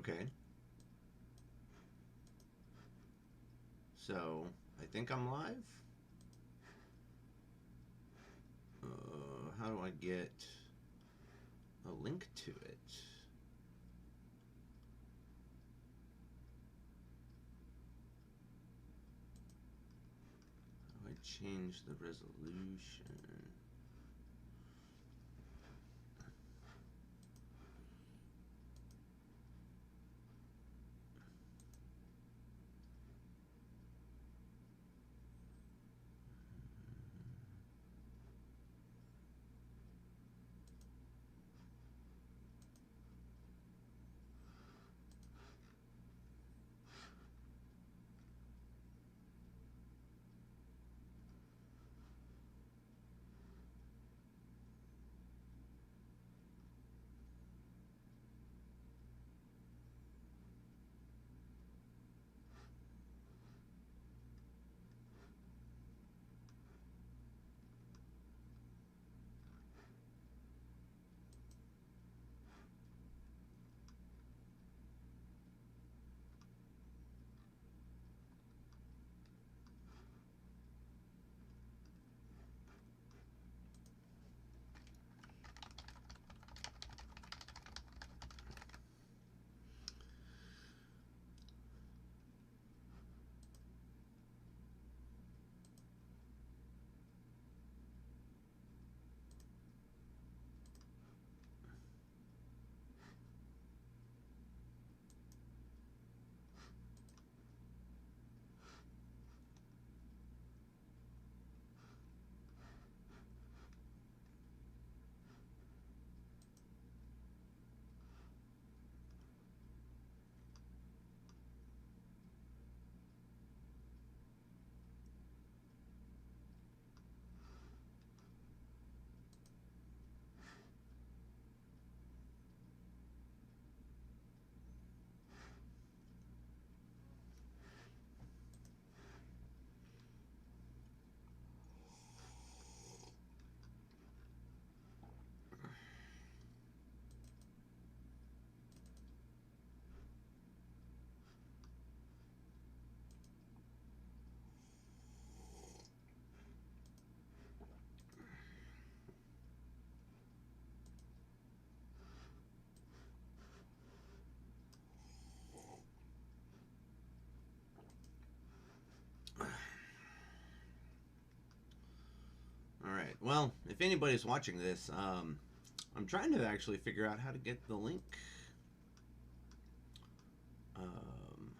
Okay. So, I think I'm live. How do I get a link to it? How do I change the resolution? All right. Well, if anybody's watching this, I'm trying to actually figure out how to get the link um,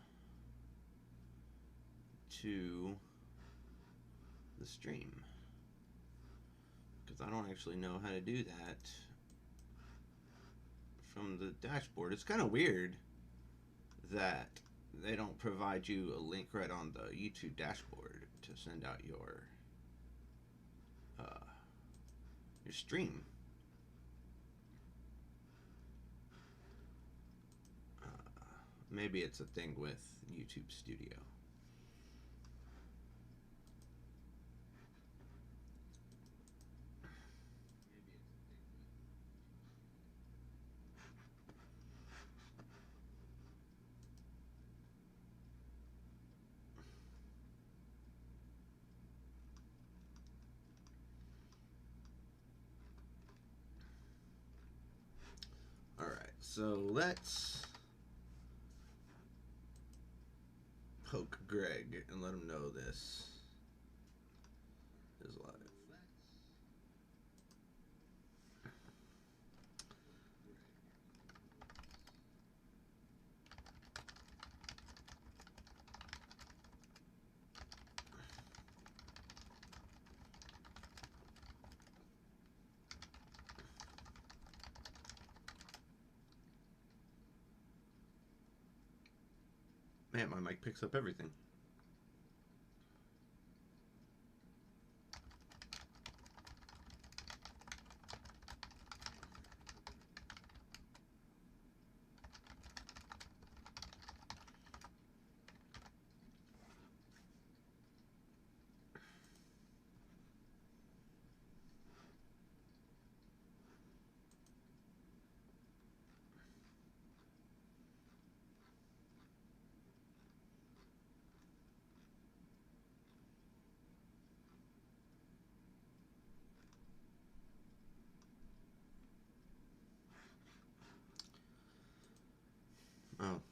to the stream because I don't actually know how to do that from the dashboard. It's kind of weird that they don't provide you a link right on the YouTube dashboard to send out uh, your stream. Maybe it's a thing with YouTube Studio. All right, so let's poke Greg and let him know this is live. Man, my mic picks up everything.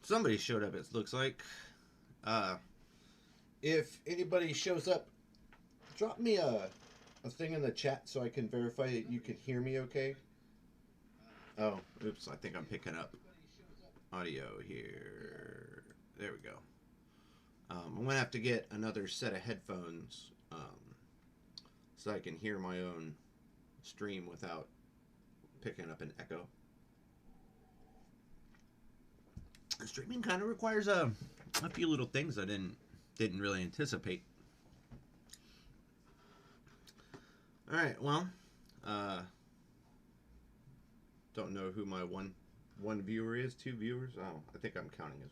Somebody showed up, it looks like. If anybody shows up, drop me a thing in the chat so I can verify that you can hear me okay. Oh, oops, I think I'm picking up audio here. There we go. I'm going to have to get another set of headphones so I can hear my own stream without picking up an echo. Streaming kind of requires a few little things I didn't really anticipate. All right, well, don't know who my one viewer is. 2 viewers. Oh, I think I'm counting as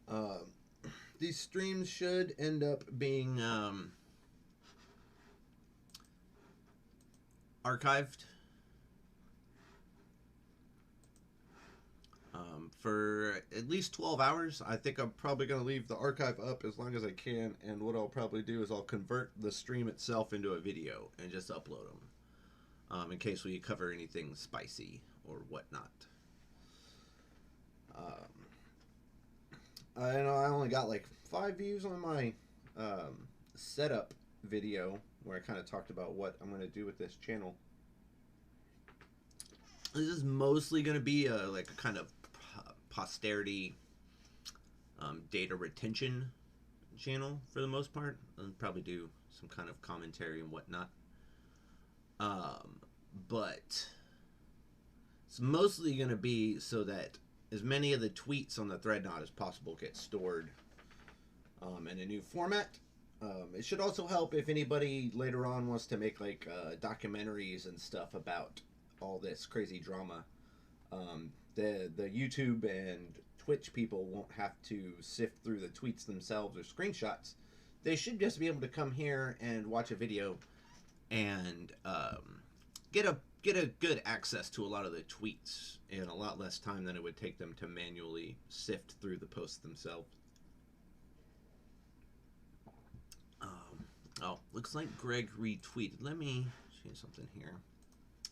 1. These streams should end up being archived for at least 12 hours. I think I'm probably going to leave the archive up as long as I can, and what I'll probably do is I'll convert the stream itself into a video and just upload them in case we cover anything spicy or whatnot. I know I only got like 5 views on my setup video where I kind of talked about what I'm going to do with this channel. This is mostly going to be like a kind of posterity data retention channel for the most part. I'll probably do some kind of commentary and whatnot. But it's mostly going to be so that as many of the tweets on the Threadnought as possible get stored in a new format. It should also help if anybody later on wants to make like documentaries and stuff about all this crazy drama. The YouTube and Twitch people won't have to sift through the tweets themselves or screenshots. They should just be able to come here and watch a video and get a good access to a lot of the tweets in a lot less time than it would take them to manually sift through the posts themselves. Oh, looks like Greg retweeted. Let me change something here.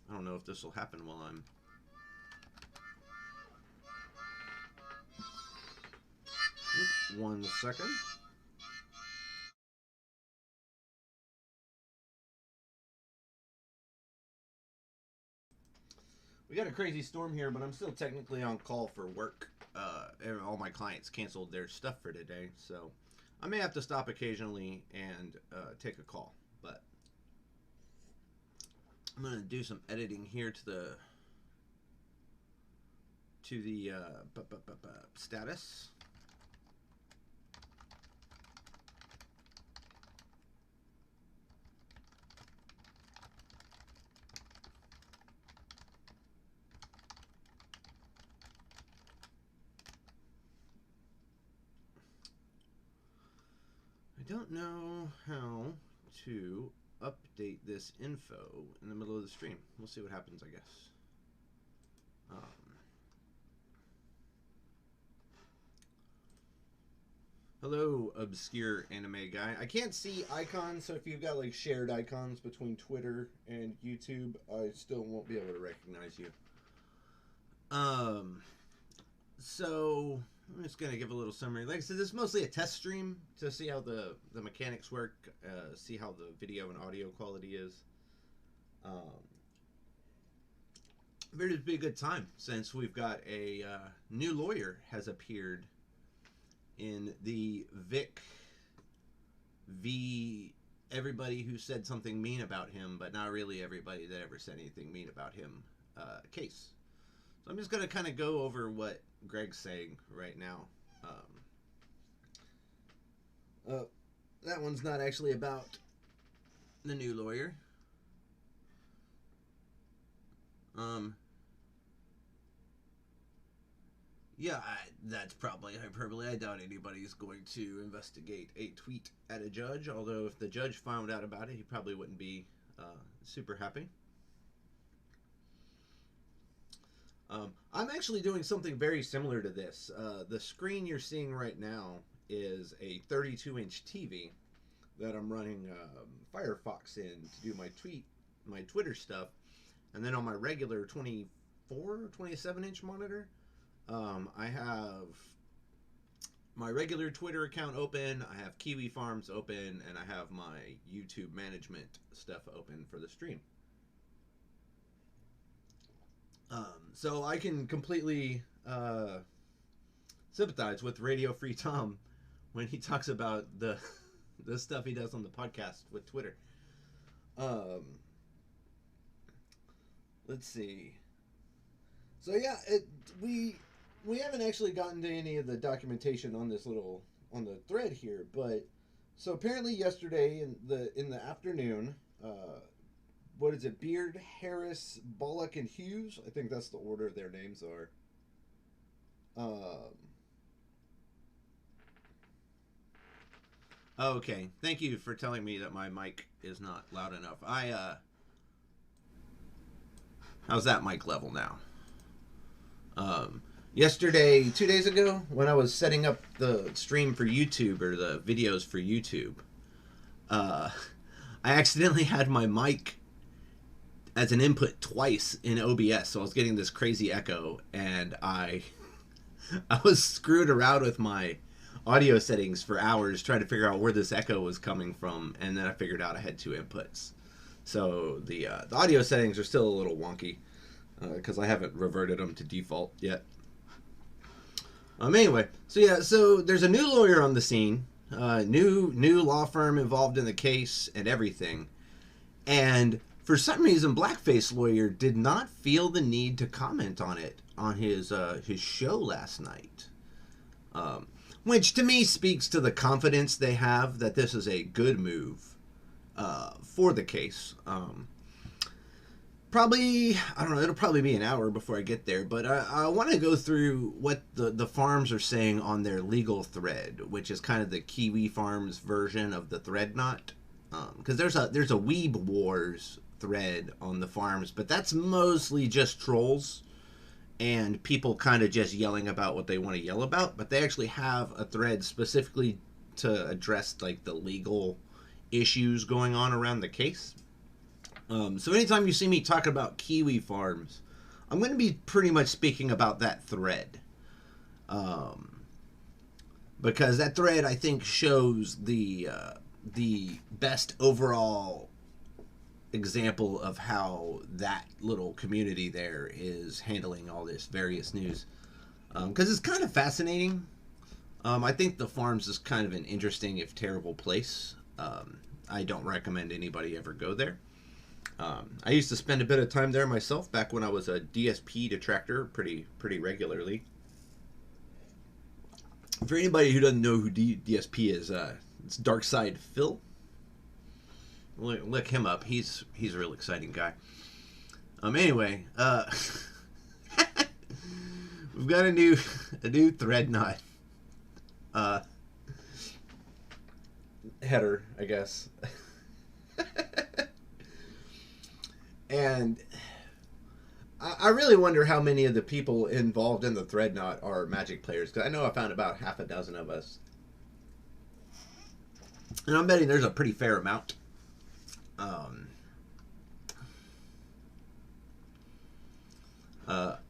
I don't know if this will happen while I'm... Oops, 1 second. We got a crazy storm here, but I'm still technically on call for work. All my clients canceled their stuff for today, so I may have to stop occasionally and take a call. But I'm gonna do some editing here to the status. I don't know how to update this info in the middle of the stream. We'll see what happens, I guess. Hello, obscure anime guy. I can't see icons, so if you've got like shared icons between Twitter and YouTube, I still won't be able to recognize you. So I'm just gonna give a little summary. Like I said, this is mostly a test stream to see how the mechanics work, see how the video and audio quality is. But it'd be a good time since we've got a new lawyer has appeared in the Vic v. everybody who said something mean about him, but not really everybody that ever said anything mean about him case. So I'm just going to kind of go over what Greg's saying right now. That one's not actually about the new lawyer. Yeah, that's probably hyperbole. I doubt anybody's going to investigate a tweet at a judge, although if the judge found out about it, he probably wouldn't be super happy. I'm actually doing something very similar to this. The screen you're seeing right now is a 32-inch TV that I'm running Firefox in to do my Twitter stuff, and then on my regular 25 27-inch monitor. I have my regular Twitter account open, I have Kiwi Farms open, and I have my YouTube management stuff open for the stream. So I can completely sympathize with Radio Free Tom when he talks about the stuff he does on the podcast with Twitter. Let's see. So yeah, we haven't actually gotten to any of the documentation on this on the thread here, but so apparently yesterday in the afternoon, what is it? Beard, Harris, Bullock, and Hughes. I think that's the order their names are. Okay, thank you for telling me that my mic is not loud enough. How's that mic level now? Yesterday, 2 days ago, when I was setting up the stream for YouTube, or the videos for YouTube, I accidentally had my mic as an input twice in OBS, so I was getting this crazy echo, and I was screwed around with my audio settings for hours trying to figure out where this echo was coming from, and then I figured out I had 2 inputs. So the audio settings are still a little wonky because I haven't reverted them to default yet. Anyway, so there's a new lawyer on the scene, new law firm involved in the case and everything, and for some reason Blackface Lawyer did not feel the need to comment on it on his show last night, which to me speaks to the confidence they have that this is a good move for the case. Probably, I don't know, it'll probably be an hour before I get there, but I want to go through what the farms are saying on their legal thread, which is kind of the Kiwi Farms version of the Threadnought. Because there's a Weeb Wars thread on the farms, but that's mostly just trolls and people kind of just yelling about what they want to yell about, but they actually have a thread specifically to address like the legal issues going on around the case. So anytime you see me talk about Kiwi Farms, I'm going to be pretty much speaking about that thread. Because that thread, I think, shows the best overall example of how that little community there is handling all this various news. Because it's kind of fascinating. I think the farms is kind of an interesting, if terrible, place. I don't recommend anybody ever go there. I used to spend a bit of time there myself back when I was a DSP detractor pretty regularly. For anybody who doesn't know who DSP is, it's Darkside Phil. Look him up. He's a real exciting guy. Anyway, we've got a new Threadnought header, I guess. And I really wonder how many of the people involved in the Threadnought are Magic players, because I know I found about half a dozen of us. And I'm betting there's a pretty fair amount.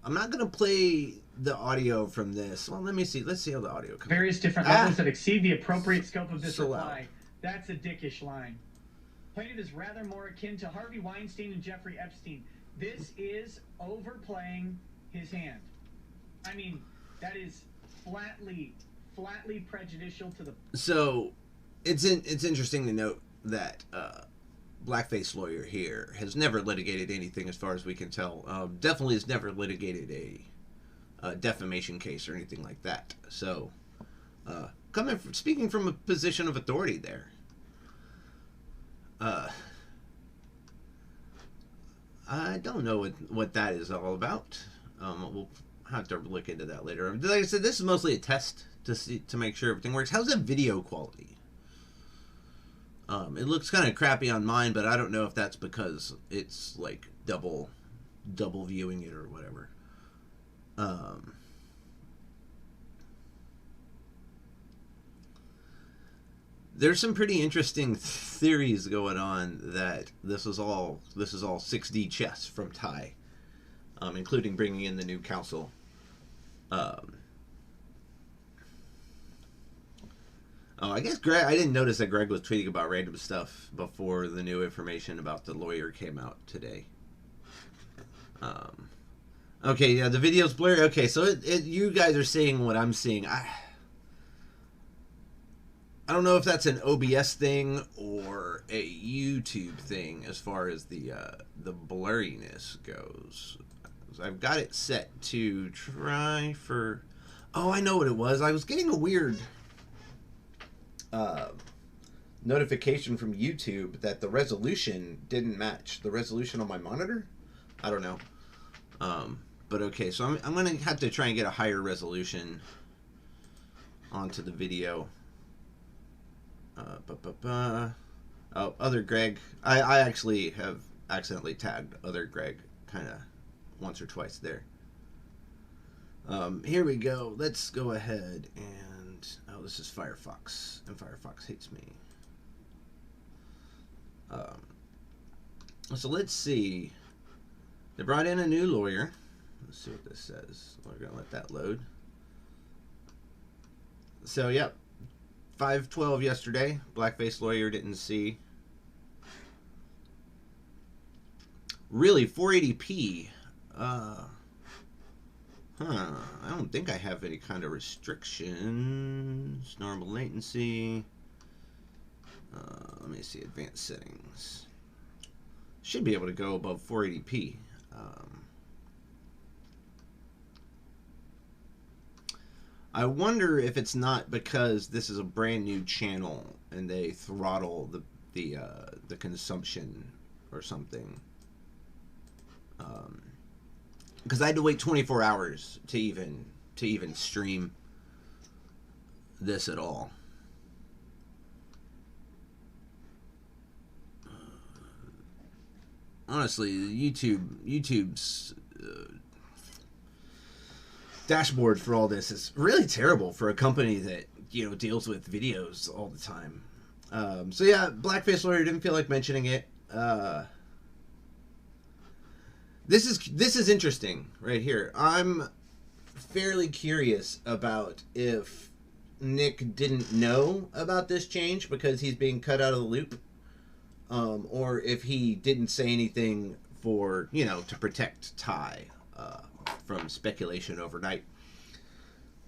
I'm not going to play the audio from this. Well, let me see. Let's see how the audio comes. Various different levels that exceed the appropriate scope of this reply. That's a dickish line. Plaintiff is rather more akin to Harvey Weinstein and Jeffrey Epstein. This is overplaying his hand. I mean, that is flatly prejudicial to the... So, it's interesting to note that Blackface Lawyer here has never litigated anything as far as we can tell. Definitely has never litigated a defamation case or anything like that. So, speaking from a position of authority there. I don't know what that is all about. We'll have to look into that later. Like I said, this is mostly a test to make sure everything works. How's the video quality? It looks kind of crappy on mine, but I don't know if that's because it's like double viewing it or whatever. There's some pretty interesting theories going on that this is all 6D chess from Ty. including bringing in the new counsel. I guess Greg. I didn't notice that Greg was tweeting about random stuff before the new information about the lawyer came out today. Okay, yeah, the video's blurry. Okay, so you guys are seeing what I'm seeing. I don't know if that's an OBS thing or a YouTube thing as far as the blurriness goes. I've got it set to try for... Oh, I know what it was. I was getting a weird notification from YouTube that the resolution didn't match the resolution on my monitor. I don't know. But okay, so I'm going to have to try and get a higher resolution onto the video. Oh, other Greg. I actually have accidentally tagged other Greg kind of once or twice there. Here we go. Let's go ahead and... Oh, this is Firefox. And Firefox hates me. So let's see. They brought in a new lawyer. Let's see what this says. We're going to let that load. So, yep. 5/12 yesterday. Blackface lawyer didn't see. Really, 480p. I don't think I have any kind of restrictions. Normal latency. Let me see. Advanced settings. Should be able to go above 480p. I wonder if it's not because this is a brand new channel and they throttle the consumption or something. Because I had to wait 24 hours to even stream this at all. Honestly, YouTube's dashboard for all this is really terrible for a company that, you know, deals with videos all the time. So yeah, Blackface lawyer didn't feel like mentioning it. This is interesting right here. I'm fairly curious about if Nick didn't know about this change because he's being cut out of the loop, or if he didn't say anything for, you know, to protect Ty from speculation overnight.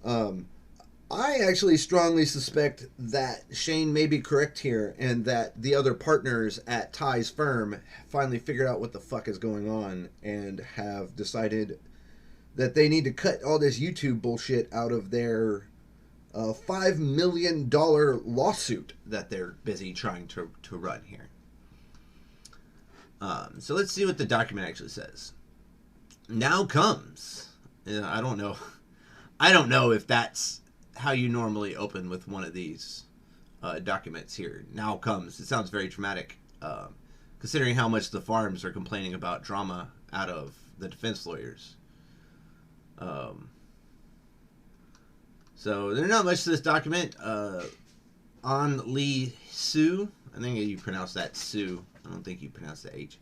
I actually strongly suspect that Shane may be correct here and that the other partners at Ty's firm finally figured out what the fuck is going on and have decided that they need to cut all this YouTube bullshit out of their $5 million lawsuit that they're busy trying to run here. So let's see what the document actually says. Now comes. I don't know. I don't know if that's how you normally open with one of these documents here. Now comes. It sounds very dramatic, considering how much the farms are complaining about drama out of the defense lawyers. So there's not much to this document. On Lee Sue, I think you pronounce that Sue. I don't think you pronounce the H.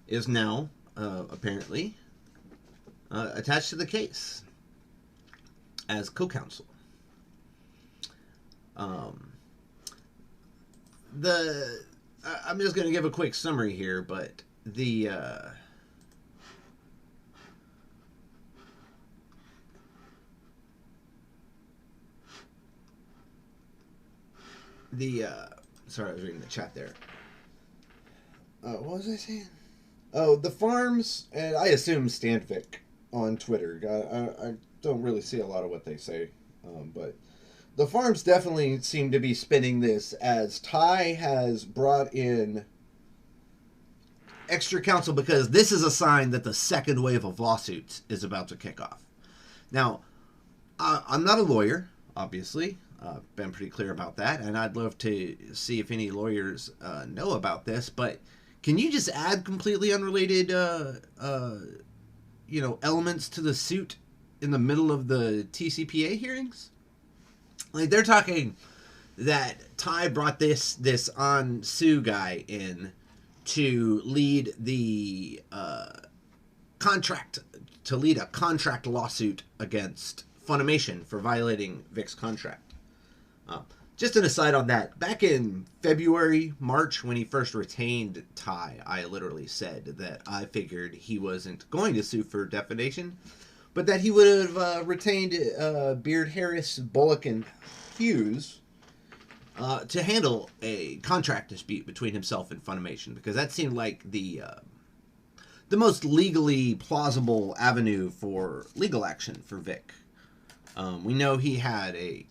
Is now apparently attached to the case as co-counsel. I'm just going to give a quick summary here, but the sorry, I was reading the chat there. What was I saying? Oh, the farms, and I assume Stanvik on Twitter. I don't really see a lot of what they say, but the farms definitely seem to be spinning this as Ty has brought in extra counsel because this is a sign that the second wave of lawsuits is about to kick off. Now, I'm not a lawyer, obviously. Been pretty clear about that, and I'd love to see if any lawyers know about this, but can you just add completely unrelated elements to the suit in the middle of the TCPA hearings? Like, they're talking that Ty brought this on Sue guy in to lead the lead a contract lawsuit against Funimation for violating Vic's contract. Just an aside on that, back in February, March, when he first retained Ty, I literally said that I figured he wasn't going to sue for defamation, but that he would have retained Beard, Harris, Bullock, and Hughes to handle a contract dispute between himself and Funimation, because that seemed like the most legally plausible avenue for legal action for Vic. We know he had a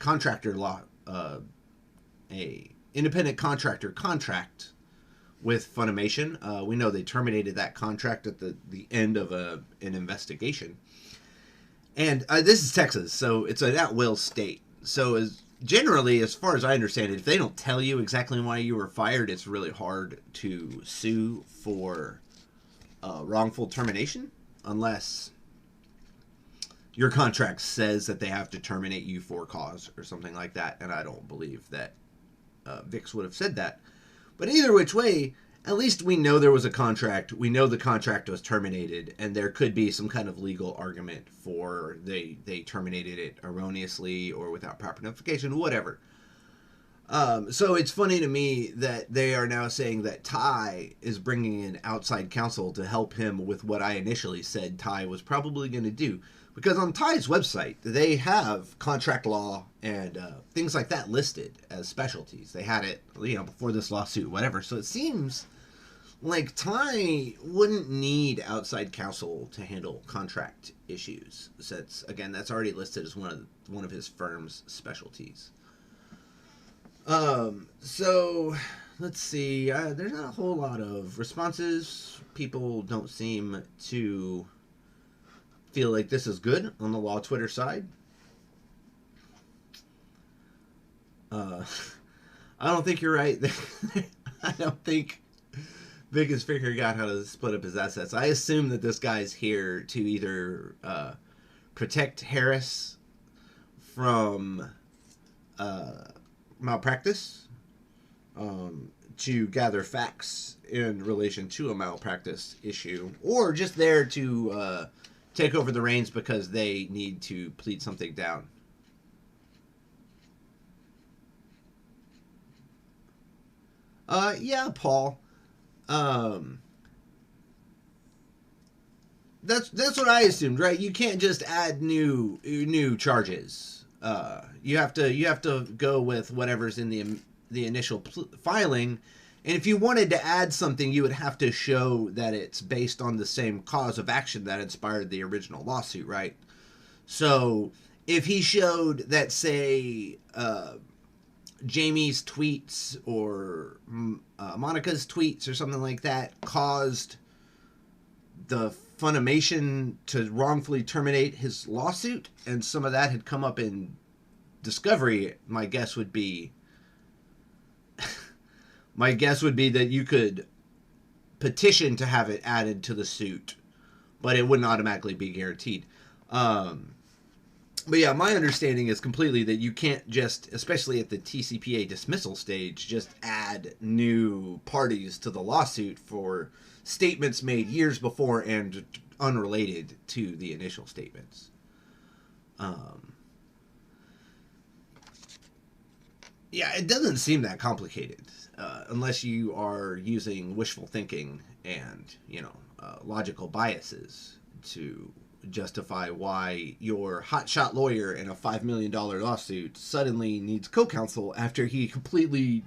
independent contractor contract with Funimation. We know they terminated that contract at the end of an investigation. And this is Texas, so it's an at-will state. So generally, as far as I understand it, if they don't tell you exactly why you were fired, it's really hard to sue for wrongful termination, unless your contract says that they have to terminate you for cause or something like that. And I don't believe that Vix would have said that. But either which way, at least we know there was a contract. We know the contract was terminated, and there could be some kind of legal argument for they terminated it erroneously or without proper notification, whatever. So it's funny to me that they are now saying that Ty is bringing in outside counsel to help him with what I initially said Ty was probably going to do. Because on Ty's website, they have contract law and things like that listed as specialties. They had it, before this lawsuit, whatever. So it seems like Ty wouldn't need outside counsel to handle contract issues, since, again, that's already listed as one of his firm's specialties. So let's see. There's not a whole lot of responses. People don't seem to feel like this is good on the law Twitter side. I don't think you're right. I don't think Vic has figured out how to split up his assets. I assume that this guy's here to either protect Harris from malpractice, to gather facts in relation to a malpractice issue, or just there to take over the reins because they need to plead something down. Yeah, Paul. That's what I assumed, right? You can't just add new charges. You have to go with whatever's in the initial filing. And if you wanted to add something, you would have to show that it's based on the same cause of action that inspired the original lawsuit, right? So if he showed that, say, Jamie's tweets or Monica's tweets or something like that caused the Funimation to wrongfully terminate his lawsuit, and some of that had come up in discovery, my guess would be that you could petition to have it added to the suit, but it wouldn't automatically be guaranteed. But yeah, my understanding is completely that you can't just, especially at the TCPA dismissal stage, just add new parties to the lawsuit for statements made years before and unrelated to the initial statements. Yeah, it doesn't seem that complicated, unless you are using wishful thinking and, logical biases to justify why your hotshot lawyer in a $5 million lawsuit suddenly needs co-counsel after he completely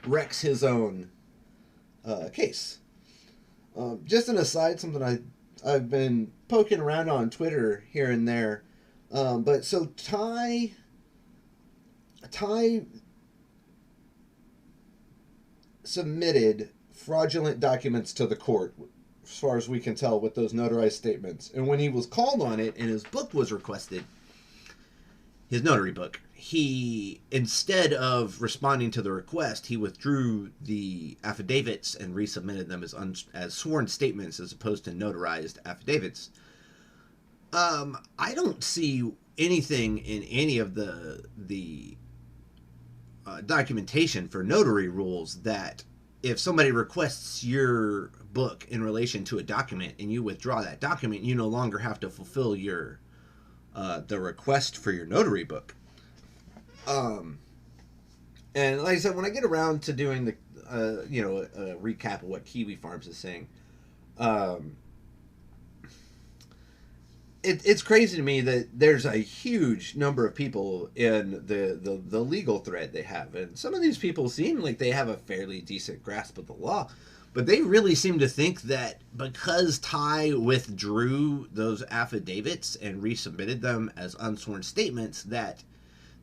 wrecks his own case. Just an aside, something I've been poking around on Twitter here and there. But so Ty submitted fraudulent documents to the court, as far as we can tell, with those notarized statements. And when he was called on it and his book was requested, his notary book, he, instead of responding to the request, he withdrew the affidavits and resubmitted them as sworn statements as opposed to notarized affidavits. I don't see anything in any of the documentation for notary rules that if somebody requests your book in relation to a document and you withdraw that document, you no longer have to fulfill your the request for your notary book. And like I said, when I get around to doing the a recap of what Kiwi Farms is saying, it's crazy to me that there's a huge number of people in the legal thread they have, and some of these people seem like they have a fairly decent grasp of the law, but they really seem to think that because Ty withdrew those affidavits and resubmitted them as unsworn statements, that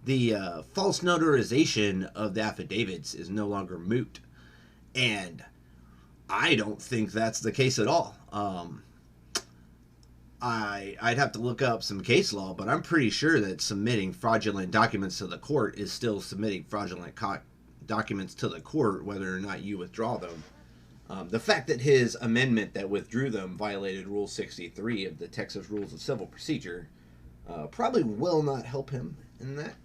the false notarization of the affidavits is no longer moot. And I don't think that's the case at all. I'd have to look up some case law, but I'm pretty sure that submitting fraudulent documents to the court is still submitting fraudulent documents to the court, whether or not you withdraw them. The fact that his amendment that withdrew them violated Rule 63 of the Texas Rules of Civil Procedure probably will not help him in that.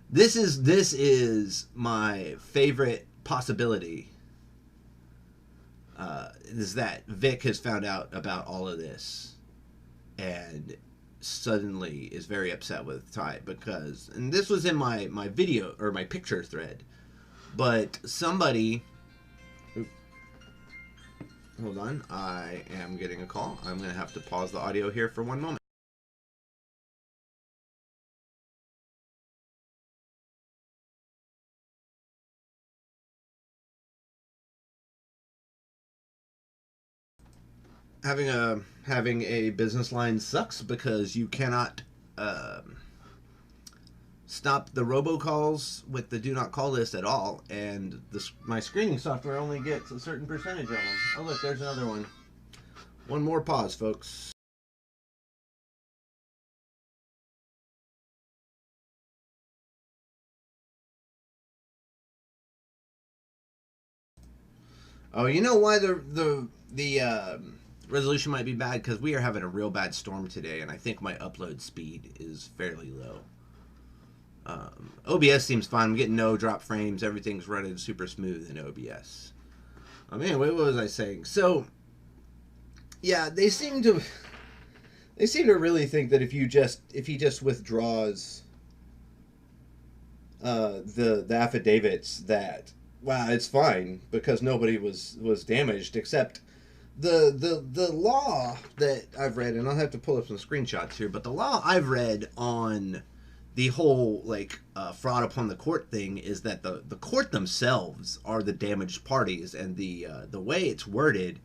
This is my favorite possibility. Is that Vic has found out about all of this and suddenly is very upset with Ty because, and this was in my video or my picture thread, but somebody, hold on, I am getting a call. I'm going to have to pause the audio here for one moment. Having a business line sucks because you cannot stop the robocalls with the do not call list at all, and my screening software only gets a certain percentage of them. Oh look, there's another one. One more pause, folks. Oh, you know why the resolution might be bad? Because we are having a real bad storm today, and I think my upload speed is fairly low. OBS seems fine. I'm getting no drop frames. Everything's running super smooth in OBS. Anyway, what was I saying? So, yeah, they seem to really think that if he just withdraws the affidavits, that wow, it's fine because nobody was damaged, except the law that I've read, and I'll have to pull up some screenshots here, but the law I've read on the whole fraud upon the court thing is that the court themselves are the damaged parties, and the way it's worded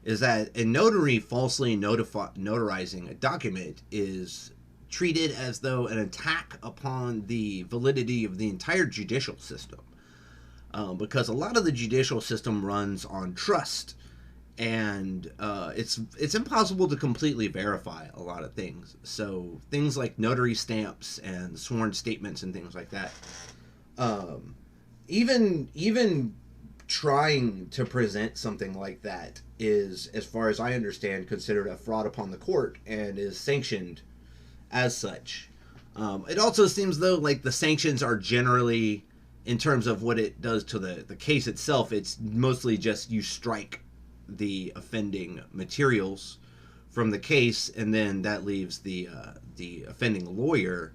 is that a notary falsely notarizing a document is treated as though an attack upon the validity of the entire judicial system. Because a lot of the judicial system runs on trust, and it's impossible to completely verify a lot of things. So things like notary stamps and sworn statements and things like that. Even trying to present something like that is, as far as I understand, considered a fraud upon the court and is sanctioned as such. It also seems though like the sanctions are generally, in terms of what it does to the case itself, it's mostly just you strike the offending materials from the case, and then that leaves the offending lawyer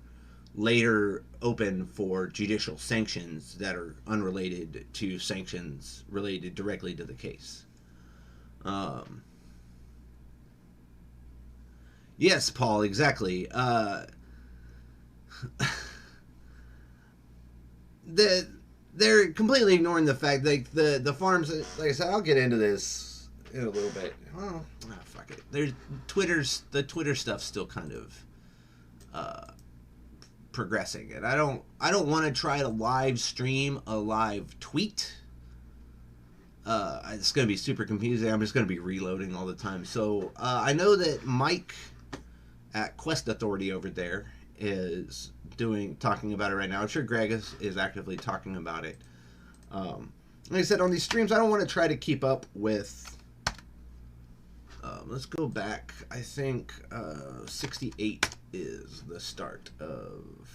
later open for judicial sanctions that are unrelated to sanctions related directly to the case. Yes, Paul, exactly. They're completely ignoring the fact that the farms, like I said, I'll get into this in a little bit. Well, fuck it. The Twitter stuff's still kind of progressing, and I don't want to try to live stream a live tweet. It's going to be super confusing. I'm just going to be reloading all the time. So I know that Mike at Quest Authority over there is talking about it right now. I'm sure Greg is actively talking about it. Like I said, on these streams, I don't want to try to keep up with. Let's go back. I think 68 is the start of.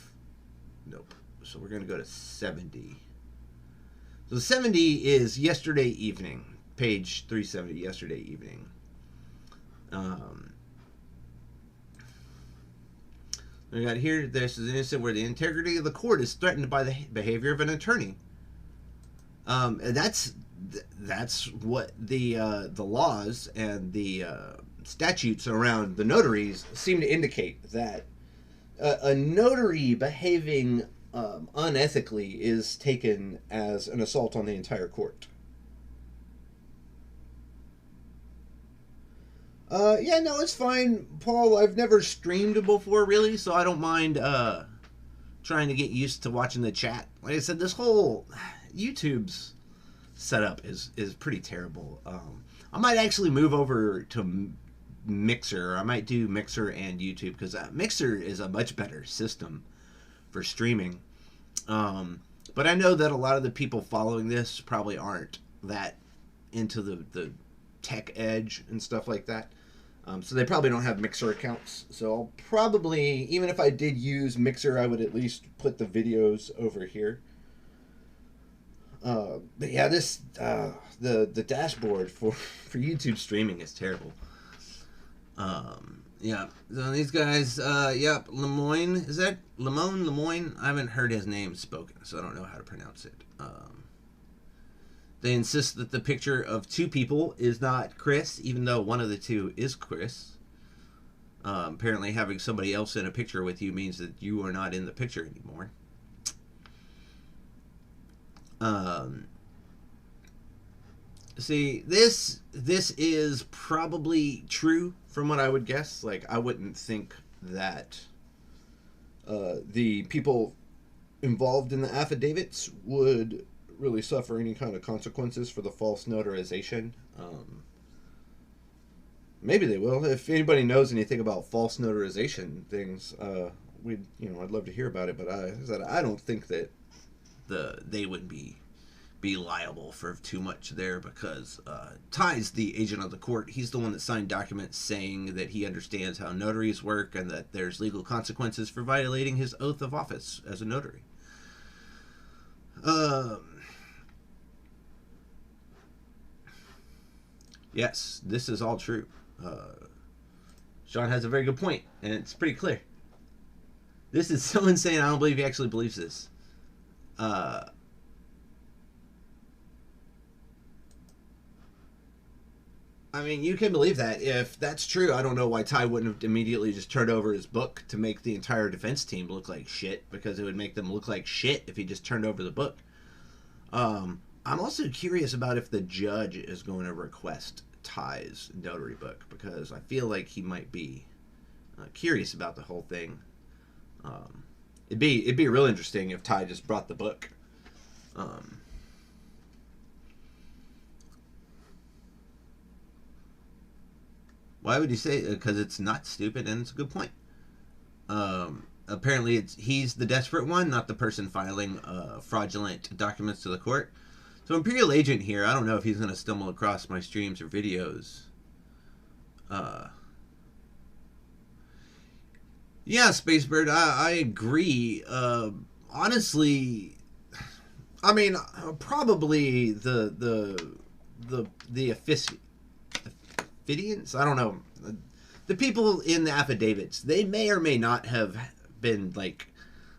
Nope. So we're gonna go to 70. So 70 is yesterday evening, page 370, yesterday evening. We got here, this is an incident where the integrity of the court is threatened by the behavior of an attorney. And that's what the laws and the statutes around the notaries seem to indicate, that a notary behaving unethically is taken as an assault on the entire court. Yeah, no, it's fine, Paul. I've never streamed before, really, so I don't mind trying to get used to watching the chat. Like I said, this whole YouTube's setup is pretty terrible. I might actually move over to Mixer. I might do Mixer and YouTube, because Mixer is a much better system for streaming. But I know that a lot of the people following this probably aren't that into the tech edge and stuff like that. So they probably don't have Mixer accounts. So I'll probably, even if I did use Mixer, I would at least put the videos over here. But yeah, this the dashboard for YouTube streaming is terrible. Yeah, so these guys, yep, Lemoyne, is that Lemoyne? I haven't heard his name spoken, so I don't know how to pronounce it. They insist that the picture of two people is not Chris, even though one of the two is Chris. Apparently having somebody else in a picture with you means that you are not in the picture anymore. See, this is probably true from what I would guess. Like, I wouldn't think that the people involved in the affidavits would really suffer any kind of consequences for the false notarization. Maybe they will. If anybody knows anything about false notarization things, I'd love to hear about it. But I don't think that they would be liable for too much there, because Ty's the agent of the court. He's the one that signed documents saying that he understands how notaries work and that there's legal consequences for violating his oath of office as a notary. Yes, this is all true. Sean has a very good point, and it's pretty clear. This is so insane, I don't believe he actually believes this. I mean, you can believe that. If that's true, I don't know why Ty wouldn't have immediately just turned over his book to make the entire defense team look like shit, because it would make them look like shit if he just turned over the book. I'm also curious about if the judge is going to request Ty's notary book, because I feel like he might be curious about the whole thing. It'd be real interesting if Ty just brought the book. Why would you say? Because it's not stupid, and it's a good point. Apparently, he's the desperate one, not the person filing fraudulent documents to the court. So Imperial Agent here, I don't know if he's going to stumble across my streams or videos. Yeah, Spacebird, I agree. Honestly, I mean, probably the officiants, I don't know, the people in the affidavits, they may or may not have been, like,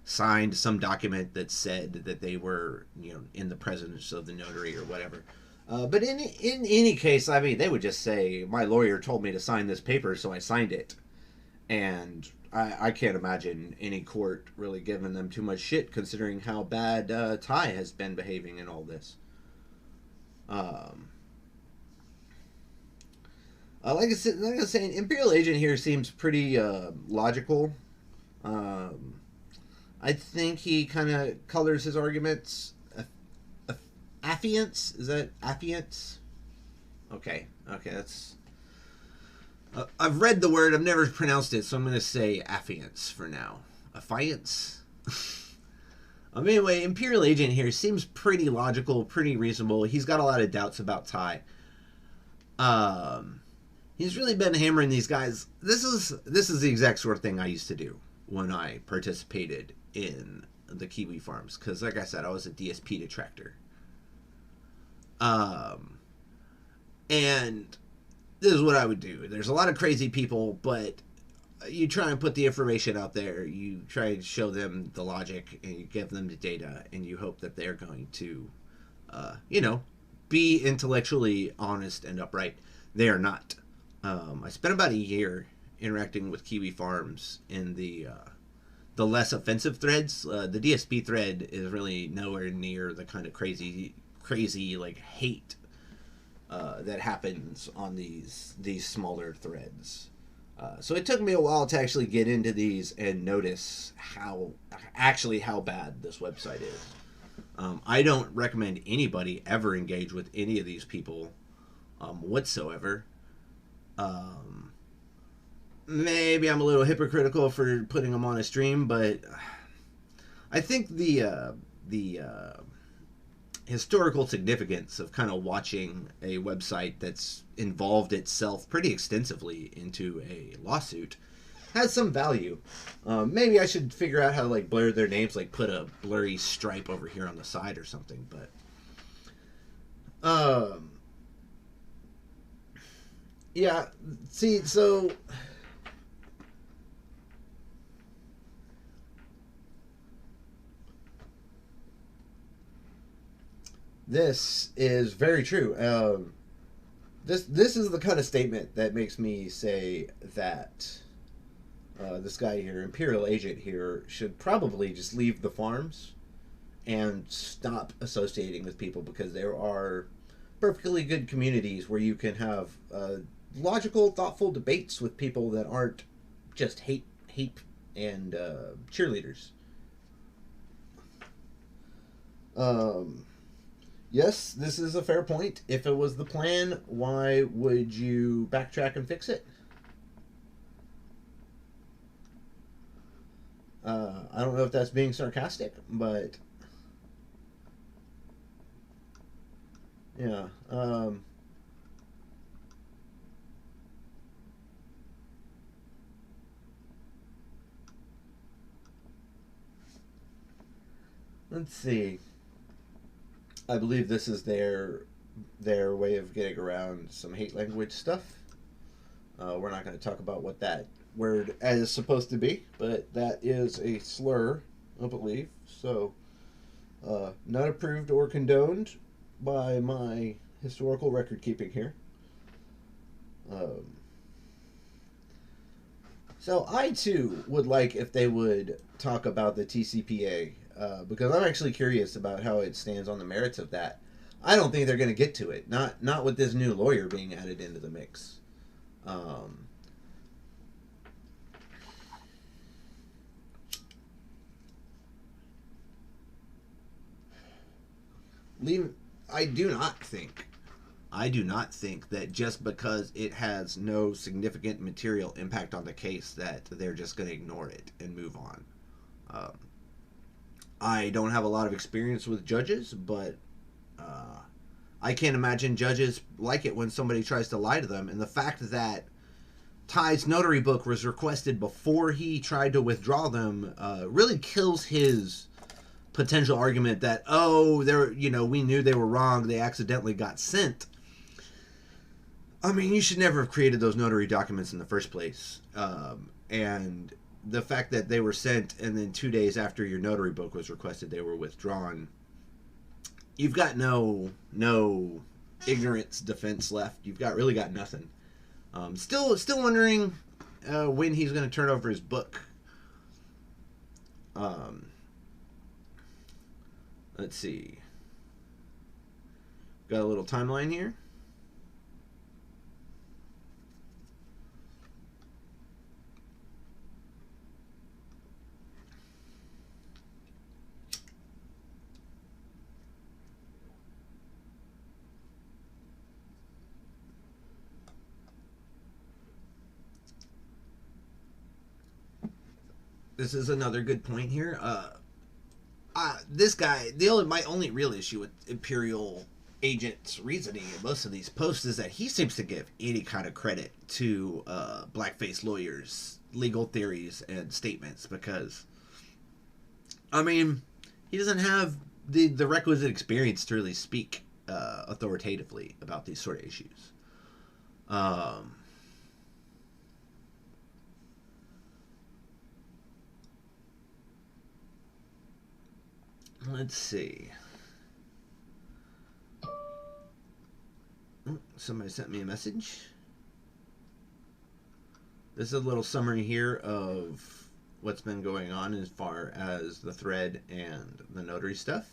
signed some document that said that they were, in the presence of the notary or whatever. But in any case, I mean, they would just say, my lawyer told me to sign this paper, so I signed it. And I can't imagine any court really giving them too much shit, considering how bad Ty has been behaving in all this. Like I was saying, Imperial Agent here seems pretty logical. I think he kind of colors his arguments. Affiance? Is that affiance? Okay, that's... I've read the word, I've never pronounced it, so I'm going to say affiance for now. Affiance? Anyway, Imperial Agent here seems pretty logical, pretty reasonable. He's got a lot of doubts about Ty. He's really been hammering these guys. This is the exact sort of thing I used to do when I participated in the Kiwi farms. Because, like I said, I was a DSP detractor. Um, and this is what I would do. There's a lot of crazy people, but you try and put the information out there. You try and show them the logic, and you give them the data, and you hope that they're going to, be intellectually honest and upright. They are not. I spent about a year interacting with Kiwi Farms in the less offensive threads. The DSP thread is really nowhere near the kind of crazy like hate that happens on these smaller threads. So it took me a while to actually get into these and notice how bad this website is. I don't recommend anybody ever engage with any of these people whatsoever. Maybe I'm a little hypocritical for putting them on a stream, but I think the historical significance of kind of watching a website that's involved itself pretty extensively into a lawsuit has some value. Maybe I should figure out how to like blur their names, like put a blurry stripe over here on the side or something. But yeah, see, so this is very true. This is the kind of statement that makes me say that this guy here, Imperial Agent here, should probably just leave the farms and stop associating with people, because there are perfectly good communities where you can have logical, thoughtful debates with people that aren't just hate and cheerleaders. Yes, this is a fair point. If it was the plan, why would you backtrack and fix it? I don't know if that's being sarcastic, but yeah. Let's see. I believe this is their way of getting around some hate language stuff. We're not going to talk about what that word is supposed to be, but that is a slur, I believe. So, not approved or condoned by my historical record keeping here. So I too would like if they would talk about the TCPA, because I'm actually curious about how it stands on the merits of that. I don't think they're going to get to it. Not with this new lawyer being added into the mix. I do not think that just because it has no significant material impact on the case that they're just going to ignore it and move on. I don't have a lot of experience with judges, but I can't imagine judges like it when somebody tries to lie to them. And the fact that Ty's notary book was requested before he tried to withdraw them really kills his potential argument that, we knew they were wrong, they accidentally got sent. I mean, you should never have created those notary documents in the first place. And the fact that they were sent and then 2 days after your notary book was requested, they were withdrawn. You've got no ignorance defense left. You've really got nothing. Still wondering when he's going to turn over his book. Let's see. Got a little timeline here. This is another good point here. This guy, my only real issue with Imperial Agent's reasoning in most of these posts is that he seems to give any kind of credit to blackface lawyers' legal theories and statements, because, I mean, he doesn't have the requisite experience to really speak authoritatively about these sort of issues. Let's see. Somebody sent me a message. This is a little summary here of what's been going on as far as the thread and the notary stuff.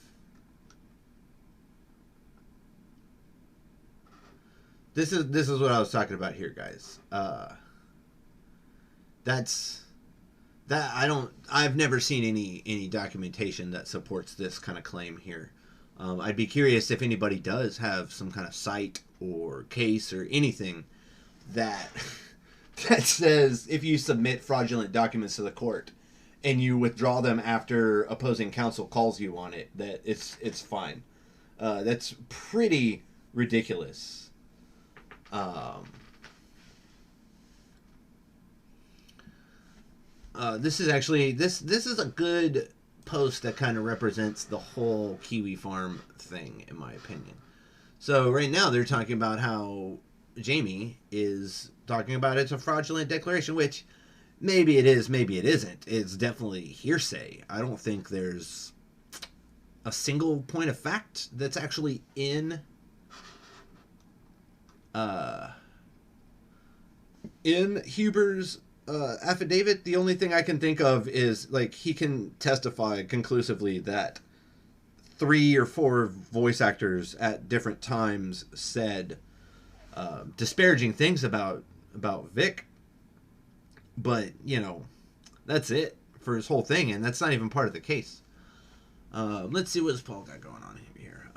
This is what I was talking about here, guys. I've never seen any documentation that supports this kind of claim here. I'd be curious if anybody does have some kind of site or case or anything that that says if you submit fraudulent documents to the court and you withdraw them after opposing counsel calls you on it, that it's fine. That's pretty ridiculous. This is actually this is a good post that kind of represents the whole Kiwi Farm thing, in my opinion. So right now they're talking about how Jamie is talking about it's a fraudulent declaration, which maybe it is, maybe it isn't. It's definitely hearsay. I don't think there's a single point of fact that's actually in Huber's affidavit. The only thing I can think of is, like, he can testify conclusively that 3 or 4 voice actors at different times said disparaging things about Vic, but you know, that's it for his whole thing, and that's not even part of the case. Let's see what Paul got going on here.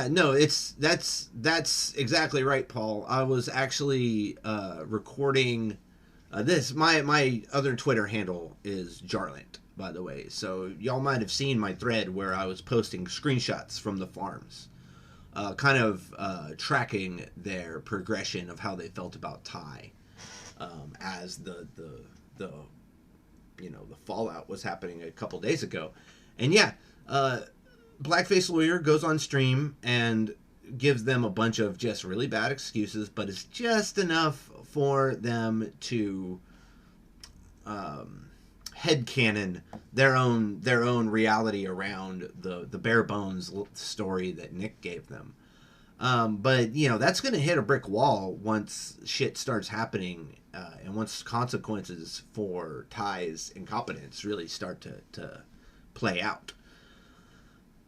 No, that's exactly right, Paul. I was actually recording this. My other Twitter handle is Jarlant, by the way. So y'all might have seen my thread where I was posting screenshots from the farms, kind of tracking their progression of how they felt about Ty, as the fallout was happening a couple days ago. And yeah, Blackface Lawyer goes on stream and gives them a bunch of just really bad excuses, but it's just enough for them to headcanon their own reality around the bare bones story that Nick gave them. But you know, that's going to hit a brick wall once shit starts happening, and once consequences for Ty's incompetence really start to play out.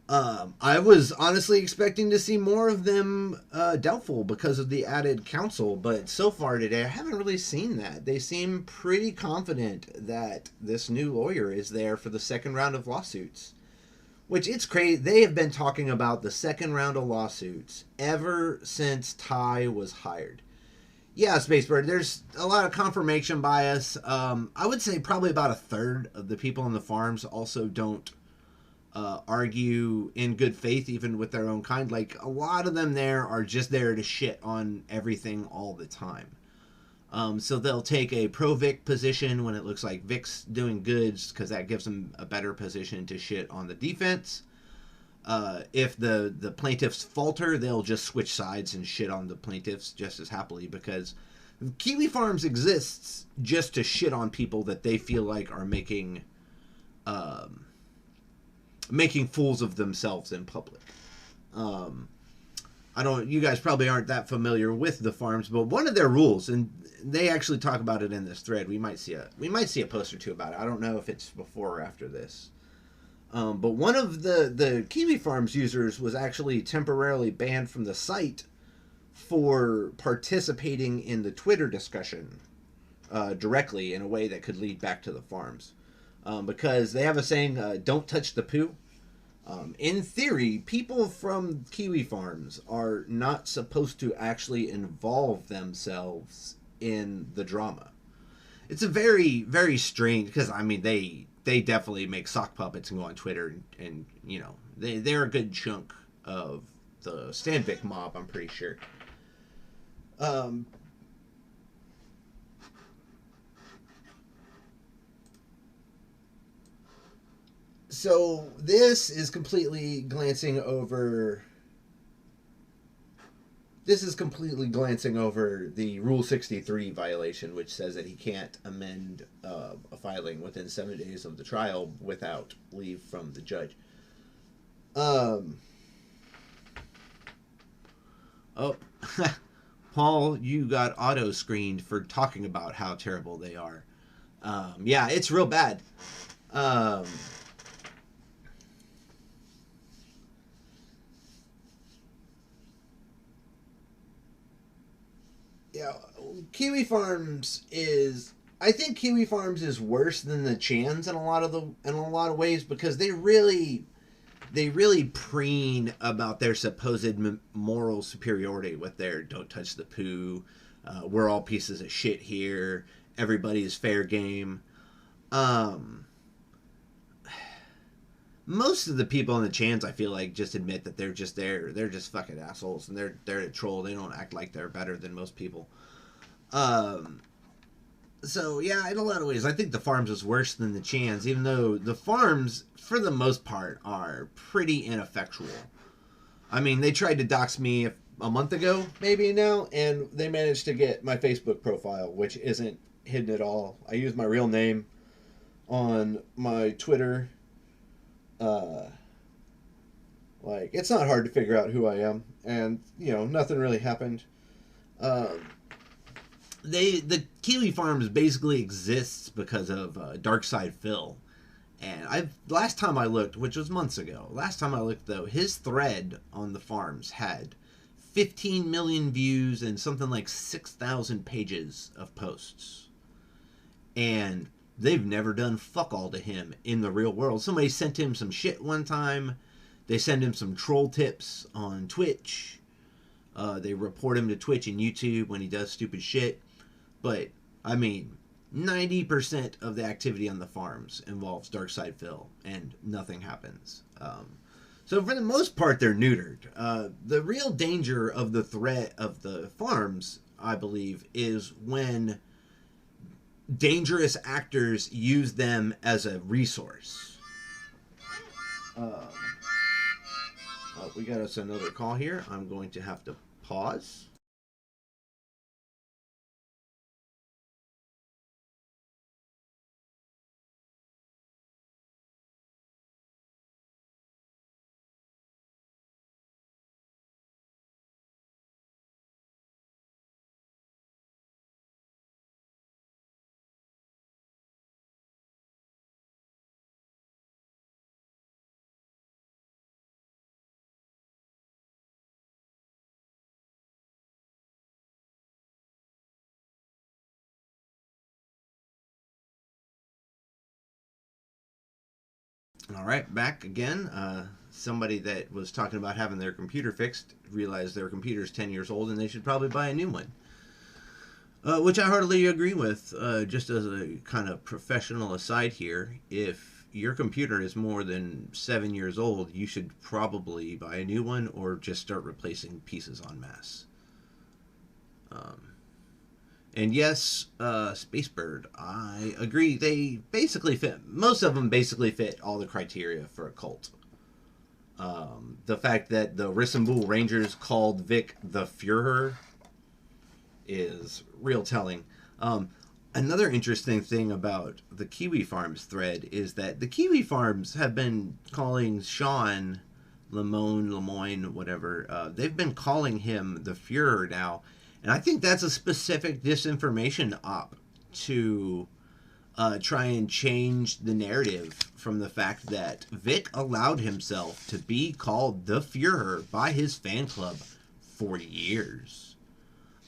I was honestly expecting to see more of them doubtful because of the added counsel, but so far today I haven't really seen that. They seem pretty confident that this new lawyer is there for the second round of lawsuits, which it's crazy. They have been talking about the second round of lawsuits ever since Ty was hired. Yeah, Spacebird, there's a lot of confirmation bias. I would say probably about a third of the people on the farms also don't argue in good faith, even with their own kind. Like, a lot of them there are just there to shit on everything all the time. So they'll take a pro-Vic position when it looks like Vic's doing good, because that gives them a better position to shit on the defense. If the plaintiffs falter, they'll just switch sides and shit on the plaintiffs just as happily, because Kiwi Farms exists just to shit on people that they feel like are making fools of themselves in public. You guys probably aren't that familiar with the farms, but one of their rules, and they actually talk about it in this thread. We might see a post or two about it. I don't know if it's before or after this. But one of the Kiwi Farms users was actually temporarily banned from the site for participating in the Twitter discussion directly in a way that could lead back to the farms. Because they have a saying, don't touch the poo. In theory, people from Kiwi Farms are not supposed to actually involve themselves in the drama. It's a very, very strange, because, I mean, they definitely make sock puppets and go on Twitter, and you know, they're a good chunk of the Stanvik mob, I'm pretty sure. So this is completely glancing over. This is completely glancing over the Rule 63 violation, which says that he can't amend a filing within 7 days of the trial without leave from the judge. Oh, Paul, you got auto-screened for talking about how terrible they are. Yeah, it's real bad. Yeah, Kiwi Farms is. I think Kiwi Farms is worse than the Chans in a lot of ways because they really preen about their supposed moral superiority with their "don't touch the poo," we're all pieces of shit here, everybody is fair game. Most of the people in the Chans, I feel like, just admit that they're just fucking assholes, and they're a troll. They don't act like they're better than most people. So yeah, in a lot of ways, I think the Farms is worse than the Chans, even though the Farms, for the most part, are pretty ineffectual. I mean, they tried to dox me a month ago, maybe now, and they managed to get my Facebook profile, which isn't hidden at all. I use my real name on my Twitter. Like, it's not hard to figure out who I am, and, you know, nothing really happened. The Kiwi Farms basically exists because of Darkside Phil. And last time I looked, which was months ago, though, his thread on the Farms had 15 million views and something like 6,000 pages of posts. And they've never done fuck all to him in the real world. Somebody sent him some shit one time. They send him some troll tips on Twitch. They report him to Twitch and YouTube when he does stupid shit. But, I mean, 90% of the activity on the Farms involves Darkside Phil, and nothing happens. So for the most part, they're neutered. The real danger of the threat of the Farms, I believe, is when dangerous actors use them as a resource. We got us another call here. I'm going to have to pause. All right, back again. Somebody that was talking about having their computer fixed realized their computer's 10 years old and they should probably buy a new one. Which I heartily agree with. Just as a kind of professional aside here, if your computer is more than 7 years old, you should probably buy a new one or just start replacing pieces en masse. And yes, Spacebird, I agree. They basically fit, most of them basically fit all the criteria for a cult. The fact that the Rissenbull Rangers called Vic the Führer is real telling. Another interesting thing about the Kiwi Farms thread is that the Kiwi Farms have been calling Sean Lemoyne, whatever, they've been calling him the Führer now. And I think that's a specific disinformation op to try and change the narrative from the fact that Vic allowed himself to be called the Führer by his fan club for years.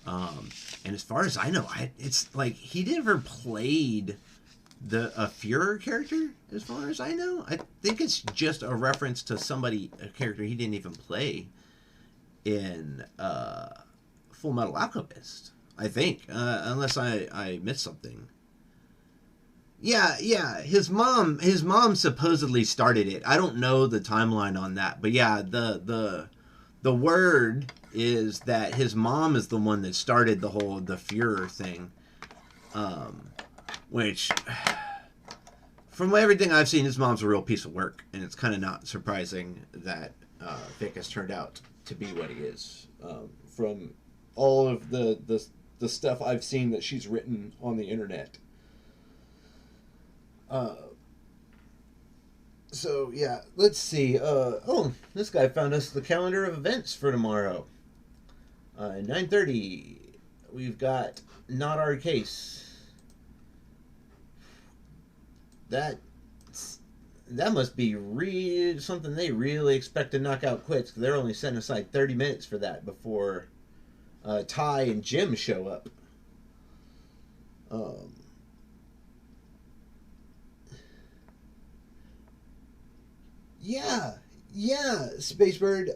And as far as I know, it's like he never played a Führer character, as far as I know. I think it's just a reference to a character he didn't even play in Full Metal Alchemist, I think, unless I missed something. Yeah, his mom supposedly started it. I don't know the timeline on that, but yeah, the word is that his mom is the one that started the Führer thing, which from everything I've seen, his mom's a real piece of work, and it's kind of not surprising that Vic has turned out to be what he is. From all of the stuff I've seen that she's written on the internet. So yeah, let's see. Oh, this guy found us the calendar of events for tomorrow. 9:30, we've got Not Our Case. That must be something they really expect to knock out quick. Cause they're only setting aside 30 minutes for that before Ty and Jim show up. Yeah, Spacebird.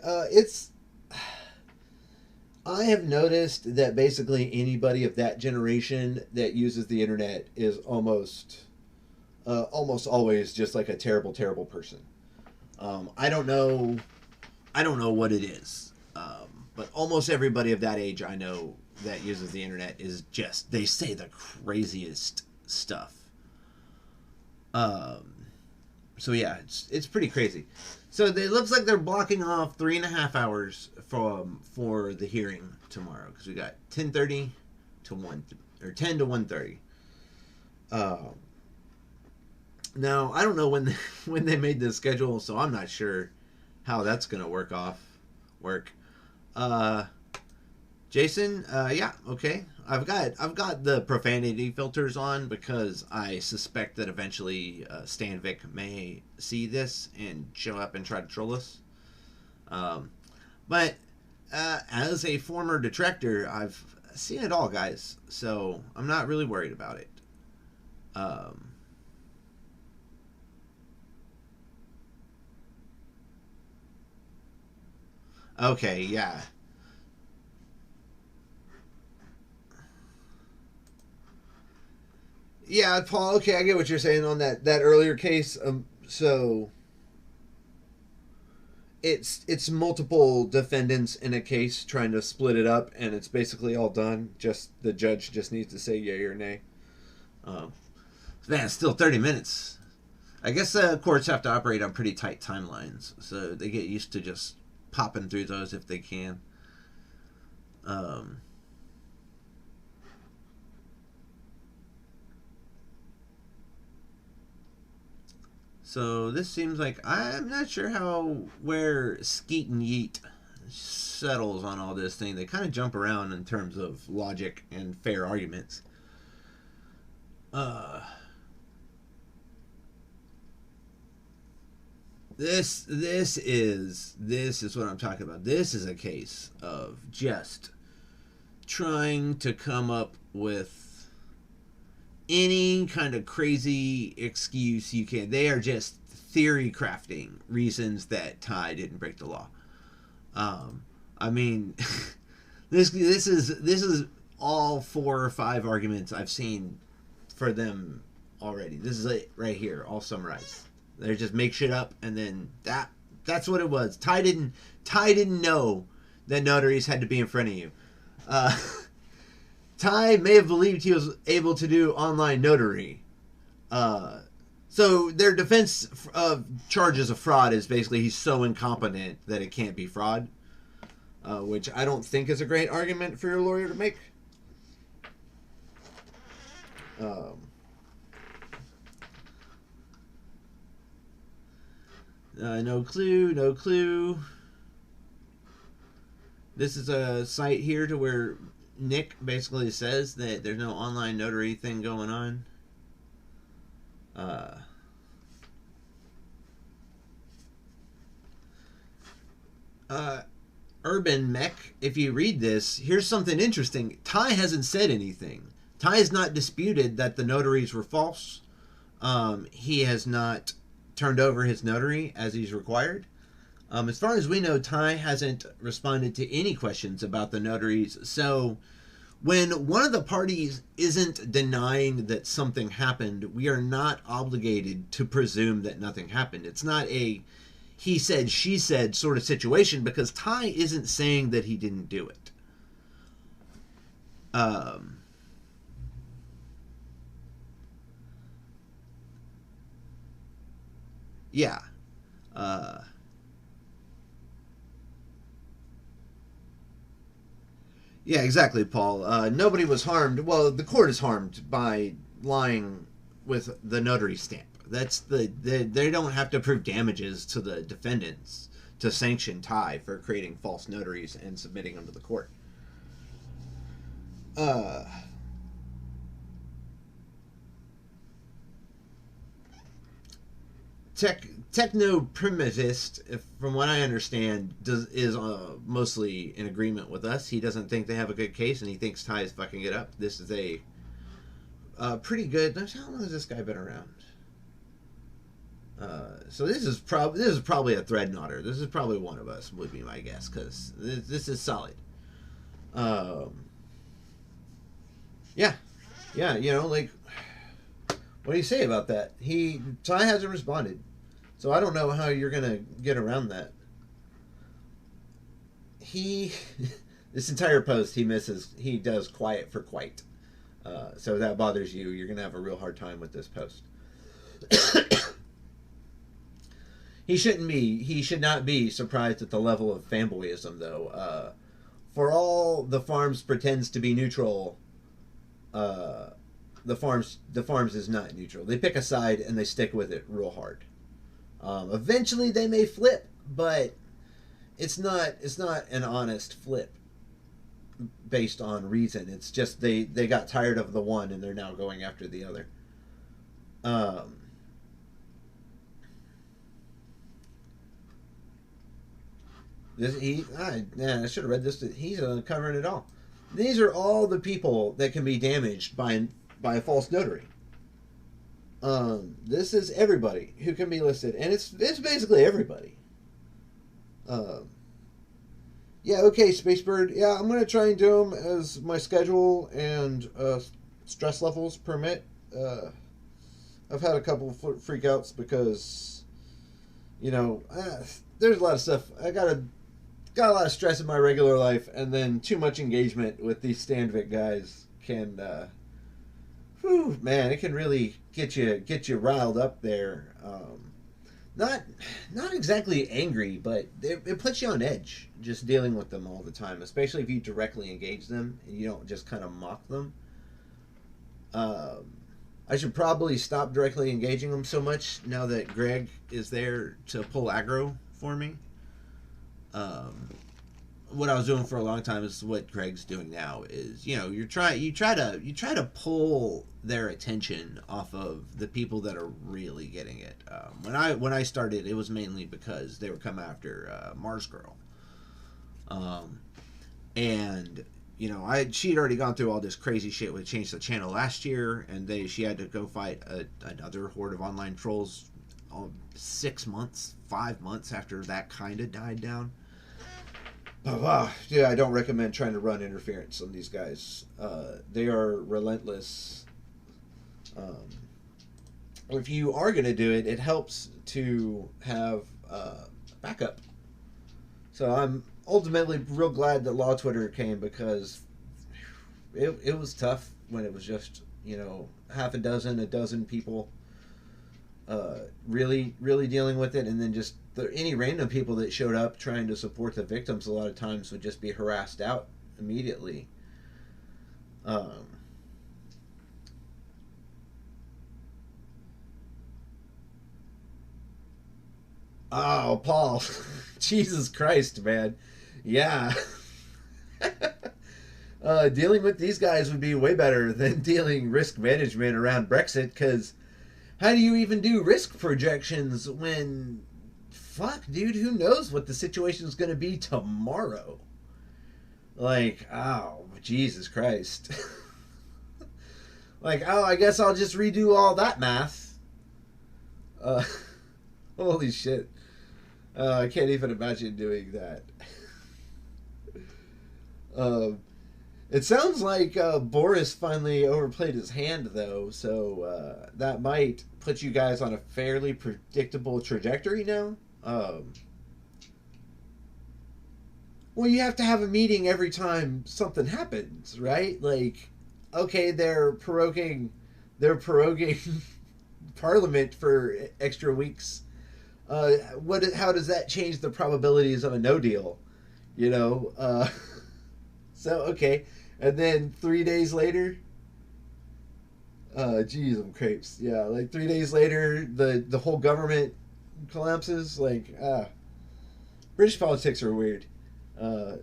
I have noticed that basically anybody of that generation that uses the internet is almost always just like a terrible, terrible person. I don't know what it is, but almost everybody of that age I know that uses the internet is just, they say the craziest stuff. So yeah, it's pretty crazy. So it looks like they're blocking off 3.5 hours for the hearing tomorrow, because we got 10:30 to 1 or 10 to 1:30. Now I don't know when they made this schedule, so I'm not sure how that's gonna work. Jason, yeah, okay. I've got the profanity filters on because I suspect that eventually Stan Vic may see this and show up and try to troll us. But as a former detractor, I've seen it all, guys. So I'm not really worried about it. Okay, yeah. Yeah, Paul. Okay, I get what you're saying on that earlier case. So it's multiple defendants in a case trying to split it up, and it's basically all done. Just the judge just needs to say yay or nay. Man, it's still 30 minutes. I guess courts have to operate on pretty tight timelines, so they get used to just popping through those if they can. So this seems like, I'm not sure where Skeet and Yeet settles on all this thing. They kind of jump around in terms of logic and fair arguments. This is what I'm talking about. This is a case of just trying to come up with any kind of crazy excuse you can. They are just theory crafting reasons that Ty didn't break the law. I mean, this is all 4 or 5 arguments I've seen for them already. This is it right here, all summarized. They just make shit up, and then that's what it was. Ty didn't know that notaries had to be in front of you. Ty may have believed he was able to do online notary. So their defense of charges of fraud is basically he's so incompetent that it can't be fraud, which I don't think is a great argument for your lawyer to make. No clue. This is a site here to where Nick basically says that there's no online notary thing going on. Urban Mech, if you read this, here's something interesting. Ty hasn't said anything. Ty has not disputed that the notaries were false. He has not turned over his notary as he's required. As far as we know, Ty hasn't responded to any questions about the notaries. So when one of the parties isn't denying that something happened, we are not obligated to presume that nothing happened. It's not a he said, she said sort of situation, because Ty isn't saying that he didn't do it. Yeah. Uh, yeah, exactly, Paul. Nobody was harmed. Well, the court is harmed by lying with the notary stamp. That's they don't have to prove damages to the defendants to sanction Ty for creating false notaries and submitting them to the court. Uh, Techno-primitivist, from what I understand, is mostly in agreement with us. He doesn't think they have a good case, and he thinks Ty is fucking it up. This is a pretty good. How long has this guy been around? So this is probably a Threadnoughter. This is probably one of us, would be my guess, because this is solid. Yeah, you know, like, what do you say about that? Ty hasn't responded, so I don't know how you're gonna get around that. This entire post he does quiet for quite. So if that bothers you, you're gonna have a real hard time with this post. He should not be surprised at the level of fanboyism, though. For all the Farms pretends to be neutral, the Farms is not neutral. They pick a side and they stick with it real hard. Eventually they may flip, but it's not an honest flip based on reason. It's just they got tired of the one and they're now going after the other. I should have read this. He's covering it all. These are all the people that can be damaged by a false notary. This is everybody who can be listed, and it's basically everybody. Yeah, okay, Spacebird. Yeah, I'm gonna try and do them as my schedule and stress levels permit. I've had a couple freakouts because, you know, there's a lot of stuff. Got a lot of stress in my regular life, and then too much engagement with these Stanvik guys can, man, it can really get you riled up there. Not exactly angry, but it puts you on edge just dealing with them all the time, especially if you directly engage them and you don't just kind of mock them. I should probably stop directly engaging them so much now that Greg is there to pull aggro for me. What I was doing for a long time is what Greg's doing now. Is, you know, you try to pull their attention off of the people that are really getting it. When I started, it was mainly because they were coming after Mars Girl, and you know, she'd already gone through all this crazy shit with Change the Channel last year, and she had to go fight another horde of online trolls 6 months, 5 months after that kind of died down. Yeah, I don't recommend trying to run interference on these guys. They are relentless. If you are going to do it, it helps to have backup. So I'm ultimately real glad that Law Twitter came, because it was tough when it was just, you know, a dozen people really dealing with it, and then just any random people that showed up trying to support the victims a lot of times would just be harassed out immediately. Oh, Paul. Jesus Christ, man. Yeah. Dealing with these guys would be way better than dealing risk management around Brexit, because how do you even do risk projections when, fuck, dude, who knows what the situation is going to be tomorrow? Like, oh, Jesus Christ. Like, oh, I guess I'll just redo all that math. Holy shit. I can't even imagine doing that. It sounds like Boris finally overplayed his hand, though, so that might put you guys on a fairly predictable trajectory now. Well, you have to have a meeting every time something happens, right? Like, okay, they're proroguing Parliament for extra weeks, How does that change the probabilities of a no deal? You know, so okay, and then 3 days later, geez, I'm crepes. Yeah, like 3 days later, the whole government collapses. Like, British politics are weird. Uh,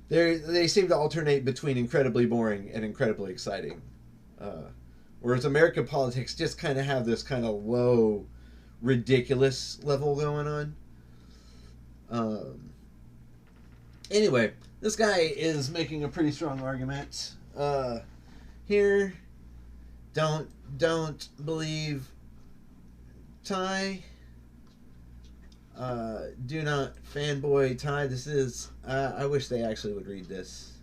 they seem to alternate between incredibly boring and incredibly exciting. Uh, Whereas American politics just kind of have this kind of low, ridiculous level going on. Um, anyway, this guy is making a pretty strong argument. Here, don't believe Ty. Do not fanboy Ty. This is. I wish they actually would read this.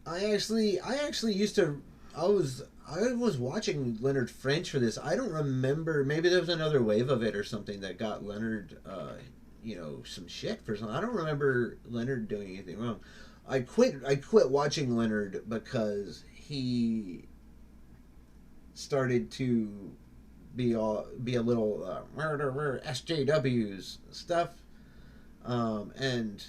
I actually used to. I was watching Leonard French for this. I don't remember. Maybe there was another wave of it or something that got Leonard, some shit for something. I don't remember Leonard doing anything wrong. I quit watching Leonard because he started to be a little SJWs stuff, and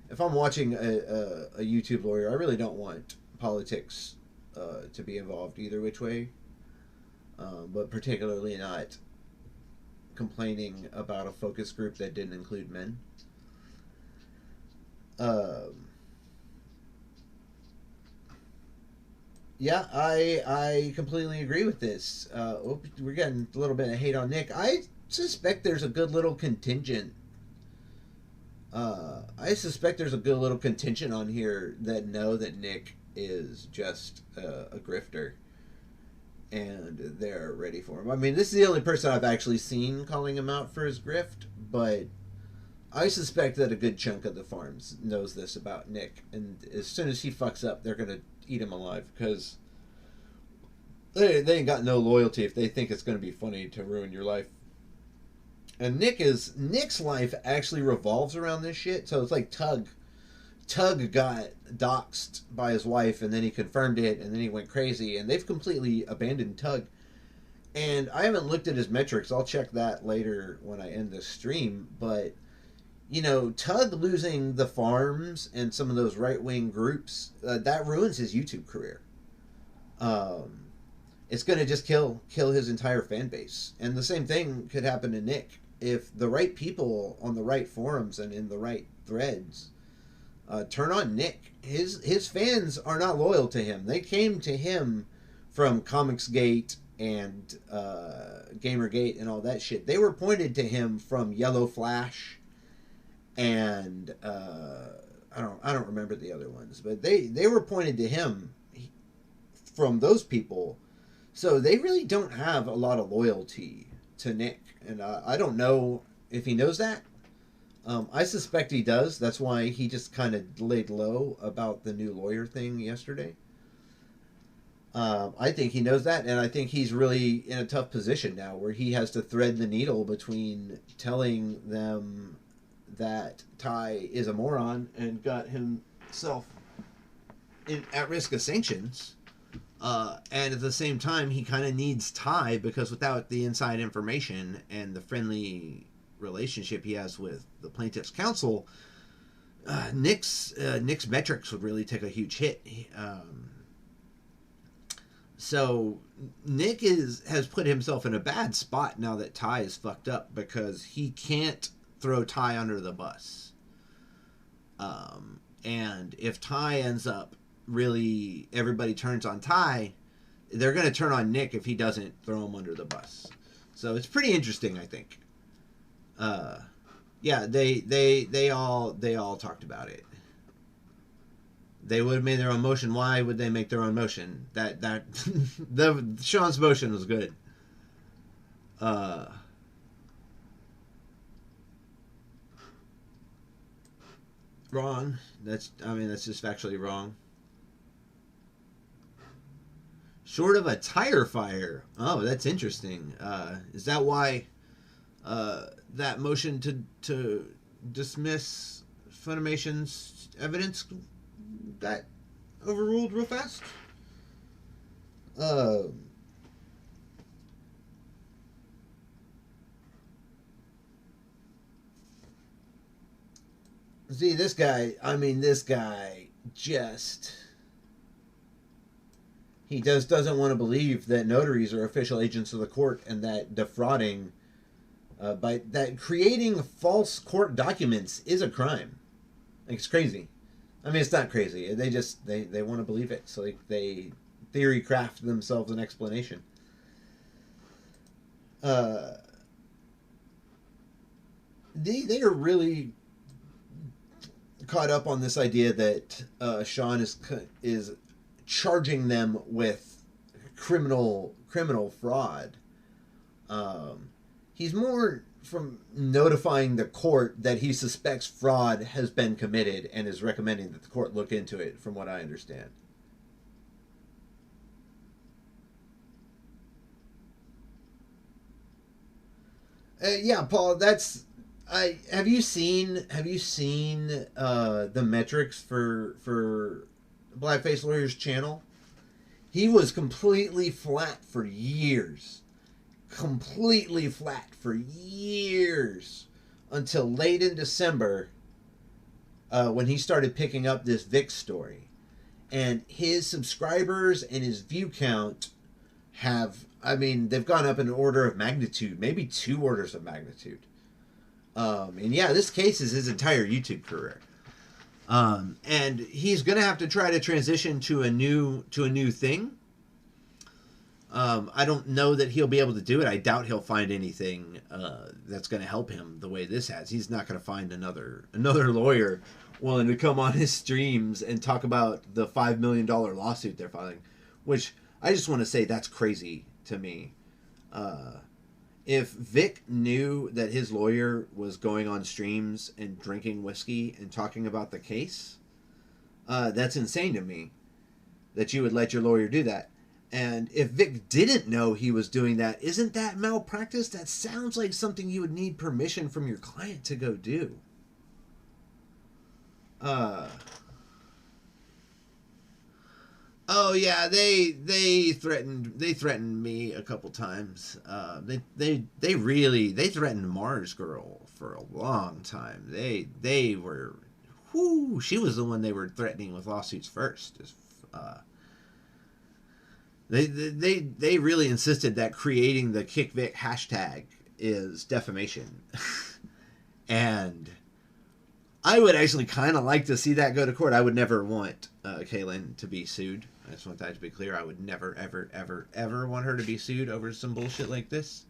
if I'm watching a YouTube lawyer, I really don't want politics to be involved either which way, but particularly not complaining about a focus group that didn't include men. Yeah, I completely agree with this. We're getting a little bit of hate on Nick. I suspect there's a good little contingent. I suspect there's a good little contingent on here that know that Nick is just a grifter, and they're ready for him. I mean, this is the only person I've actually seen calling him out for his grift, but I suspect that a good chunk of the farms knows this about Nick, and as soon as he fucks up, they're gonna eat him alive, because they ain't got no loyalty if they think it's gonna be funny to ruin your life. And Nick's life actually revolves around this shit. So it's like Tug. Tug got doxxed by his wife, and then he confirmed it, and then he went crazy, and they've completely abandoned Tug. And I haven't looked at his metrics. I'll check that later when I end this stream. But, Tug losing the farms and some of those right-wing groups, that ruins his YouTube career. It's going to just kill his entire fan base. And the same thing could happen to Nick. If the right people on the right forums and in the right threads turn on Nick, his fans are not loyal to him. They came to him from Comicsgate and Gamergate and all that shit. They were pointed to him from Yellow Flash and I don't remember the other ones, but they were pointed to him from those people. So they really don't have a lot of loyalty to Nick. And I don't know if he knows that. I suspect he does. That's why he just kind of laid low about the new lawyer thing yesterday. I think he knows that, and I think he's really in a tough position now where he has to thread the needle between telling them that Ty is a moron and got himself at risk of sanctions. And at the same time, he kind of needs Ty, because without the inside information and the friendly relationship he has with the plaintiff's counsel, Nick's metrics would really take a huge hit. So Nick has put himself in a bad spot now that Ty is fucked up, because he can't throw Ty under the bus. And if Ty ends up really, everybody turns on Ty, they're going to turn on Nick if he doesn't throw him under the bus. So it's pretty interesting, I think. Yeah, they all talked about it. They would have made their own motion. Why would they make their own motion? Sean's motion was good. Wrong. That's just factually wrong. Short of a tire fire. Oh, that's interesting. Is that why that motion to dismiss Funimation's evidence got overruled real fast. See, this guy, this guy just... He just doesn't want to believe that notaries are official agents of the court and that defrauding, by that creating false court documents is a crime. Like, it's crazy. It's not crazy. They just, they want to believe it. So they theory craft themselves an explanation. They are really caught up on this idea that Sean is charging them with criminal fraud. He's more from notifying the court that he suspects fraud has been committed and is recommending that the court look into it, from what I understand. Yeah, Paul, that's... have you seen the metrics for Blackface Lawyer's channel? He was completely flat for years. Completely flat for years. Until late in December, when he started picking up this Vic story. And his subscribers and his view count have, they've gone up in an order of magnitude. Maybe 2 orders of magnitude. And yeah, this case is his entire YouTube career. And he's going to have to try to transition to a new thing. I don't know that he'll be able to do it. I doubt he'll find anything that's going to help him the way this has. He's not going to find another lawyer willing to come on his streams and talk about the $5 million lawsuit they're filing, which I just want to say that's crazy to me. If Vic knew that his lawyer was going on streams and drinking whiskey and talking about the case, that's insane to me that you would let your lawyer do that. And if Vic didn't know he was doing that, isn't that malpractice? That sounds like something you would need permission from your client to go do. Oh yeah, they threatened me a couple times. They threatened Mars Girl for a long time. They were, she was the one they were threatening with lawsuits first. They really insisted that creating the KickVic hashtag is defamation. And I would actually kind of like to see that go to court. I would never want Kaylin to be sued. I just want that to be clear. I would never, ever, ever, ever want her to be sued over some bullshit like this.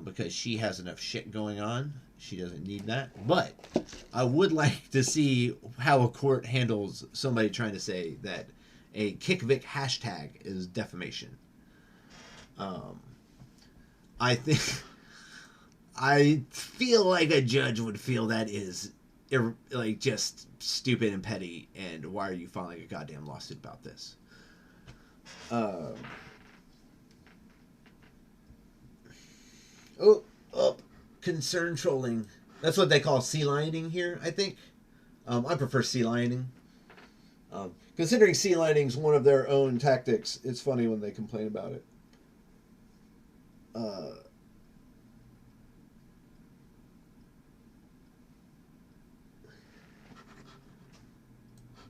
Because she has enough shit going on. She doesn't need that. But I would like to see how a court handles somebody trying to say that a KickVic hashtag is defamation. I feel like a judge would feel that is like just stupid and petty, and why are you filing a goddamn lawsuit about this? Concern trolling. That's what they call sea lioning here, I think. I prefer sea lioning. Considering sea lioning's one of their own tactics, it's funny when they complain about it.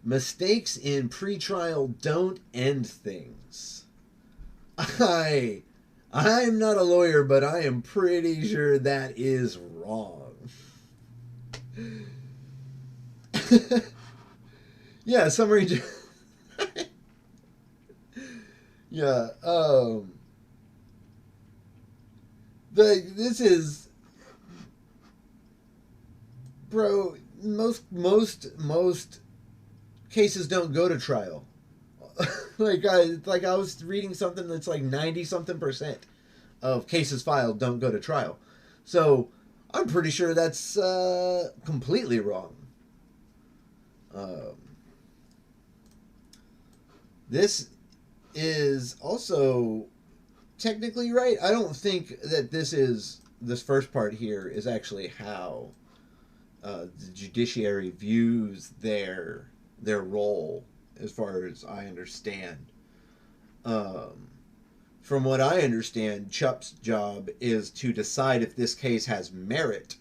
Mistakes in pretrial don't end things. I'm not a lawyer, but I am pretty sure that is wrong. Yeah, summary. Yeah, this is, bro, most cases don't go to trial. I was reading something that's like 90-something% of cases filed don't go to trial. So I'm pretty sure that's completely wrong. This is also technically right. I don't think that this first part here is actually how the judiciary views their role as far as I understand. From what I understand, Chup's job is to decide if this case has merit,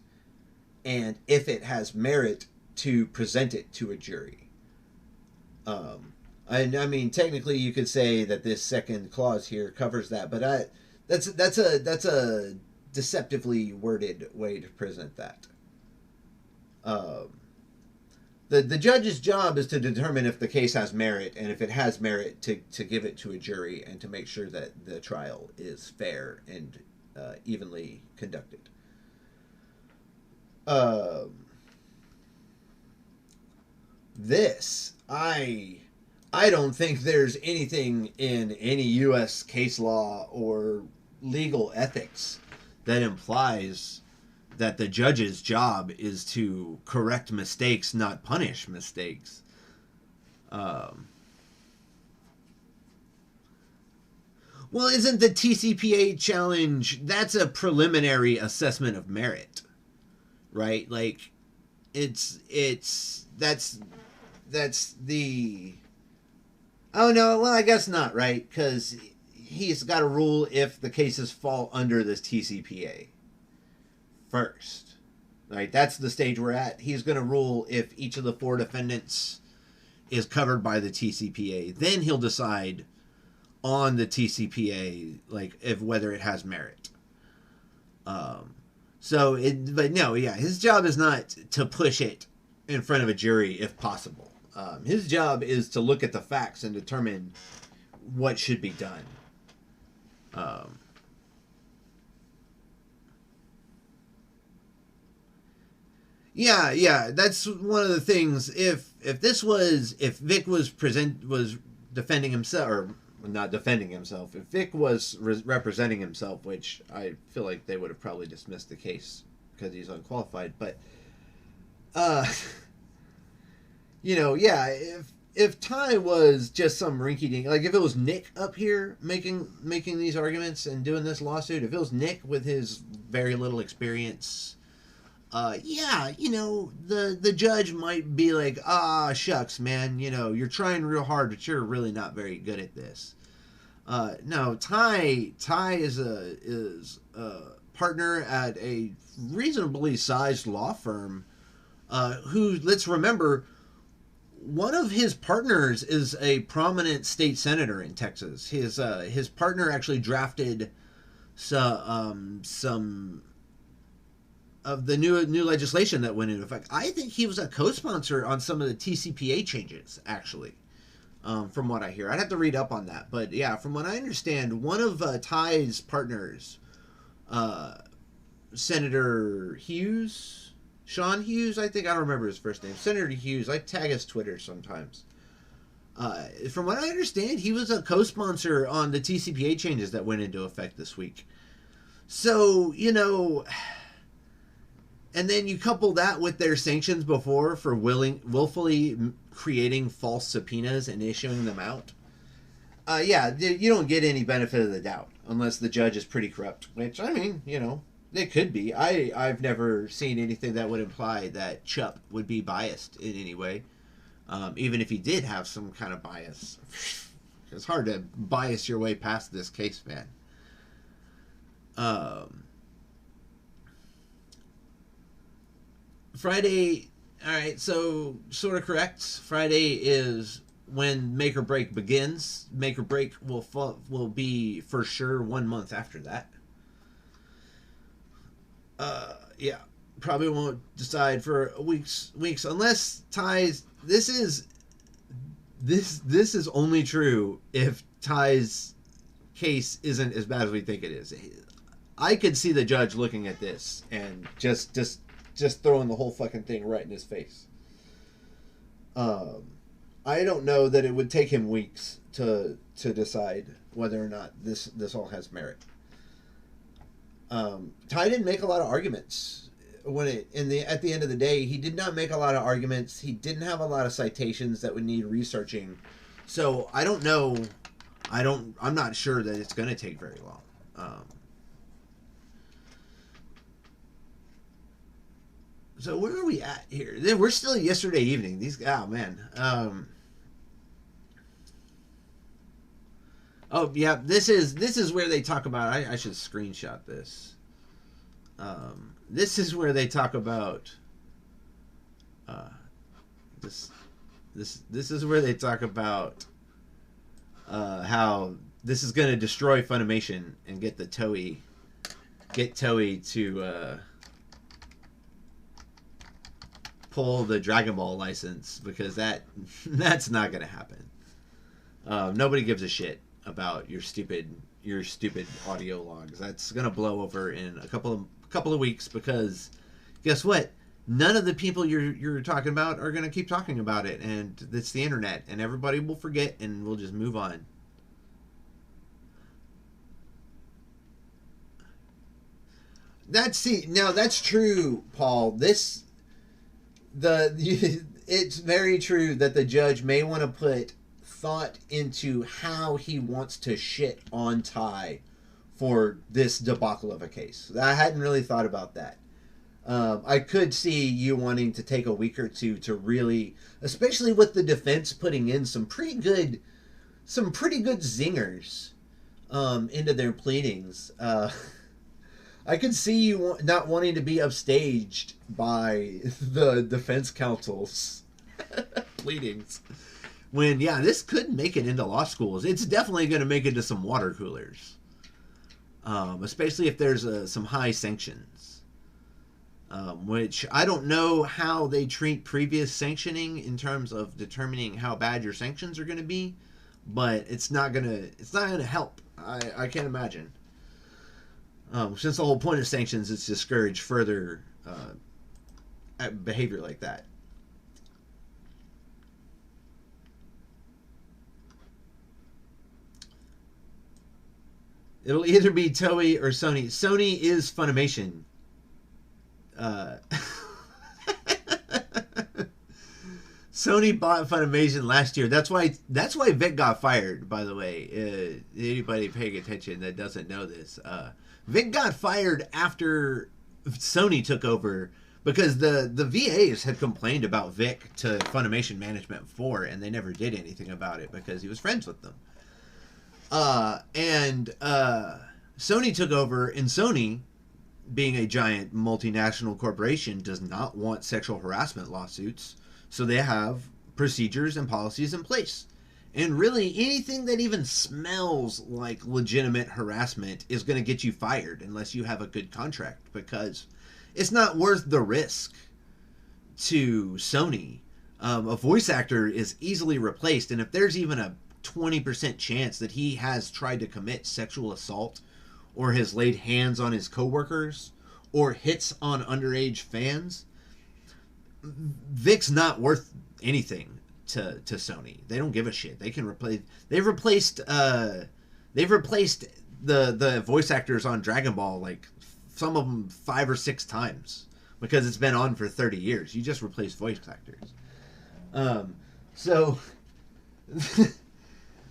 and if it has merit, to present it to a jury. I mean, technically, you could say that this second clause here covers that, but that's a deceptively worded way to present that. The judge's job is to determine if the case has merit, and if it has merit, to give it to a jury and to make sure that the trial is fair and evenly conducted. I don't think there's anything in any U.S. case law or legal ethics that implies that the judge's job is to correct mistakes, not punish mistakes. Well, isn't the TCPA challenge, that's a preliminary assessment of merit, right? Like, that's the... Oh, no, well, I guess not, right? Because he's got to rule if the cases fall under this TCPA first, right? That's the stage we're at. He's going to rule if each of the 4 defendants is covered by the TCPA. Then he'll decide on the TCPA, like, if whether it has merit. But no, yeah, his job is not to push it in front of a jury if possible. His job is to look at the facts and determine what should be done. Yeah, that's one of the things. If Vic was defending himself, or not defending himself, if Vic was representing himself, which I feel like they would have probably dismissed the case because he's unqualified, but yeah, if Ty was just some rinky-dink, like if it was Nick up here making these arguments and doing this lawsuit, if it was Nick with his very little experience, yeah, the judge might be like, shucks, man, you're trying real hard, but you're really not very good at this. No, Ty is a partner at a reasonably sized law firm, who, let's remember, one of his partners is a prominent state senator in Texas. His partner actually drafted some of the new legislation that went into effect. I think he was a co-sponsor on some of the TCPA changes, actually, from what I hear. I'd have to read up on that. But yeah, from what I understand, one of Ty's partners, Senator Hughes, Sean Hughes, I don't remember his first name. Senator Hughes, I tag his Twitter sometimes. From what I understand, he was a co-sponsor on the TCPA changes that went into effect this week. So, and then you couple that with their sanctions before for willfully creating false subpoenas and issuing them out. Yeah, you don't get any benefit of the doubt unless the judge is pretty corrupt, which, I mean, it could be. I've never seen anything that would imply that Chup would be biased in any way. Even if he did have some kind of bias. It's hard to bias your way past this case, man. Friday, alright, so sort of correct. Friday is when Make or Break begins. Make or Break will be for sure 1 month after that. Yeah, probably won't decide for weeks unless Ty's. This is only true if Ty's case isn't as bad as we think it is. I could see the judge looking at this and just throwing the whole fucking thing right in his face. I don't know that it would take him weeks to decide whether or not this all has merit. Ty didn't make a lot of arguments at the end of the day. He did not make a lot of arguments. He didn't have a lot of citations that would need researching. So I don't know. I'm not sure that it's going to take very long. So where are we at here? We're still yesterday evening. Oh man. Oh yeah, this is where they talk about. I should screenshot this. This is where they talk about. This this is where they talk about how this is going to destroy Funimation and get Toei to pull the Dragon Ball license, because that's not going to happen. Nobody gives a shit about your stupid audio logs. That's going to blow over in a couple of weeks, because guess what? None of the people you're talking about are going to keep talking about it, and it's the internet, and everybody will forget, and we'll just move on. That's true, Paul. It's very true that the judge may want to put thought into how he wants to shit on Ty for this debacle of a case. I hadn't really thought about that. I could see you wanting to take a week or two to really, especially with the defense putting in some pretty good zingers into their pleadings. I could see you not wanting to be upstaged by the defense counsel's pleadings. When, yeah, this could make it into law schools. It's definitely going to make it to some water coolers. Especially if there's some high sanctions. Which I don't know how they treat previous sanctioning in terms of determining how bad your sanctions are going to be. But it's not going to help. I can't imagine. Since the whole point of sanctions is to discourage further behavior like that. It'll either be Toei or Sony. Sony is Funimation. Sony bought Funimation last year. That's why Vic got fired, by the way. Anybody paying attention that doesn't know this. Vic got fired after Sony took over, because the VAs had complained about Vic to Funimation management before, and they never did anything about it because he was friends with them. And Sony took over, and Sony, being a giant multinational corporation, does not want sexual harassment lawsuits, so they have procedures and policies in place. And really, anything that even smells like legitimate harassment is going to get you fired unless you have a good contract, because it's not worth the risk to Sony. A voice actor is easily replaced, and if there's even a 20% chance that he has tried to commit sexual assault, or has laid hands on his coworkers, or hits on underage fans, Vic's not worth anything to Sony. They don't give a shit. They can replace. They've replaced the voice actors on Dragon Ball, like some of them 5 or 6 times, because it's been on for 30 years. You just replace voice actors. So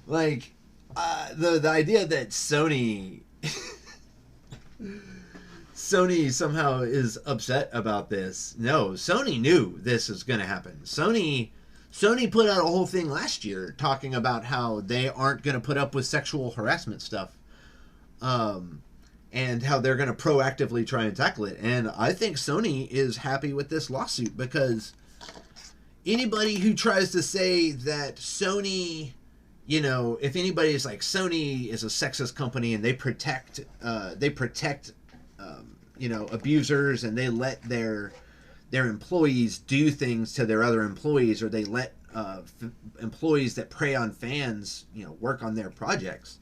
like the idea that Sony somehow is upset about this. No, Sony knew this was going to happen. Sony put out a whole thing last year talking about how they aren't going to put up with sexual harassment stuff, and how they're going to proactively try and tackle it. And I think Sony is happy with this lawsuit, because anybody who tries to say that Sony, if anybody is like, Sony is a sexist company and they protect abusers, and they let their employees do things to their other employees, or they let employees that prey on fans, work on their projects.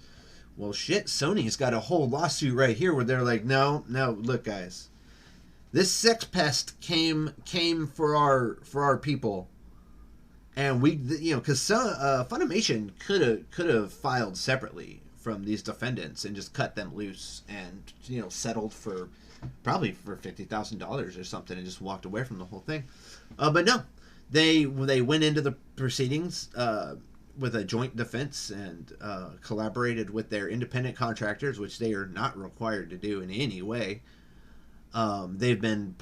Well, shit, Sony's got a whole lawsuit right here where they're like, no, look, guys, this sex pest came for our people, and we, because Funimation could have filed separately from these defendants and just cut them loose and settled for probably for $50,000 or something, and just walked away from the whole thing. But no, they went into the proceedings with a joint defense, and collaborated with their independent contractors, which they are not required to do in any way. They've been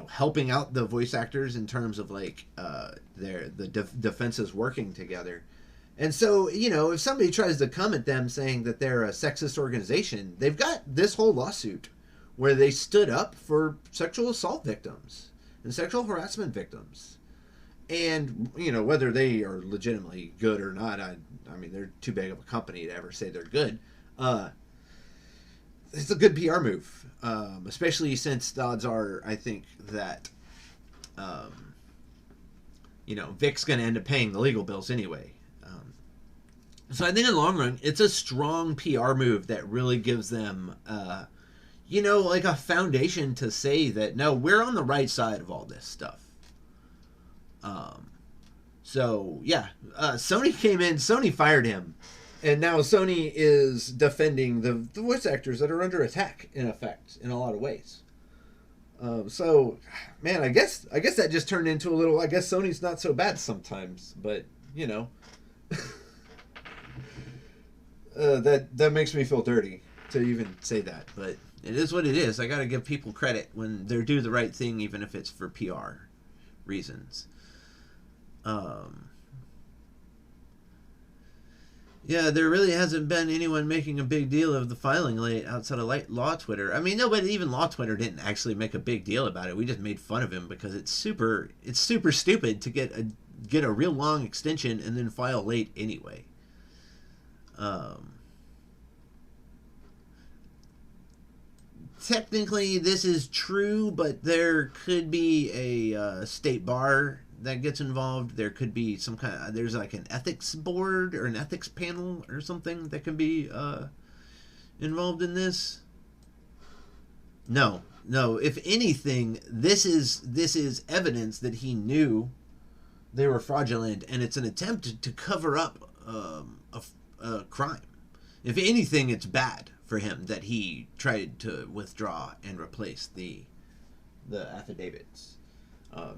helping out the voice actors in terms of like the defenses working together, And so, you know, if somebody tries to come at them saying that they're a sexist organization, they've got this whole lawsuit where they stood up for sexual assault victims and sexual harassment victims. And, you know, whether they are legitimately good or not, I mean, they're too big of a company to ever say they're good. It's a good PR move, especially since the odds are, I think, that, you know, Vic's going to end up paying the legal bills anyway. So I think in the long run, it's a strong PR move that really gives them, you know, like a foundation to say that, no, we're on the right side of all this stuff. So, yeah, Sony came in, Sony fired him, and now Sony is defending the voice actors that are under attack, in effect, in a lot of ways. So, man, I guess that just turned into a little, I guess Sony's not so bad sometimes, but, you know... that makes me feel dirty to even say that, but it is what it is. I gotta give people credit when they do the right thing, even if it's for PR reasons. Yeah, there really hasn't been anyone making a big deal of the filing late outside of Law Twitter. I mean, nobody, even Law Twitter, didn't actually make a big deal about it. We just made fun of him because it's super stupid to get a real long extension and then file late anyway. Technically this is true, but there could be a state bar that gets involved. There could be some kind of, there's like an ethics board or an ethics panel or something that can be involved in this. No, if anything, this is evidence that he knew they were fraudulent, and it's an attempt to cover up a crime. If anything, it's bad for him that he tried to withdraw and replace the affidavits.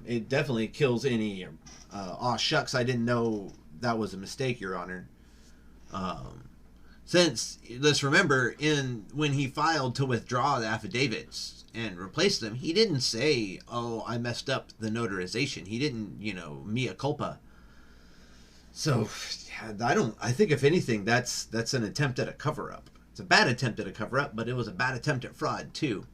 It definitely kills any aw shucks, I didn't know that was a mistake, Your Honor. Since, let's remember, when he filed to withdraw the affidavits and replace them, he didn't say, oh, I messed up the notarization. He didn't, mea culpa. So, yeah, I think if anything, that's an attempt at a cover-up. It's a bad attempt at a cover-up, but it was a bad attempt at fraud, too.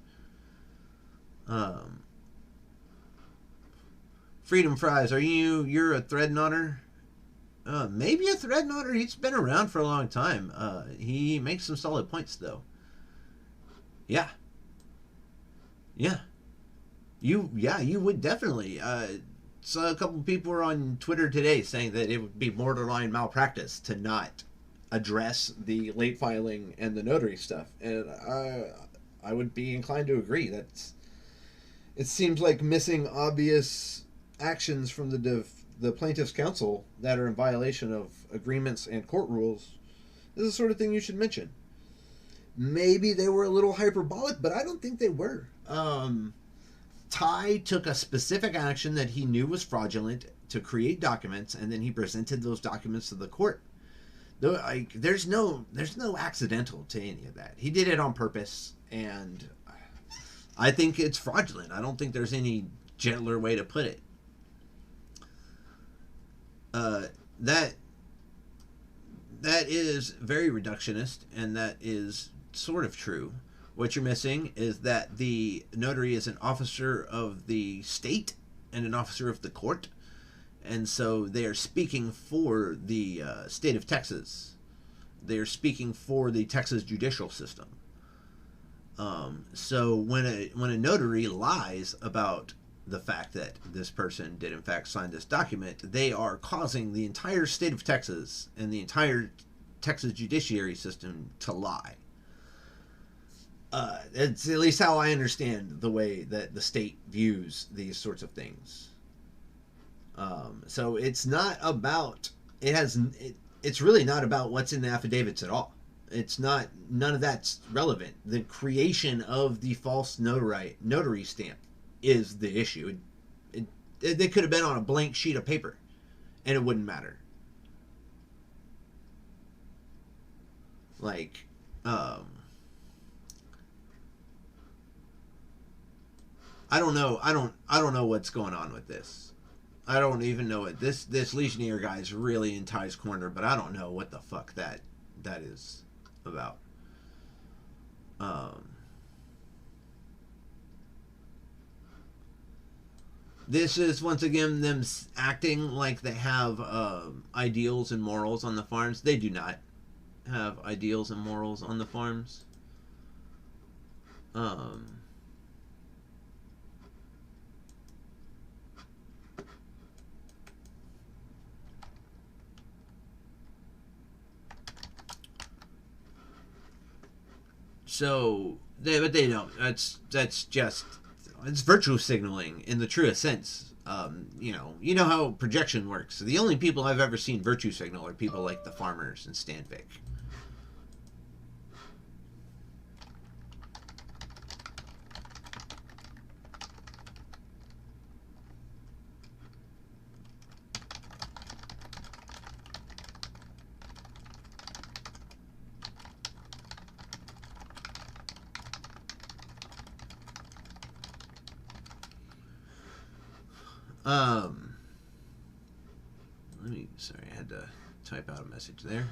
Freedom Fries, you're a Threadnoughter? Maybe a Threadnoughter. He's been around for a long time. He makes some solid points, though. Yeah. You would definitely. Saw a couple people were on Twitter today saying that it would be borderline malpractice to not address the late filing and the notary stuff, and I would be inclined to agree. It seems like missing obvious actions from the plaintiff's counsel that are in violation of agreements and court rules is the sort of thing you should mention. Maybe they were a little hyperbolic, but I don't think they were. Ty took a specific action that he knew was fraudulent to create documents, and then he presented those documents to the court. There's no accidental to any of that. He did it on purpose, and I think it's fraudulent. I don't think there's any gentler way to put it. That is very reductionist, and that is sort of true. What you're missing is that the notary is an officer of the state and an officer of the court, and so they are speaking for the state of Texas. They are speaking for the Texas judicial system. So when a notary lies about the fact that this person did in fact sign this document, they are causing the entire state of Texas and the entire Texas judiciary system to lie. It's at least how I understand the way that the state views these sorts of things. So it's not about, it's really not about what's in the affidavits at all. None of that's relevant. The creation of the false notary stamp is the issue. They could have been on a blank sheet of paper and it wouldn't matter. I don't know what's going on with this. I don't even know it. This Legionnaire guy is really in Ty's corner, but I don't know what the fuck that is about. This is once again them acting like they have ideals and morals on the farms. They do not have ideals and morals on the farms. But they don't. That's just it's virtue signaling in the truest sense. You know how projection works. The only people I've ever seen virtue signal are people like the farmers and Stanvik. Sorry, I had to type out a message there.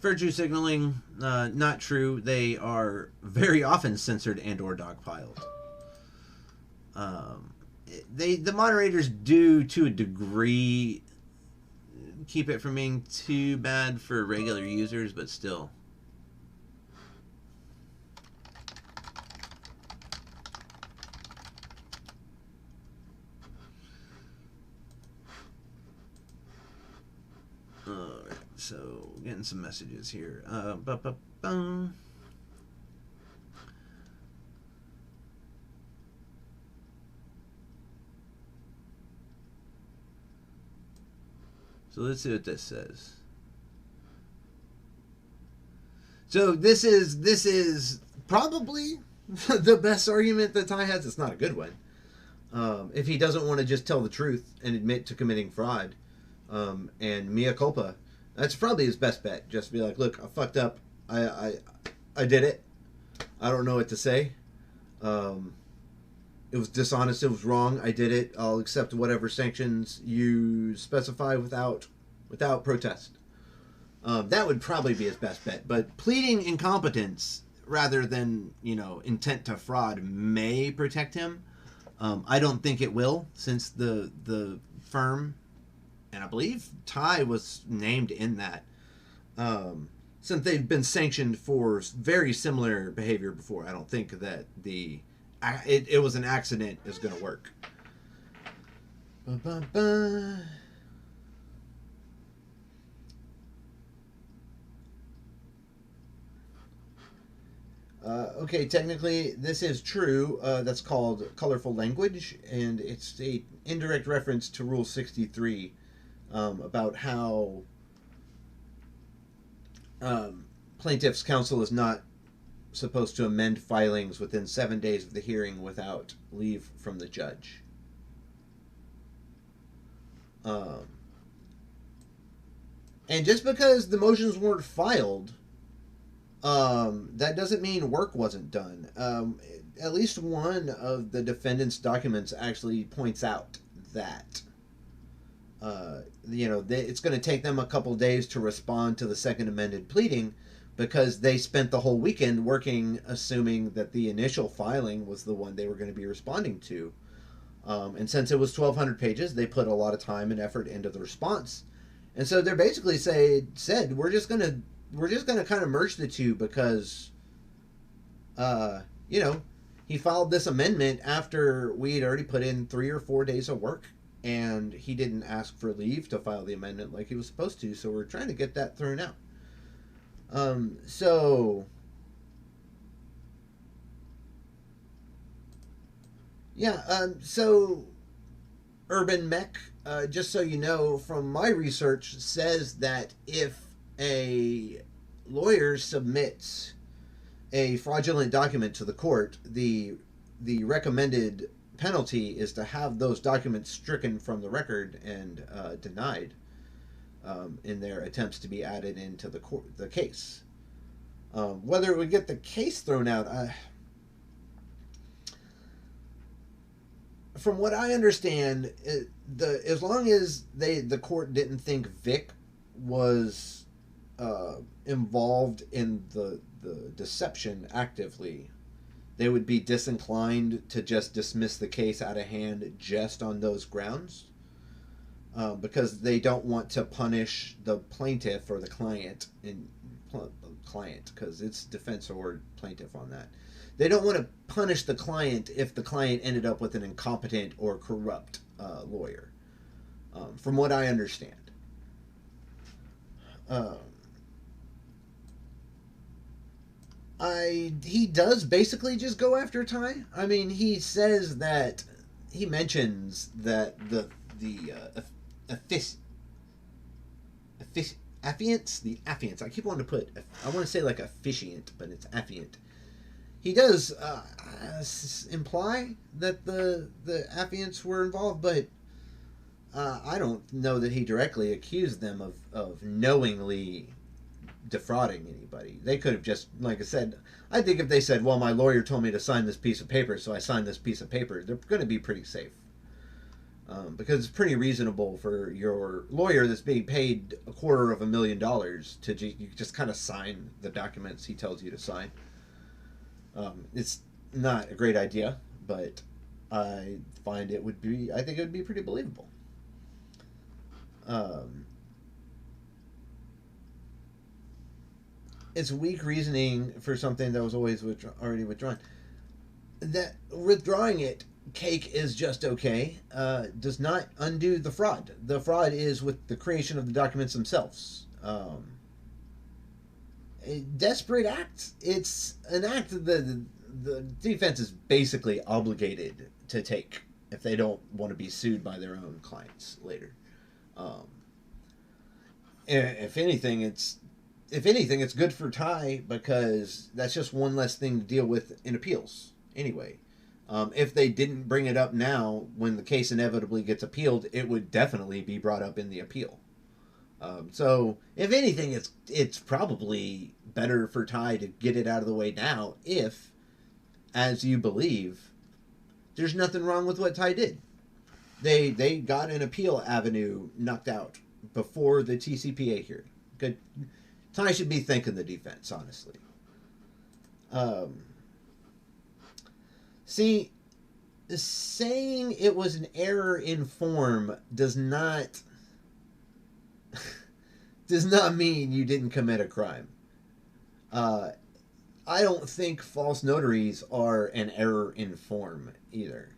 Virtue signaling, not true. They are very often censored and/or dogpiled. The moderators do, to a degree, keep it from being too bad for regular users, but still. Alright, so getting some messages here. So let's see what this says. So this is probably the best argument that Ty has. It's not a good one. If he doesn't want to just tell the truth and admit to committing fraud, and mea culpa, that's probably his best bet. Just be like, look, I fucked up. I did it. I don't know what to say. It was dishonest. It was wrong. I did it. I'll accept whatever sanctions you specify without protest. That would probably be his best bet. But pleading incompetence rather than, intent to fraud may protect him. I don't think it will, since the firm, and I believe Ty was named in that, since they've been sanctioned for very similar behavior before. I don't think that it was an accident is going to work. Okay, technically this is true. That's called colorful language, and it's a indirect reference to Rule 63 about how plaintiff's counsel is not supposed to amend filings within 7 days of the hearing without leave from the judge. And just because the motions weren't filed, that doesn't mean work wasn't done. At least one of the defendant's documents actually points out that it's going to take them a couple days to respond to the second amended pleading, because they spent the whole weekend working, assuming that the initial filing was the one they were going to be responding to. And since it was 1,200 pages, they put a lot of time and effort into the response. And so they're basically said, we're just going to kind of merge the two, because, he filed this amendment after we had already put in 3 or 4 days of work, and he didn't ask for leave to file the amendment like he was supposed to. So we're trying to get that thrown out. So Urban Mech, just so you know, from my research, says that if a lawyer submits a fraudulent document to the court, the recommended penalty is to have those documents stricken from the record and denied in their attempts to be added into the case. Whether it would get the case thrown out, from what I understand, as long as the court didn't think Vic was involved in the deception actively, they would be disinclined to just dismiss the case out of hand just on those grounds, because they don't want to punish the plaintiff or the client because it's defense or plaintiff on that. They don't want to punish the client if the client ended up with an incompetent or corrupt lawyer, from what I understand. He does basically just go after Ty. I mean, he says that he mentions that the affiants. I keep wanting to put. I want to say like officiant, but it's affiant. He does imply that the affiants were involved, but I don't know that he directly accused them of knowingly defrauding anybody. They could have just, like I said, I think if they said, well, my lawyer told me to sign this piece of paper, so I signed this piece of paper, they're going to be pretty safe. Because it's pretty reasonable for your lawyer that's being paid $250,000 to just kind of sign the documents he tells you to sign. It's not a great idea, but I think it would be pretty believable. It's weak reasoning for something that was always already withdrawn. That withdrawing it, cake is just okay, does not undo the fraud. The fraud is with the creation of the documents themselves. A desperate act. It's an act that the defense is basically obligated to take if they don't want to be sued by their own clients later. If anything, it's good for Ty because that's just one less thing to deal with in appeals. Anyway, if they didn't bring it up now, when the case inevitably gets appealed, it would definitely be brought up in the appeal. So, if anything, it's probably better for Ty to get it out of the way now if, as you believe, there's nothing wrong with what Ty did. They got an appeal avenue knocked out before the TCPA hearing. Good. Ty should be thanking the defense, honestly. See, saying it was an error in form does not mean you didn't commit a crime. I don't think false notaries are an error in form either.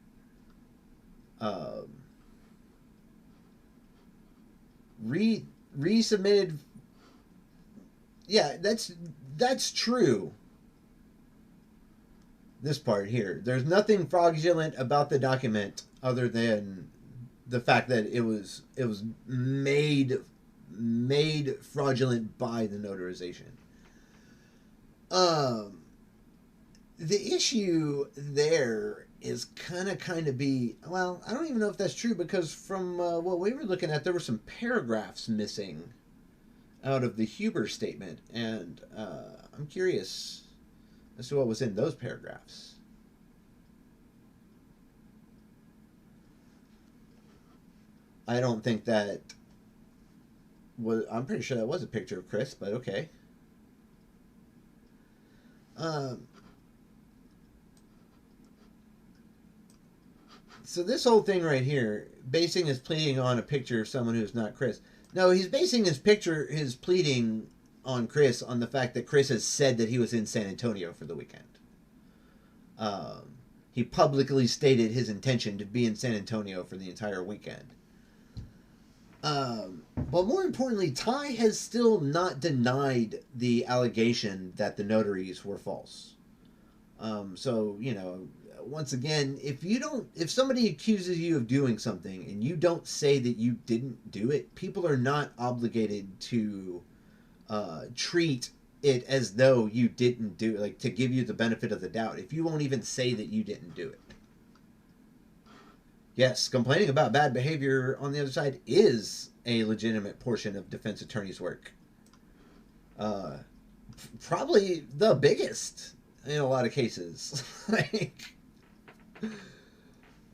Resubmitted. Yeah, that's true. This part here. There's nothing fraudulent about the document other than the fact that it was made fraudulent by the notarization. The issue there is kind of be, well, I don't even know if that's true because from what we were looking at, there were some paragraphs missing out of the Huber statement, and I'm curious as to what was in those paragraphs. I don't think that was. I'm pretty sure that was a picture of Chris, but okay. So this whole thing right here, basing his pleading on a picture of someone who's not Chris. No, he's basing his pleading on Chris on the fact that Chris has said that he was in San Antonio for the weekend. He publicly stated his intention to be in San Antonio for the entire weekend. But more importantly, Ty has still not denied the allegation that the notaries were false. So, once again, if somebody accuses you of doing something and you don't say that you didn't do it, people are not obligated to treat it as though you didn't do it, like to give you the benefit of the doubt if you won't even say that you didn't do it. Yes, complaining about bad behavior on the other side is a legitimate portion of defense attorney's work. Probably the biggest in a lot of cases.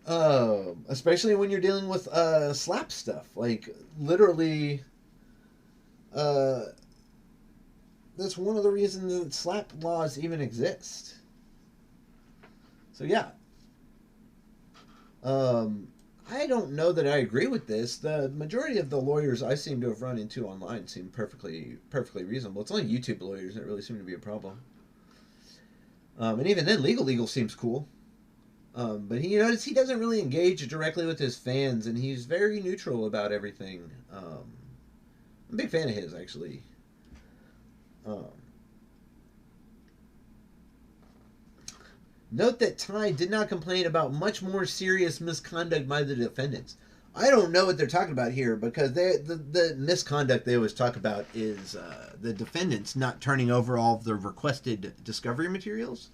Especially when you're dealing with slap stuff. Like, literally, uh, that's one of the reasons that slap laws even exist. So, yeah. I don't know that I agree with this. The majority of the lawyers I seem to have run into online seem perfectly reasonable. It's only YouTube lawyers that really seem to be a problem. And even then, legal seems cool. But he, you notice he doesn't really engage directly with his fans, and he's very neutral about everything. I'm a big fan of his, actually. Um, Note that Ty did not complain about much more serious misconduct by the defendants. I don't know what they're talking about here, because the misconduct they always talk about is the defendants not turning over all of the requested discovery materials.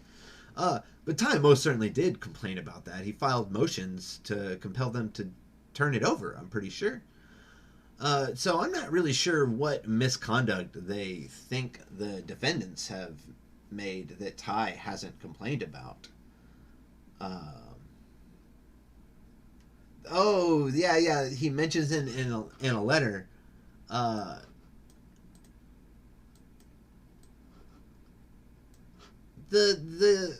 But Ty most certainly did complain about that. He filed motions to compel them to turn it over, I'm pretty sure. So I'm not really sure what misconduct they think the defendants have made that Ty hasn't complained about. Oh, yeah. He mentions in a letter. The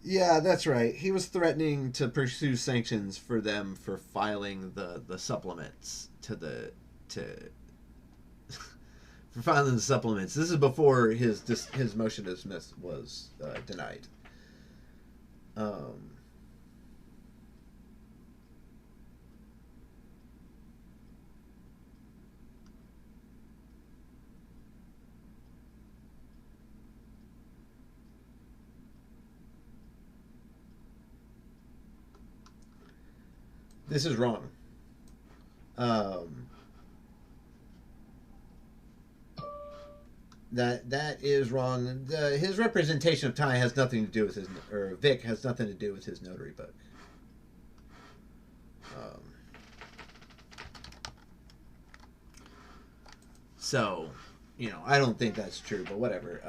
Yeah, that's right. He was threatening to pursue sanctions for them for filing the supplements to for filing the supplements. This is before his motion to dismiss was denied. Um, this is wrong. That is wrong. His representation of Ty has nothing to do with Vic has nothing to do with his notary book. Um, so, I don't think that's true, but whatever.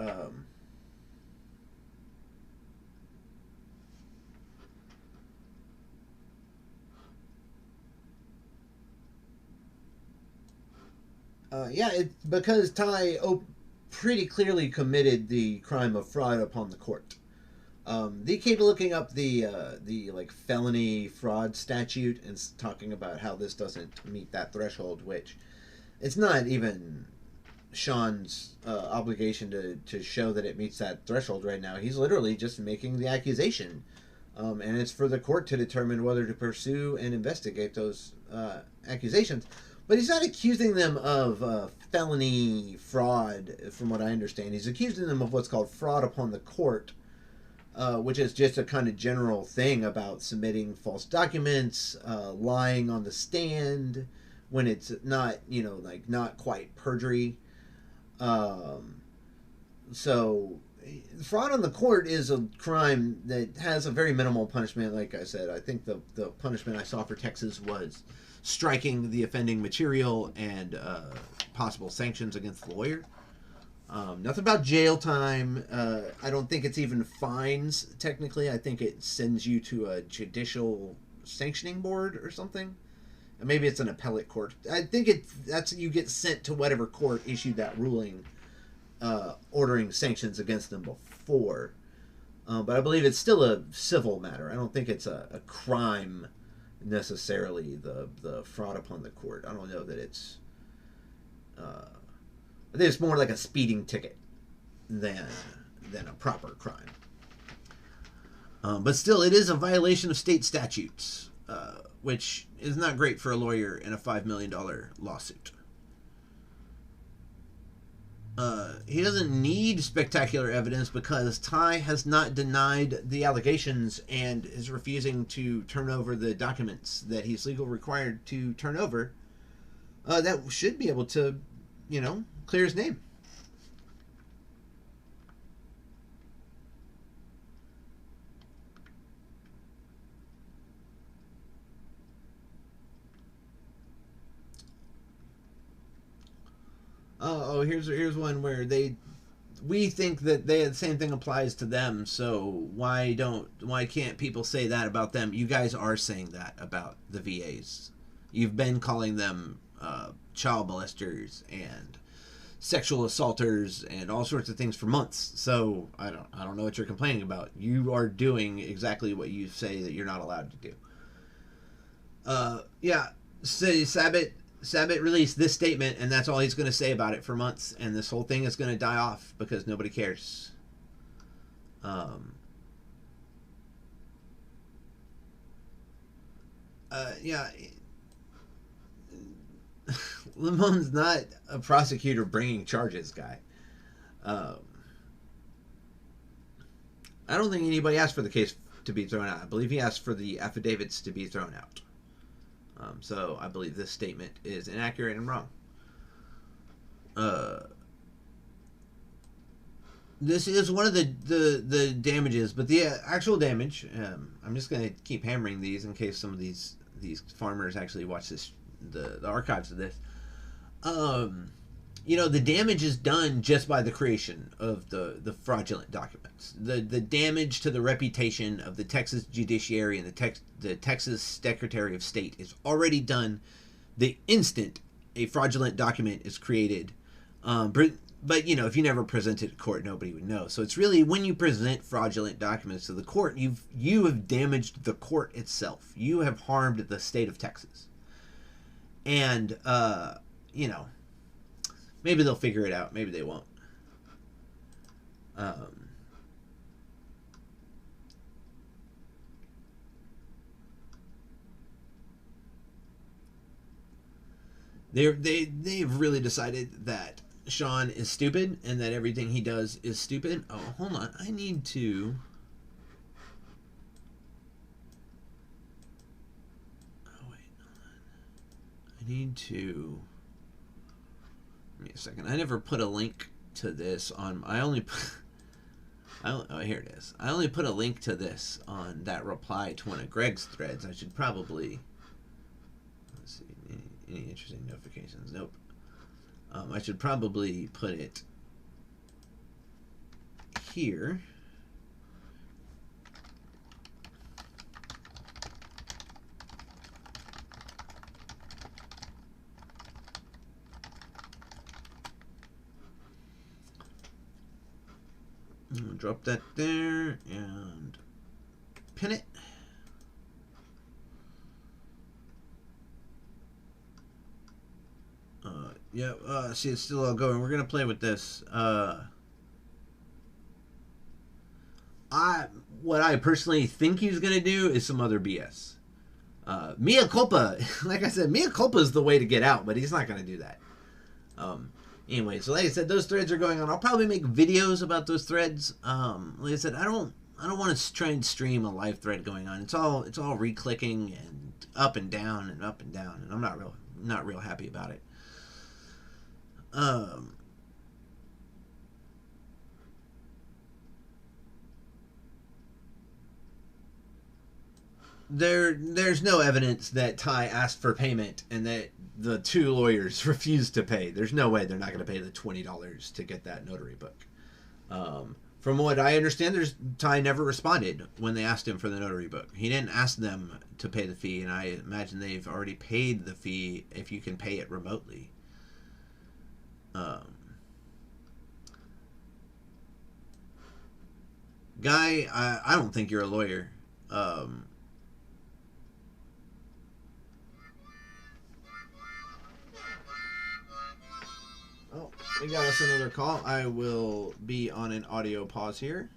It's because Ty pretty clearly committed the crime of fraud upon the court. They keep looking up the like felony fraud statute and talking about how this doesn't meet that threshold, which it's not even Sean's obligation to show that it meets that threshold right now. He's literally just making the accusation, and it's for the court to determine whether to pursue and investigate those accusations. But he's not accusing them of felony fraud, from what I understand. He's accusing them of what's called fraud upon the court, which is just a kind of general thing about submitting false documents, lying on the stand when it's not, not quite perjury. So fraud on the court is a crime that has a very minimal punishment. Like I said, I think the punishment I saw for Texas was striking the offending material and possible sanctions against the lawyer. Nothing about jail time. I don't think it's even fines, technically. I think it sends you to a judicial sanctioning board or something. Maybe it's an appellate court. I think that's you get sent to whatever court issued that ruling ordering sanctions against them before. But I believe it's still a civil matter. I don't think it's a crime necessarily, the fraud upon the court. I don't know that it's I think it's more like a speeding ticket than a proper crime. But still, it is a violation of state statutes, which is not great for a lawyer in a $5 million lawsuit. He doesn't need spectacular evidence because Ty has not denied the allegations and is refusing to turn over the documents that he's legally required to turn over. That should be able to, clear his name. Here's one where we think that the same thing applies to them. So why can't people say that about them? You guys are saying that about the VAs. You've been calling them child molesters and sexual assaulters and all sorts of things for months. So I don't know what you're complaining about. You are doing exactly what you say that you're not allowed to do. Yeah. So Sabat released this statement, and that's all he's going to say about it for months, and this whole thing is going to die off because nobody cares. Yeah. Lamone's not a prosecutor bringing charges guy. Um, I don't think anybody asked for the case to be thrown out. I believe he asked for the affidavits to be thrown out. So I believe this statement is inaccurate and wrong. This is one of the damages, but the actual damage. I'm just going to keep hammering these in case some of these farmers actually watch this, the archives of this. The damage is done just by the creation of the fraudulent documents. The damage to the reputation of the Texas judiciary and the Texas Secretary of State is already done the instant a fraudulent document is created. But if you never present it to court, nobody would know. So it's really when you present fraudulent documents to the court, you have damaged the court itself. You have harmed the state of Texas. And maybe they'll figure it out. Maybe they won't. They've really decided that Sean is stupid and that everything he does is stupid. Oh, hold on. I need to... Oh, wait. Hold on. I need to... Give me a second. I never put a link to this on... Oh, here it is. I only put a link to this on that reply to one of Greg's threads. I should probably... Let's see. Any interesting notifications? Nope. I should probably put it here. Drop that there and pin it. See, it's still all going. We're gonna play with this. What I personally think he's gonna do is some other BS. Mea culpa, like I said, mea culpa is the way to get out, but he's not gonna do that. Anyway, so like I said, those threads are going on. I'll probably make videos about those threads. Like I said, I don't want to try and stream a live thread going on. It's all re-clicking and up and down and up and down, and I'm not real happy about it. There's no evidence that Ty asked for payment and that the two lawyers refused to pay. There's no way they're not going to pay the $20 to get that notary book. From what I understand, Ty never responded when they asked him for the notary book. He didn't ask them to pay the fee, and I imagine they've already paid the fee if you can pay it remotely. Guy, I don't think you're a lawyer. Oh, we got us another call. I will be on an audio pause here.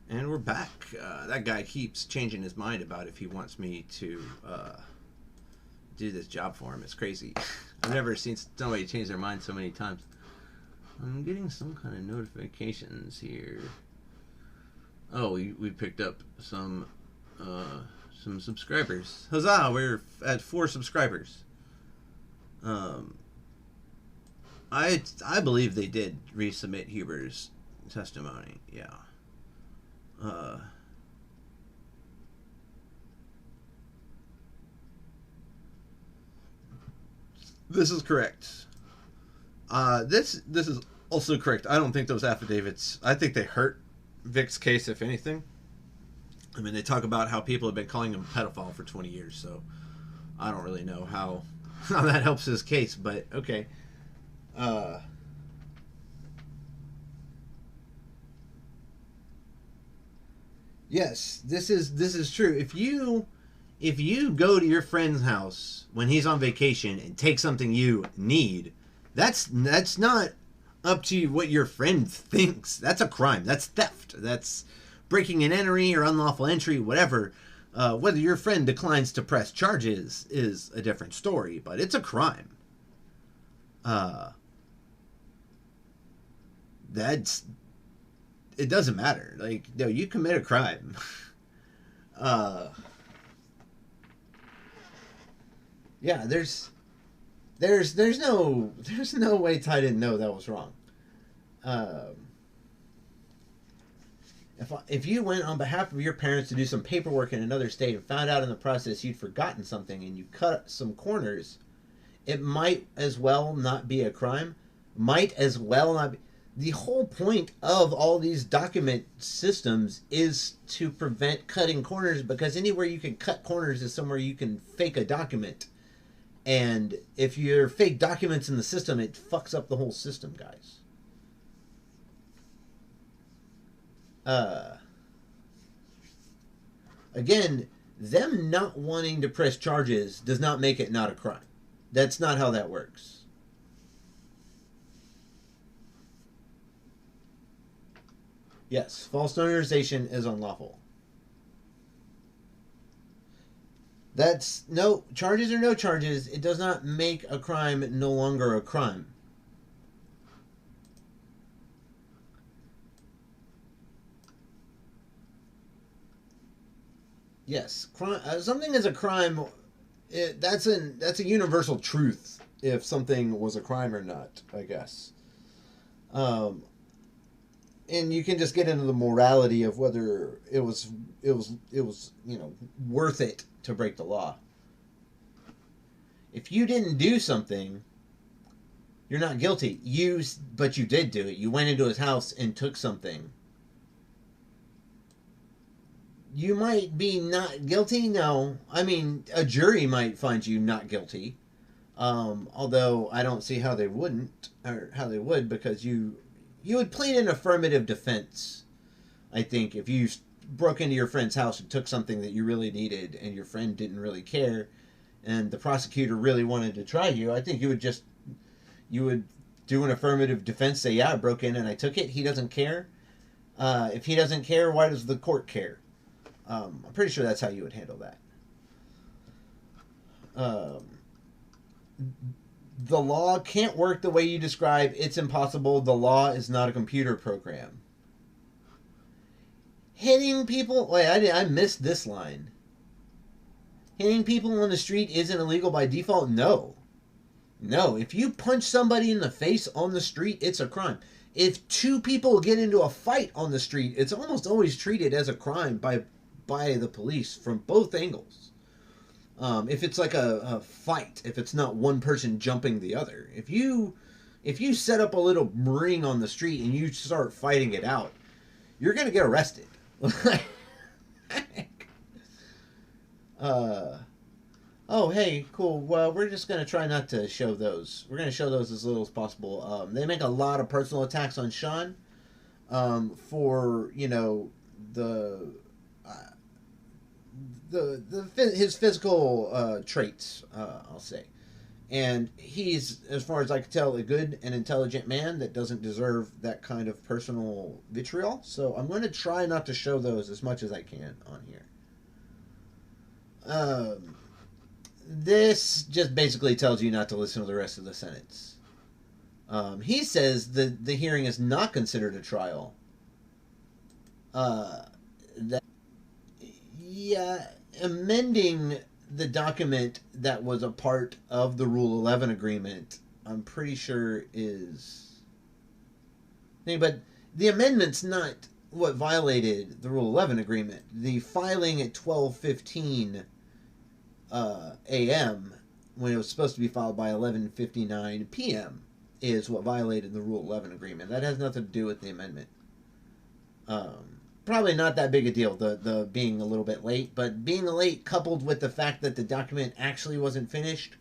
And we're back. That guy keeps changing his mind about if he wants me to do this job for him. It's crazy. I've never seen somebody change their mind so many times. I'm getting some kind of notifications here. Oh, we picked up some subscribers. Huzzah! We're at 4 subscribers. I believe they did resubmit Huber's testimony. Yeah. This is correct. This is also correct. I don't think those affidavits. I think they hurt Vic's case, if anything. I mean, they talk about how people have been calling him a pedophile for 20 years, so I don't really know how that helps his case, but okay. Yes, this is true. If you go to your friend's house when he's on vacation and take something you need, that's not up to what your friend thinks. That's a crime. That's theft. That's breaking and entering or unlawful entry, whatever. Whether your friend declines to press charges is a different story, but it's a crime. It doesn't matter. Like, no, you commit a crime. Yeah, there's no way Ty didn't know that was wrong. If you went on behalf of your parents to do some paperwork in another state and found out in the process you'd forgotten something and you cut some corners, it might as well not be a crime. Might as well not be. The whole point of all these document systems is to prevent cutting corners, because anywhere you can cut corners is somewhere you can fake a document. And if you're fake documents in the system, it fucks up the whole system, guys. Again, them not wanting to press charges does not make it not a crime. That's not how that works. Yes, false notarization is unlawful. That's no charges or no charges. It does not make a crime no longer a crime. Yes, something is a crime. That's a universal truth. If something was a crime or not, I guess. And you can just get into the morality of whether it was worth it to break the law. If you didn't do something, you're not guilty. But you did do it. You went into his house and took something. You might be not guilty. No, I mean, a jury might find you not guilty. Although I don't see how they wouldn't, or how they would, because you would plead an affirmative defense. I think if you broke into your friend's house and took something that you really needed and your friend didn't really care and the prosecutor really wanted to try you, I think you would do an affirmative defense, say, yeah, I broke in and I took it. He doesn't care. If he doesn't care, why does the court care? I'm pretty sure that's how you would handle that. The law can't work the way you describe. It's impossible. The law is not a computer program. Hitting people... Wait, I missed this line. Hitting people on the street isn't illegal by default? No. No. If you punch somebody in the face on the street, it's a crime. If 2 people get into a fight on the street, it's almost always treated as a crime by the police from both angles. If it's like a fight, if it's not one person jumping the other. If you set up a little ring on the street and you start fighting it out, you're going to get arrested. Oh, hey, cool. Well, we're just going to try not to show those. We're going to show those as little as possible. They make a lot of personal attacks on Sean for, his physical traits, I'll say. And he's, as far as I can tell, a good and intelligent man that doesn't deserve that kind of personal vitriol. So I'm going to try not to show those as much as I can on here. This just basically tells you not to listen to the rest of the sentence. He says the hearing is not considered a trial. Amending the document that was a part of the Rule 11 agreement, I'm pretty sure is... But the amendment's not what violated the Rule 11 agreement. The filing at 12:15 a.m. when it was supposed to be filed by 11:59 p.m. is what violated the Rule 11 agreement. That has nothing to do with the amendment. Probably not that big a deal, the being a little bit late, but being late coupled with the fact that the document actually wasn't finished,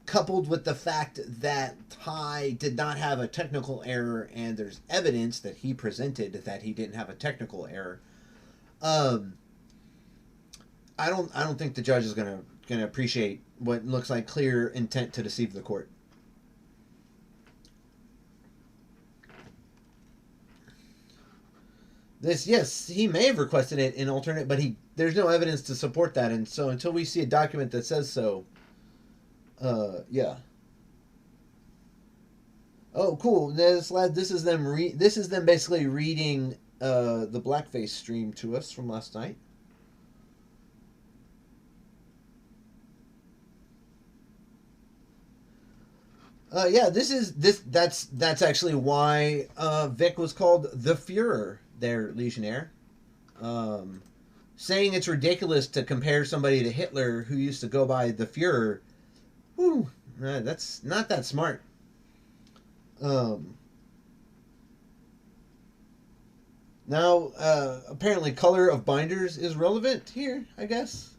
coupled with the fact that Ty did not have a technical error, and there's evidence that he presented that he didn't have a technical error. I don't think the judge is gonna appreciate what looks like clear intent to deceive the court. This, yes, he may have requested it in alternate, but there's no evidence to support that, and so until we see a document that says so, yeah. Oh, cool. This is them basically reading the blackface stream to us from last night. Yeah, that's actually why Vic was called the Führer, their Legionnaire. Saying it's ridiculous to compare somebody to Hitler who used to go by the Führer. Whew, that's not that smart. Now, apparently color of binders is relevant here, I guess.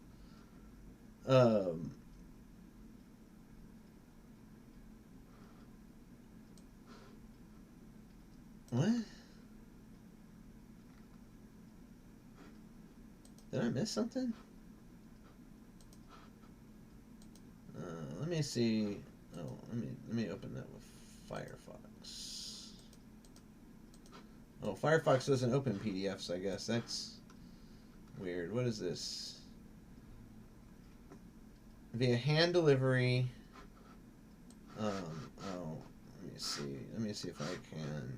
What? Did I miss something? Let me see. Oh, let me open that with Firefox. Oh, Firefox doesn't open PDFs, I guess. That's weird. What is this? Via hand delivery. Oh, let me see. Let me see if I can.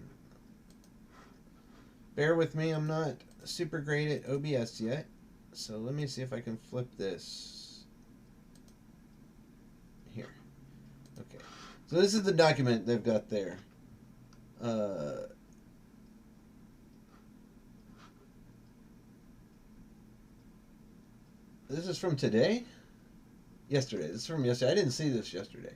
Bear with me, I'm not super great at OBS yet. So let me see if I can flip this. Here. Okay. So this is the document they've got there. This is from today? Yesterday. This is from yesterday. I didn't see this yesterday.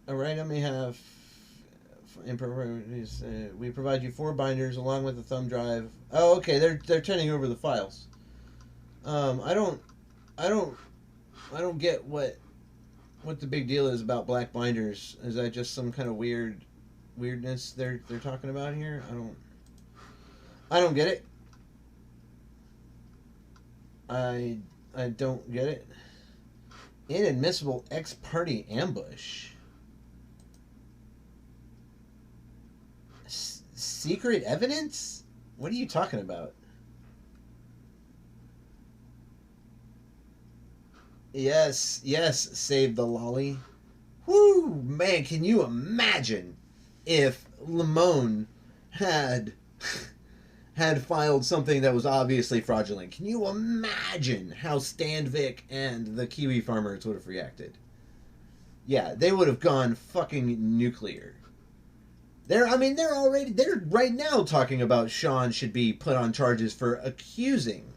Alright, I may have we provide you 4 binders along with a thumb drive. Oh, okay, they're turning over the files. I don't get what the big deal is about black binders. Is that just some kind of weirdness they're talking about here? I don't get it. I don't get it. Inadmissible ex-party ambush. Secret evidence? What are you talking about? Yes, save the lolly. Woo, man, can you imagine if Limon had filed something that was obviously fraudulent? Can you imagine how Stanvik and the Kiwi farmers would have reacted? Yeah, they would have gone fucking nuclear. They're right now talking about Sean should be put on charges for accusing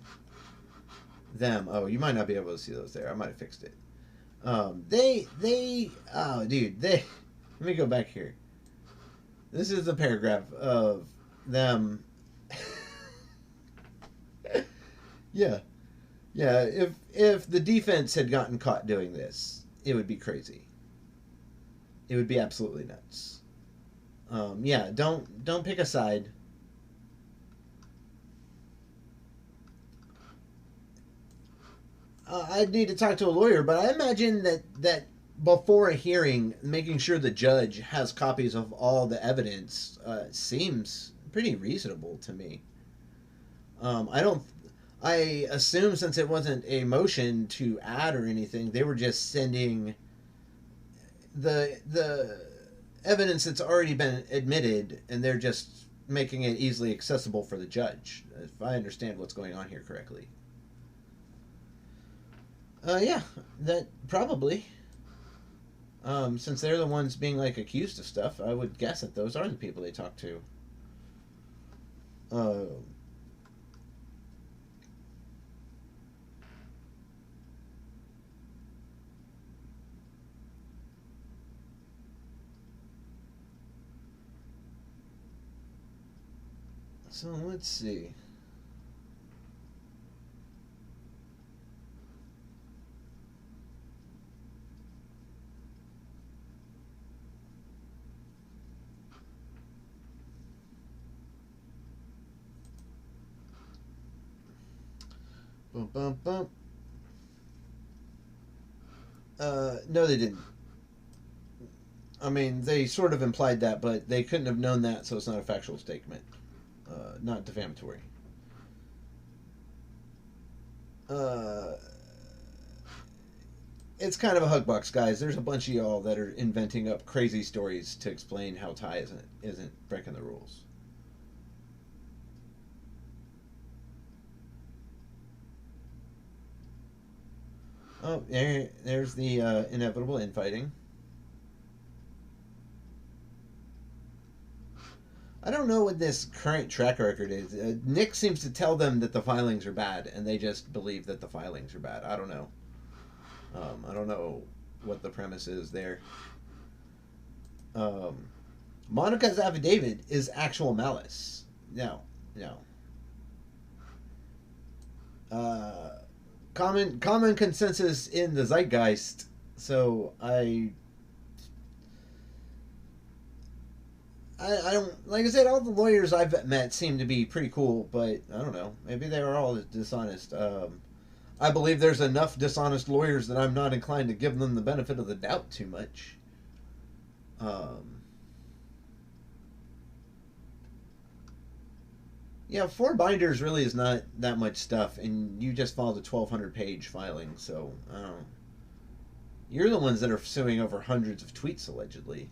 them. Oh, you might not be able to see those there. I might have fixed it. Oh, dude, let me go back here. This is the paragraph of them. Yeah. If the defense had gotten caught doing this, it would be crazy. It would be absolutely nuts. Yeah, don't pick a side. I'd need to talk to a lawyer, but I imagine that before a hearing, making sure the judge has copies of all the evidence seems pretty reasonable to me. I don't. I assume since it wasn't a motion to add or anything, they were just sending the evidence that's already been admitted, and they're just making it easily accessible for the judge. If I understand what's going on here correctly. Yeah, that probably. Since they're the ones being like accused of stuff, I would guess that those are the people they talk to. Uh, so let's see. Bum, bum, bum. No, they didn't. I mean, they sort of implied that, but they couldn't have known that, so it's not a factual statement. Not defamatory. Uh, it's kind of a hug box, guys. There's a bunch of y'all that are inventing up crazy stories to explain how Ty isn't breaking the rules. Oh, there's the inevitable infighting. I don't know what this current track record is. Nick seems to tell them that the filings are bad, and they just believe that the filings are bad. I don't know. I don't know what the premise is there. Monica's affidavit is actual malice. No, no. Common consensus in the zeitgeist. So I don't, like I said, all the lawyers I've met seem to be pretty cool, but I don't know. Maybe they are all dishonest. I believe there's enough dishonest lawyers that I'm not inclined to give them the benefit of the doubt too much. Yeah, 4 binders really is not that much stuff, and you just filed a 1,200-page filing, so I don't know. You're the ones that are suing over hundreds of tweets allegedly.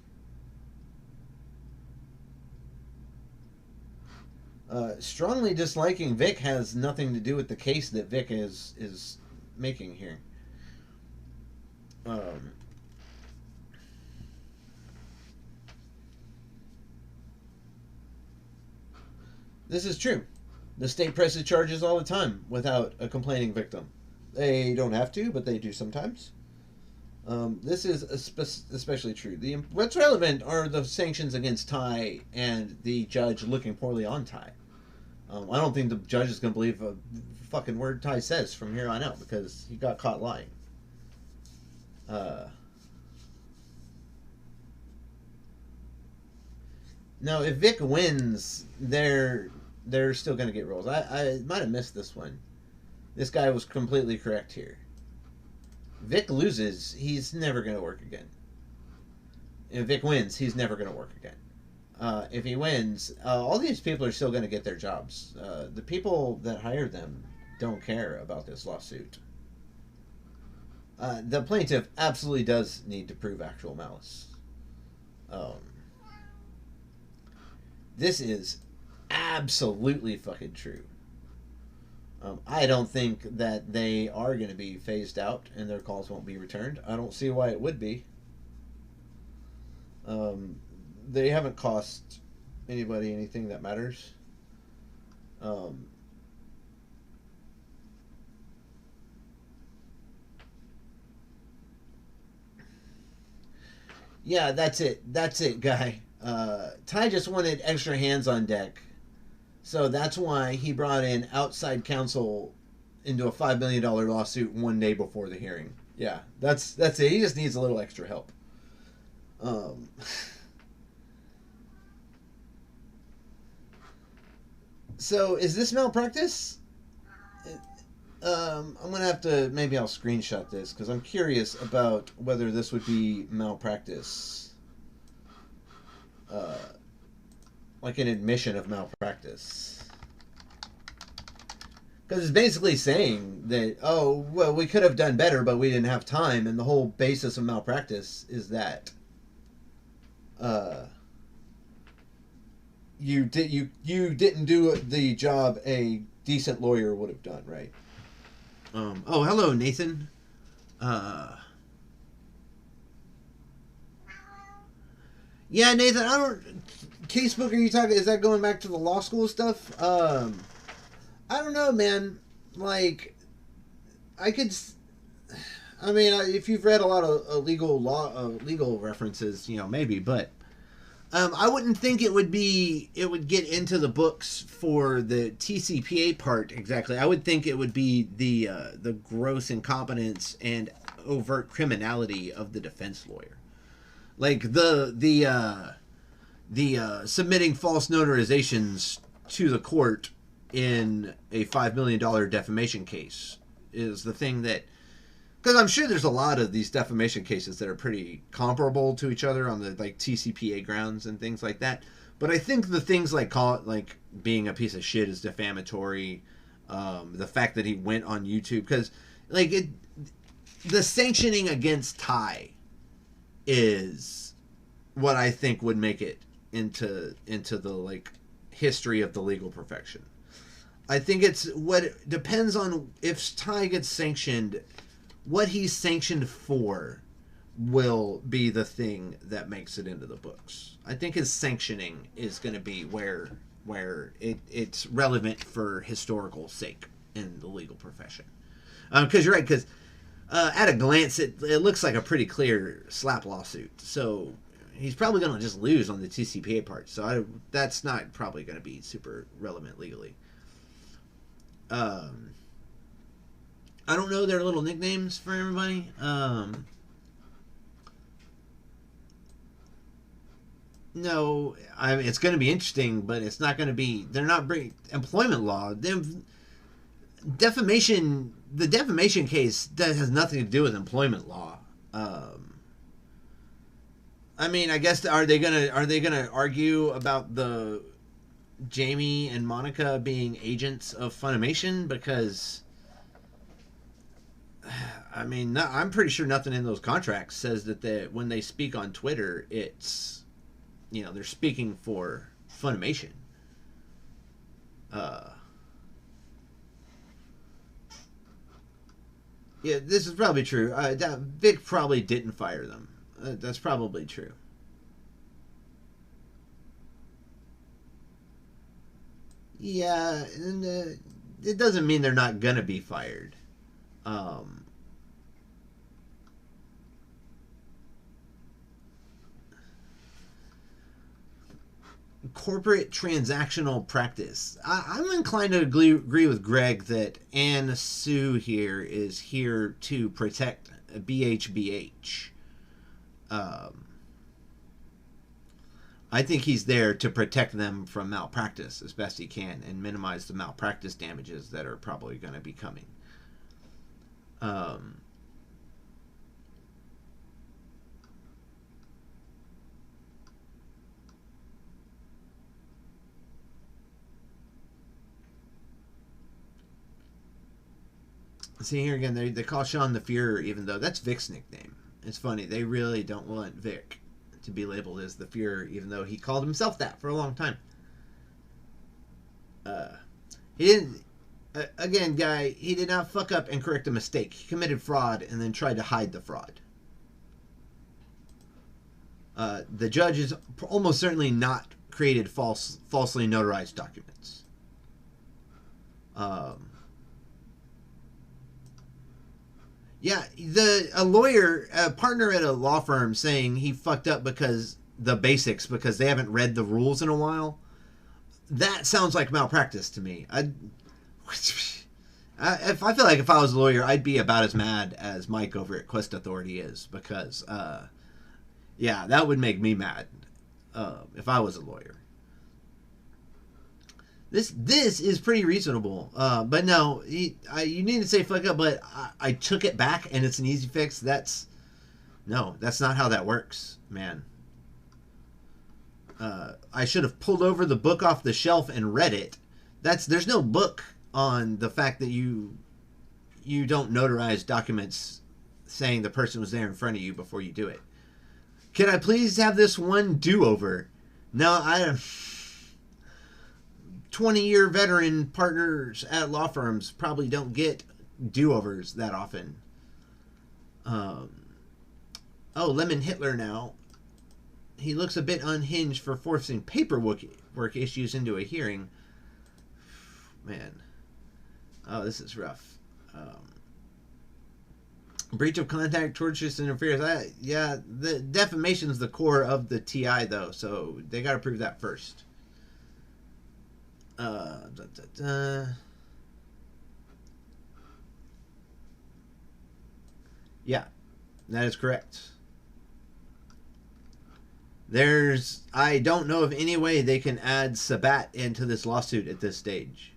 Strongly disliking Vic has nothing to do with the case that Vic is making here. This is true. The state presses charges all the time without a complaining victim. They don't have to, but they do sometimes. This is especially true. What's relevant are the sanctions against Ty and the judge looking poorly on Ty. I don't think the judge is going to believe a fucking word Ty says from here on out because he got caught lying. Now, if Vic wins, they're still going to get rolls. I might have missed this one. This guy was completely correct here. Vic loses, he's never going to work again. If Vic wins, he's never going to work again. If he wins, all these people are still going to get their jobs. The people that hired them don't care about this lawsuit. The plaintiff absolutely does need to prove actual malice. This is absolutely fucking true. I don't think that they are going to be phased out and their calls won't be returned. I don't see why it would be. They haven't cost anybody anything that matters. Yeah, that's it. That's it, guy. Ty just wanted extra hands on deck. So that's why he brought in outside counsel into a $5 million lawsuit one day before the hearing. Yeah, that's it. He just needs a little extra help. So is this malpractice? I'm gonna have to, maybe I'll screenshot this because I'm curious about whether this would be malpractice, uh, like an admission of malpractice. Because it's basically saying that, oh, well, we could have done better, but we didn't have time, and the whole basis of malpractice is that you didn't do the job a decent lawyer would have done, right? Oh, hello, Nathan. Yeah, Nathan. I don't. Casebook, are you talking? Is that going back to the law school stuff? I don't know, man. Like, I could. I mean, if you've read a lot of legal references, maybe, but I wouldn't think it would get into the books for the TCPA part exactly. I would think it would be the gross incompetence and overt criminality of the defense lawyer, like the submitting false notarizations to the court in a $5 million defamation case is the thing that. Because I'm sure there's a lot of these defamation cases that are pretty comparable to each other on the TCPA grounds and things like that. But I think the things like being a piece of shit is defamatory. The fact that he went on YouTube, because the sanctioning against Ty is what I think would make it into the history of the legal profession. I think it's what it depends on if Ty gets sanctioned. What he's sanctioned for will be the thing that makes it into the books. I think his sanctioning is going to be where it's relevant for historical sake in the legal profession. Because you're right, because at a glance, it looks like a pretty clear slap lawsuit. So he's probably going to just lose on the TCPA part. So that's not probably going to be super relevant legally. I don't know their little nicknames for everybody. No, it's going to be interesting, but it's not going to be. They're not bringing employment law. Defamation. The defamation case that has nothing to do with employment law. I mean, I guess are they gonna argue about the Jamie and Monica being agents of Funimation because. I mean, I'm pretty sure nothing in those contracts says that when they speak on Twitter, it's, they're speaking for Funimation. Yeah, this is probably true. Vic probably didn't fire them. That's probably true. Yeah, and it doesn't mean they're not gonna be fired. Corporate transactional practice. I'm inclined to agree with Greg that Ann Sue here is here to protect BHBH. I think he's there to protect them from malpractice as best he can and minimize the malpractice damages that are probably going to be coming. See here again, they call Sean the Fuhrer, even though that's Vic's nickname. It's funny, they really don't want Vic to be labeled as the Fuhrer, even though he called himself that for a long time. He didn't. Again, guy, he did not fuck up and correct a mistake. He committed fraud and then tried to hide the fraud. The judge has almost certainly not created falsely notarized documents. Yeah, a lawyer, a partner at a law firm saying he fucked up because they haven't read the rules in a while. That sounds like malpractice to me. I feel like if I was a lawyer, I'd be about as mad as Mike over at Quest Authority is because, yeah, that would make me mad if I was a lawyer. This is pretty reasonable. But no, you need to say fuck up. But I took it back, and it's an easy fix. That's not how that works, man. I should have pulled over the book off the shelf and read it. There's no book on the fact that you don't notarize documents saying the person was there in front of you before you do it. Can I please have this one do-over? No, 20-year veteran partners at law firms probably don't get do-overs that often. Lemon Hitler now. He looks a bit unhinged for forcing paperwork issues into a hearing. Man. Oh, this is rough. Breach of contract, tortious interference. Yeah, the defamation is the core of the TI, though, so they got to prove that first. Yeah, that is correct. I don't know of any way they can add Sabat into this lawsuit at this stage.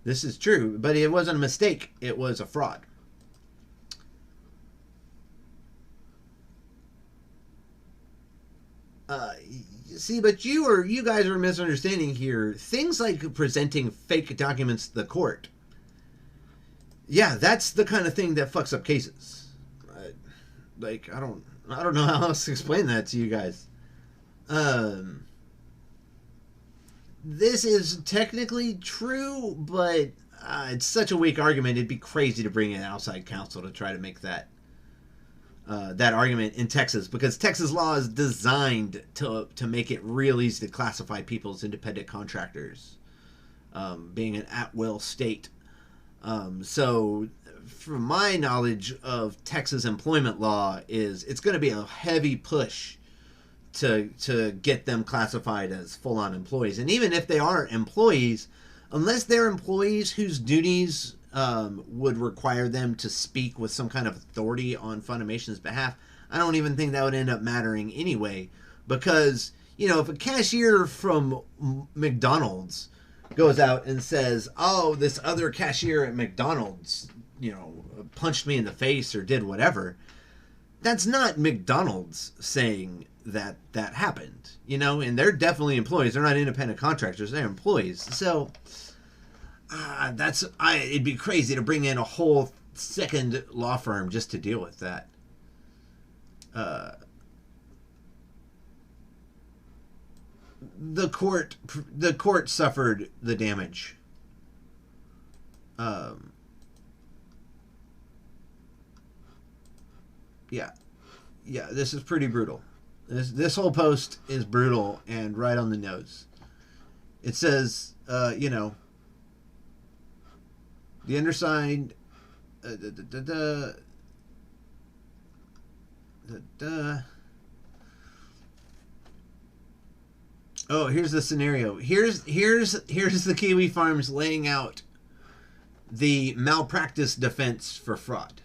This is true, but it wasn't a mistake. It was a fraud. See, but you guys are misunderstanding here. Things like presenting fake documents to the court. Yeah, that's the kind of thing that fucks up cases. I don't know how else to explain that to you guys. This is technically true, but it's such a weak argument. It'd be crazy to bring in outside counsel to try to make that argument in Texas, because Texas law is designed to make it real easy to classify people as independent contractors, being an at-will state. So, from my knowledge of Texas employment law, it's going to be a heavy push to get them classified as full-on employees. And even if they are employees, unless they're employees whose duties would require them to speak with some kind of authority on Funimation's behalf, I don't even think that would end up mattering anyway. Because, if a cashier from McDonald's goes out and says, oh, this other cashier at McDonald's, punched me in the face or did whatever, that's not McDonald's saying that happened, and they're definitely employees. They're not independent contractors. They're employees. So it'd be crazy to bring in a whole second law firm just to deal with that. The court suffered the damage. Yeah, this is pretty brutal. This whole post is brutal and right on the nose. It says, the undersigned, Oh, here's the scenario. Here's the Kiwi Farms laying out the malpractice defense for fraud.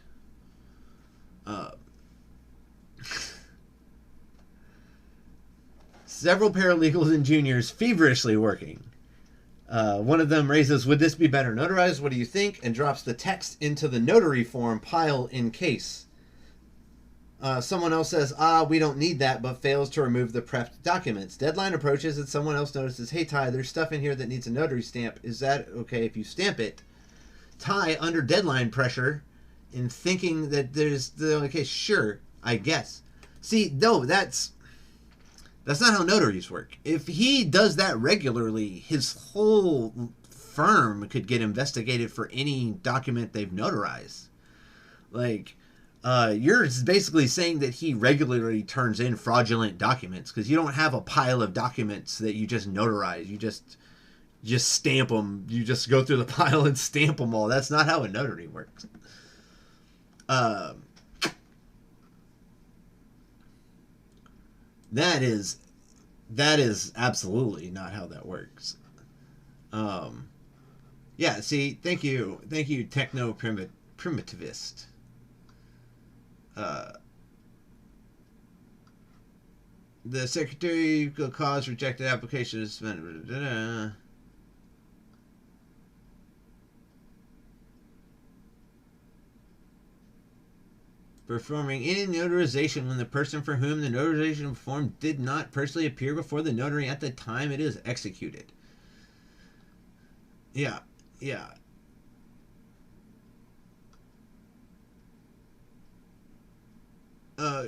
Several paralegals and juniors feverishly working. One of them raises, would this be better notarized? What do you think? And drops the text into the notary form pile in case. Someone else says, we don't need that, but fails to remove the prepped documents. Deadline approaches and someone else notices, hey, Ty, there's stuff in here that needs a notary stamp. Is that okay if you stamp it? Ty, under deadline pressure, in thinking that there's okay, sure, I guess. See, no, that's not how notaries work. If he does that regularly, his whole firm could get investigated for any document they've notarized. You're basically saying that he regularly turns in fraudulent documents because you don't have a pile of documents that you just notarize. You just stamp them. You just go through the pile and stamp them all. That's not how a notary works. That is absolutely not how that works. Yeah, see, thank you, techno primitivist. The Secretary of Cause rejected applications. Performing any notarization when the person for whom the notarization performed did not personally appear before the notary at the time it is executed. Yeah, yeah.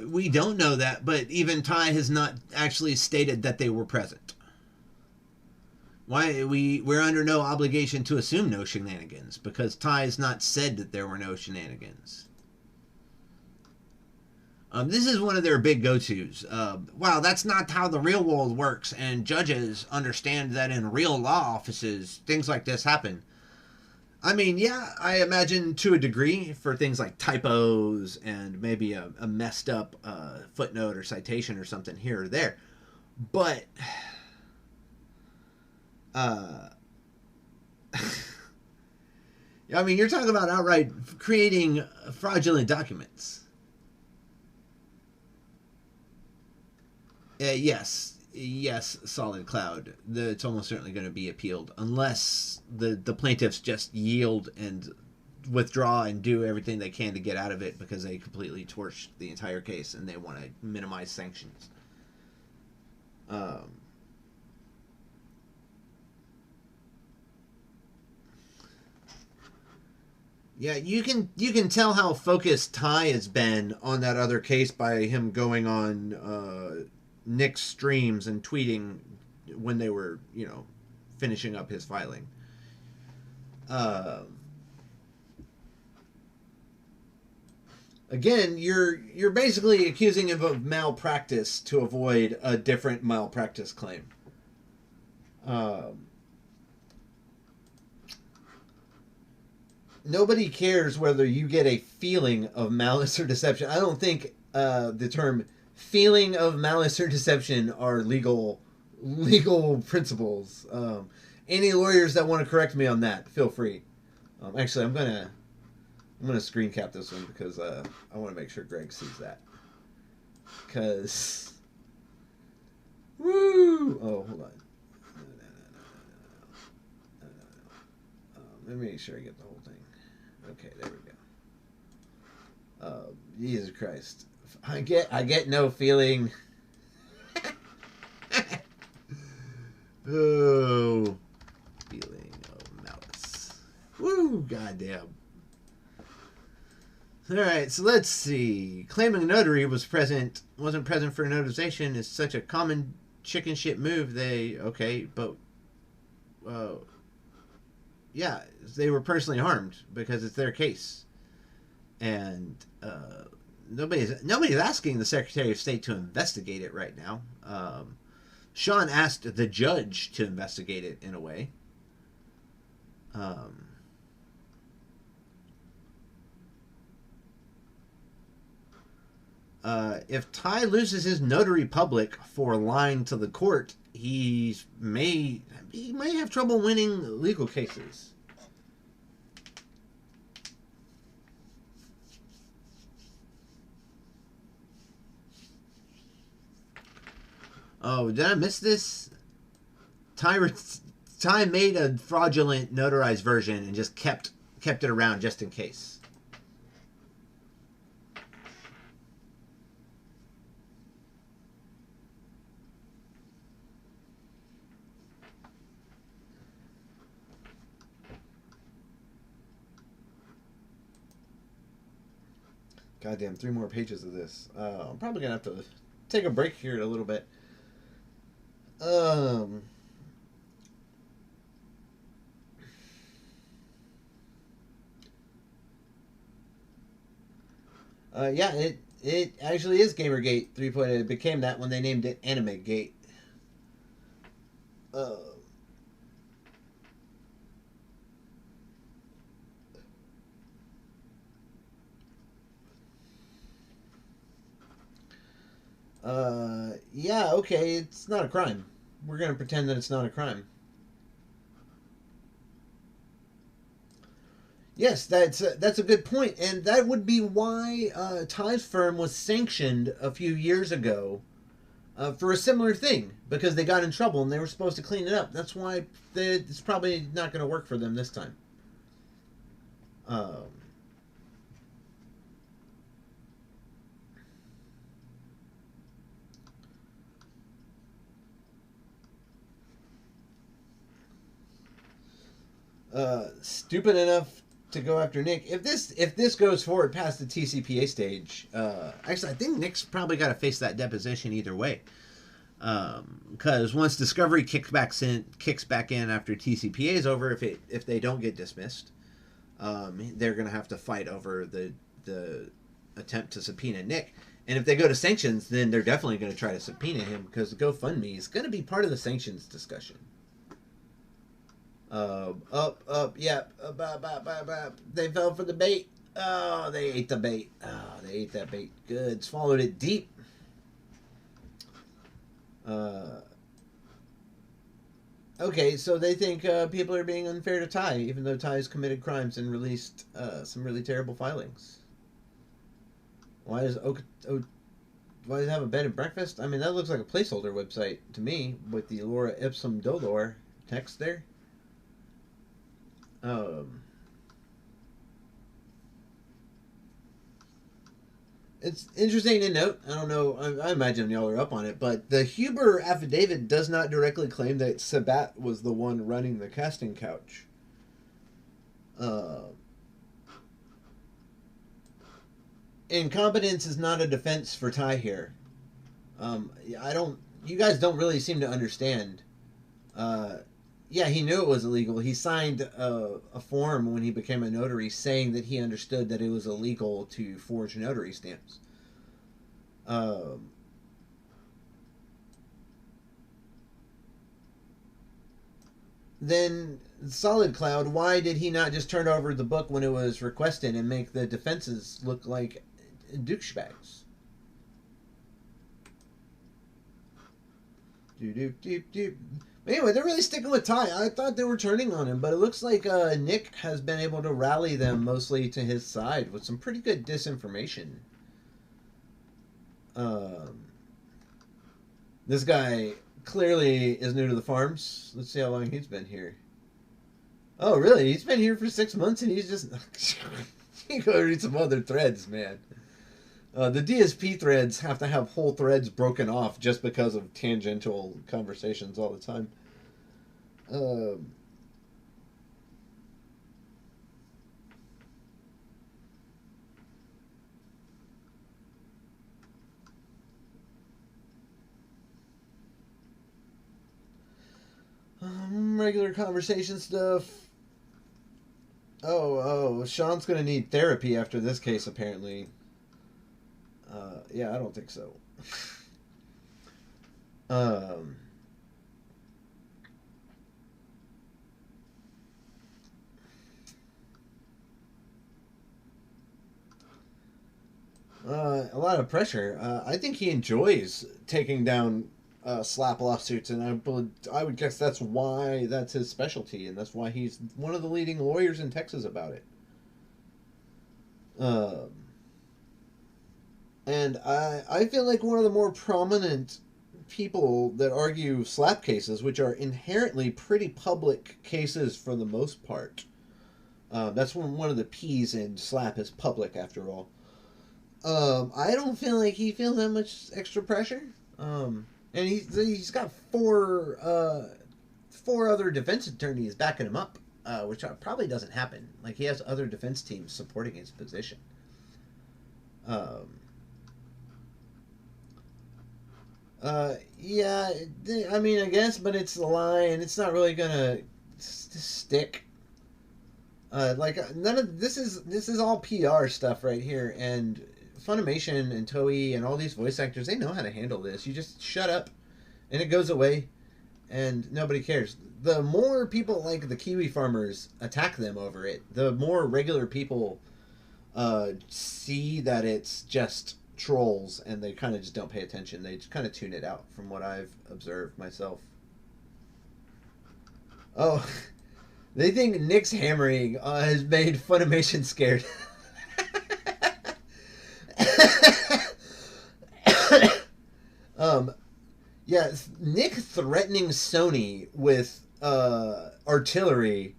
We don't know that, but even Ty has not actually stated that they were present. Why we're under no obligation to assume no shenanigans because Ty has not said that there were no shenanigans. This is one of their big go-tos. Wow, that's not how the real world works, and judges understand that in real law offices, things like this happen. I mean, yeah, I imagine to a degree for things like typos and maybe a messed up footnote or citation or something here or there. But, I mean, you're talking about outright creating fraudulent documents. Yes, Solid Cloud. It's almost certainly going to be appealed unless the plaintiffs just yield and withdraw and do everything they can to get out of it because they completely torched the entire case and they want to minimize sanctions. Yeah, you can tell how focused Ty has been on that other case by him going on Nick's streams and tweeting when they were, finishing up his filing. Again, you're basically accusing him of malpractice to avoid a different malpractice claim. Nobody cares whether you get a feeling of malice or deception. I don't think the term feeling of malice or deception are legal principles. Any lawyers that want to correct me on that, feel free. Actually, I'm gonna screen cap this one because I want to make sure Greg sees that. Cause, woo! Oh, hold on. No. Let me make sure I get the whole thing. Okay, there we go. Jesus Christ. I get no feeling. Oh, feeling of malice. Woo, goddamn. All right, so let's see. Claiming a notary wasn't present for notarization is such a common chicken shit move. Yeah, they were personally harmed because it's their case, and nobody's asking the Secretary of State to investigate it right now. Sean asked the judge to investigate it in a way. If Ty loses his notary public for lying to the court, he may have trouble winning legal cases. Oh, did I miss this? Ty made a fraudulent notarized version and just kept it around just in case. Goddamn, 3 more pages of this. I'm probably gonna have to take a break here in a little bit. Yeah, it actually is Gamergate 3.0. It became that when they named it Anime Gate. Yeah, okay, it's not a crime. We're gonna pretend that it's not a crime. Yes, that's a good point, and that would be why Ty's firm was sanctioned a few years ago for a similar thing because they got in trouble and they were supposed to clean it up. That's why it's probably not going to work for them this time. Stupid enough to go after Nick. If this goes forward past the TCPA stage, actually I think Nick's probably got to face that deposition either way. Because once Discovery kicks back in after TCPA is over, if they don't get dismissed, they're gonna have to fight over the attempt to subpoena Nick. And if they go to sanctions, then they're definitely going to try to subpoena him because GoFundMe is going to be part of the sanctions discussion. They fell for the bait. Oh, they ate the bait. Oh, they ate that bait. Good. Swallowed it deep. Okay, so they think people are being unfair to Ty, even though Ty's committed crimes and released some really terrible filings. Why does why does it have a bed and breakfast? I mean, that looks like a placeholder website to me with the Laura Ipsum Dolor text there. It's interesting to note, I don't know, I imagine y'all are up on it, but the Huber affidavit does not directly claim that Sabat was the one running the casting couch. Incompetence is not a defense for Ty here. You guys don't really seem to understand. Yeah, he knew it was illegal. He signed a form when he became a notary saying that he understood that it was illegal to forge notary stamps. Then, Solid Cloud, why did he not just turn over the book when it was requested and make the defenses look like douchebags? Anyway, they're really sticking with Ty. I thought they were turning on him, but it looks like Nick has been able to rally them mostly to his side with some pretty good disinformation. This guy clearly is new to the farms. Let's see how long he's been here. Oh, really? He's been here for 6 months and he's just... You go read some other threads, man. The DSP threads have to have whole threads broken off just because of tangential conversations all the time. Regular conversation stuff. Oh, Sean's gonna need therapy after this case, apparently. Yeah, I don't think so. A lot of pressure. I think he enjoys taking down slap lawsuits, and I would guess that's why that's his specialty, and that's why he's one of the leading lawyers in Texas about it. And I feel like one of the more prominent people that argue slap cases, which are inherently pretty public cases for the most part. That's one of the P's in slap is public, after all. I don't feel like he feels that much extra pressure. And he's got four other defense attorneys backing him up, which probably doesn't happen. Like, he has other defense teams supporting his position. Yeah, I mean, I guess, but it's a lie, and it's not really gonna stick. Like, none of this is all PR stuff right here, and Funimation and Toei and all these voice actors, they know how to handle this. You just shut up, and it goes away, and nobody cares. The more people like the Kiwi farmers attack them over it, the more regular people see that it's just trolls, and they kind of just don't pay attention. They just kind of tune it out, from what I've observed myself. Oh, they think Nick's hammering has made Funimation scared. Yeah, Nick threatening Sony with artillery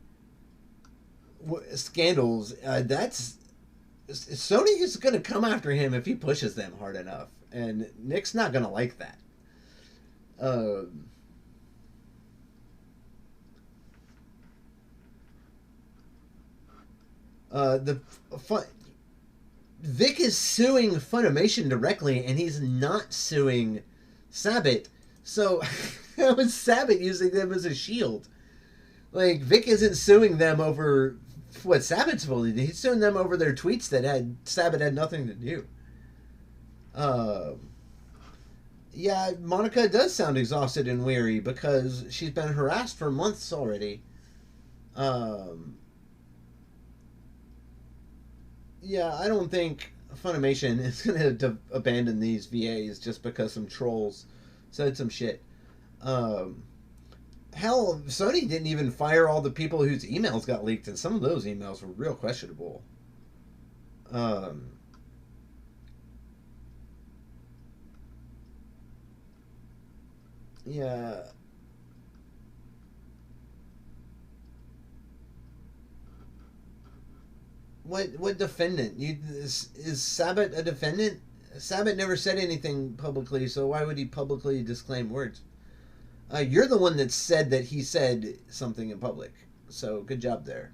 scandals. That's Sony is going to come after him if he pushes them hard enough, and Nick's not going to like that. Vic is suing Funimation directly, and he's not suing Sabbat. So how is Sabbat using them as a shield? Like, Vic isn't suing them over what Sabbat's supposed to do. He's suing them over their tweets that Sabbat had nothing to do. Yeah, Monica does sound exhausted and weary because she's been harassed for months already. Yeah, I don't think Funimation is going to abandon these VAs just because some trolls said some shit. Hell, Sony didn't even fire all the people whose emails got leaked, and some of those emails were real questionable. Yeah. What defendant? Is Sabbat a defendant? Sabbat never said anything publicly, so why would he publicly disclaim words? You're the one that said that he said something in public, so good job there.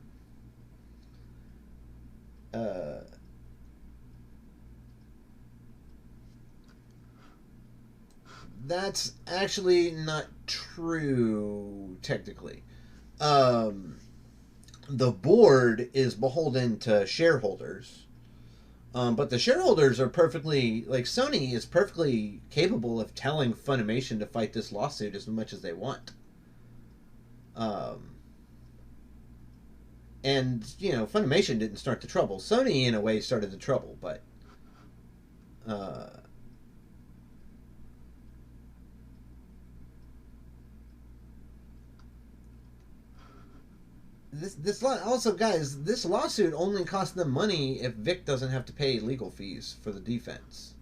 That's actually not true, technically. The board is beholden to shareholders. But the shareholders are perfectly, like, Sony is perfectly capable of telling Funimation to fight this lawsuit as much as they want. And, you know, Funimation didn't start the trouble. Sony, in a way, started the trouble, but this also, guys, this lawsuit only costs them money if Vic doesn't have to pay legal fees for the defense.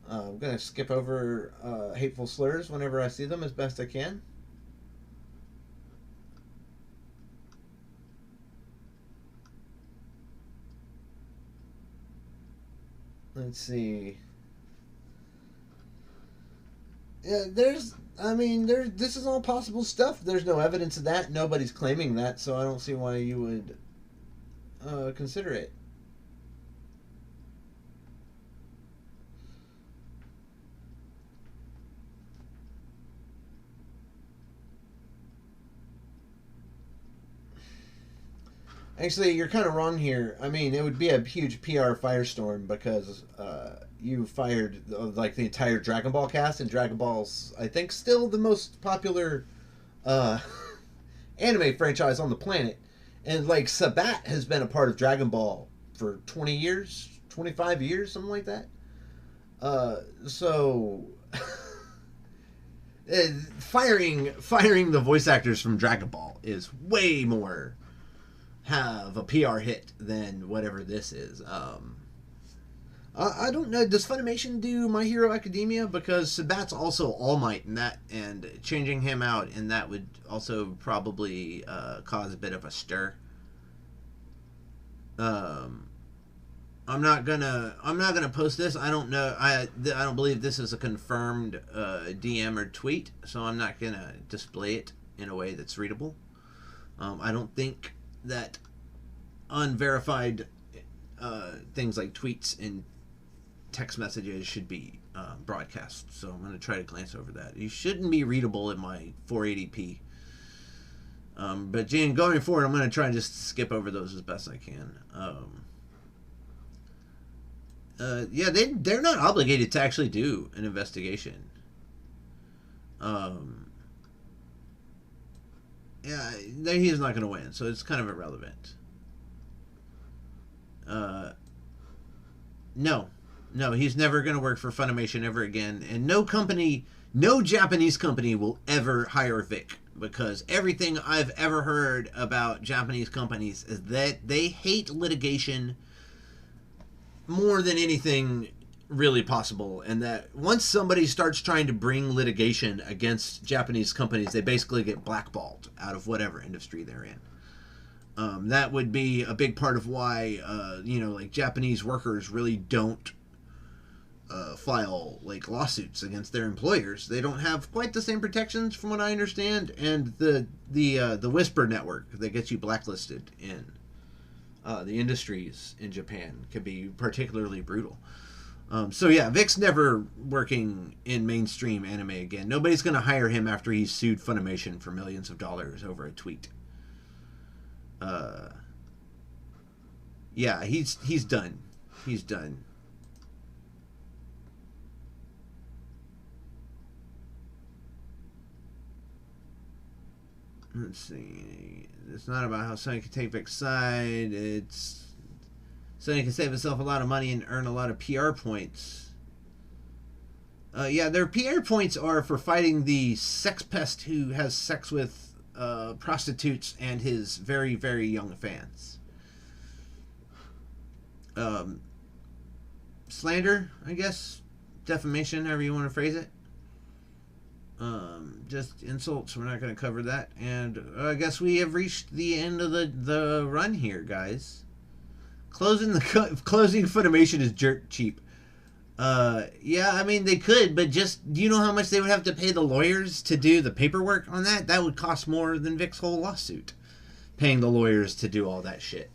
I'm gonna skip over hateful slurs whenever I see them as best I can. Let's see. Yeah, this is all possible stuff. There's no evidence of that. Nobody's claiming that, so I don't see why you would consider it. Actually, you're kind of wrong here. I mean, it would be a huge PR firestorm because you fired like the entire Dragon Ball cast, and Dragon Ball's, I think, still the most popular anime franchise on the planet. And like Sabat has been a part of Dragon Ball for 20 years, 25 years, something like that. So firing the voice actors from Dragon Ball is way more have a PR hit than whatever this is. I don't know. Does Funimation do My Hero Academia? Because Sabat's also All Might in that, and changing him out in that would also probably cause a bit of a stir. I'm not gonna post this. I don't know. I don't believe this is a confirmed DM or tweet, so I'm not gonna display it in a way that's readable. I don't think that unverified things like tweets and text messages should be broadcast, so I'm going to try to glance over that. You shouldn't be readable in my 480p, but Jan, going forward, I'm going to try and just skip over those as best I can. Yeah, they're not obligated to actually do an investigation. Yeah, he's not going to win, so it's kind of irrelevant. No, he's never going to work for Funimation ever again, and no Japanese company will ever hire Vic, because everything I've ever heard about Japanese companies is that they hate litigation more than anything really possible, and that once somebody starts trying to bring litigation against Japanese companies, they basically get blackballed out of whatever industry they're in. That would be a big part of why, like Japanese workers really don't file like lawsuits against their employers. They don't have quite the same protections, from what I understand, and the whisper network that gets you blacklisted in the industries in Japan can be particularly brutal. So yeah, Vic's never working in mainstream anime again. Nobody's going to hire him after he's sued Funimation for millions of dollars over a tweet. Yeah, he's done. He's done. Let's see. It's not about how Sony can take Vic's side. It's Sony can save itself a lot of money and earn a lot of PR points. Yeah, their PR points are for fighting the sex pest who has sex with prostitutes and his very, very young fans. Slander, I guess. Defamation, however you want to phrase it. Just insults. We're not going to cover that. And I guess we have reached the end of the run here, guys. Closing Funimation is jerk cheap. Yeah, I mean, they could, but just, do you know how much they would have to pay the lawyers to do the paperwork on that? That would cost more than Vic's whole lawsuit. Paying the lawyers to do all that shit.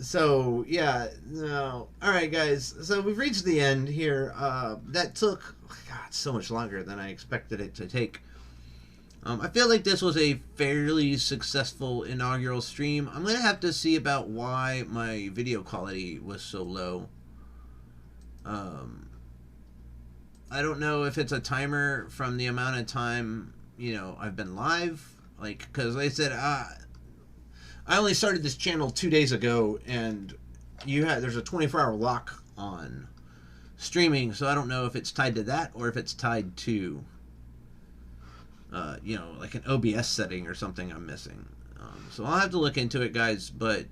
So, yeah, no. Alright, guys. So, we've reached the end here. That took, God, so much longer than I expected it to take. I feel like this was a fairly successful inaugural stream. I'm going to have to see about why my video quality was so low. I don't know if it's a timer from the amount of time, I've been live. Like, because like I said, I only started this channel 2 days ago, and there's a 24-hour lock on streaming, so I don't know if it's tied to that or if it's tied to, like an OBS setting or something I'm missing. So I'll have to look into it, guys, but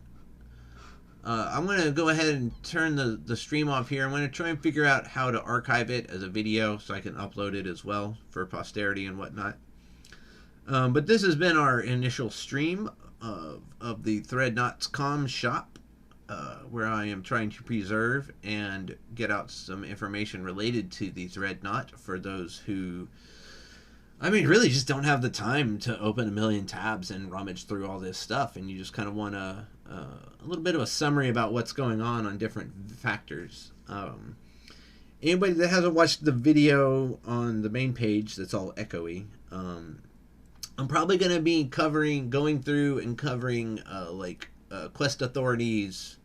I'm going to go ahead and turn the stream off here. I'm going to try and figure out how to archive it as a video so I can upload it as well for posterity and whatnot. But this has been our initial stream of the Threadnought's comm shop, where I am trying to preserve and get out some information related to the Threadnought for those who, really just don't have the time to open a million tabs and rummage through all this stuff, and you just kind of want a little bit of a summary about what's going on different factors. Anybody that hasn't watched the video on the main page that's all echoey, I'm probably going to be going through and covering Quest Authority's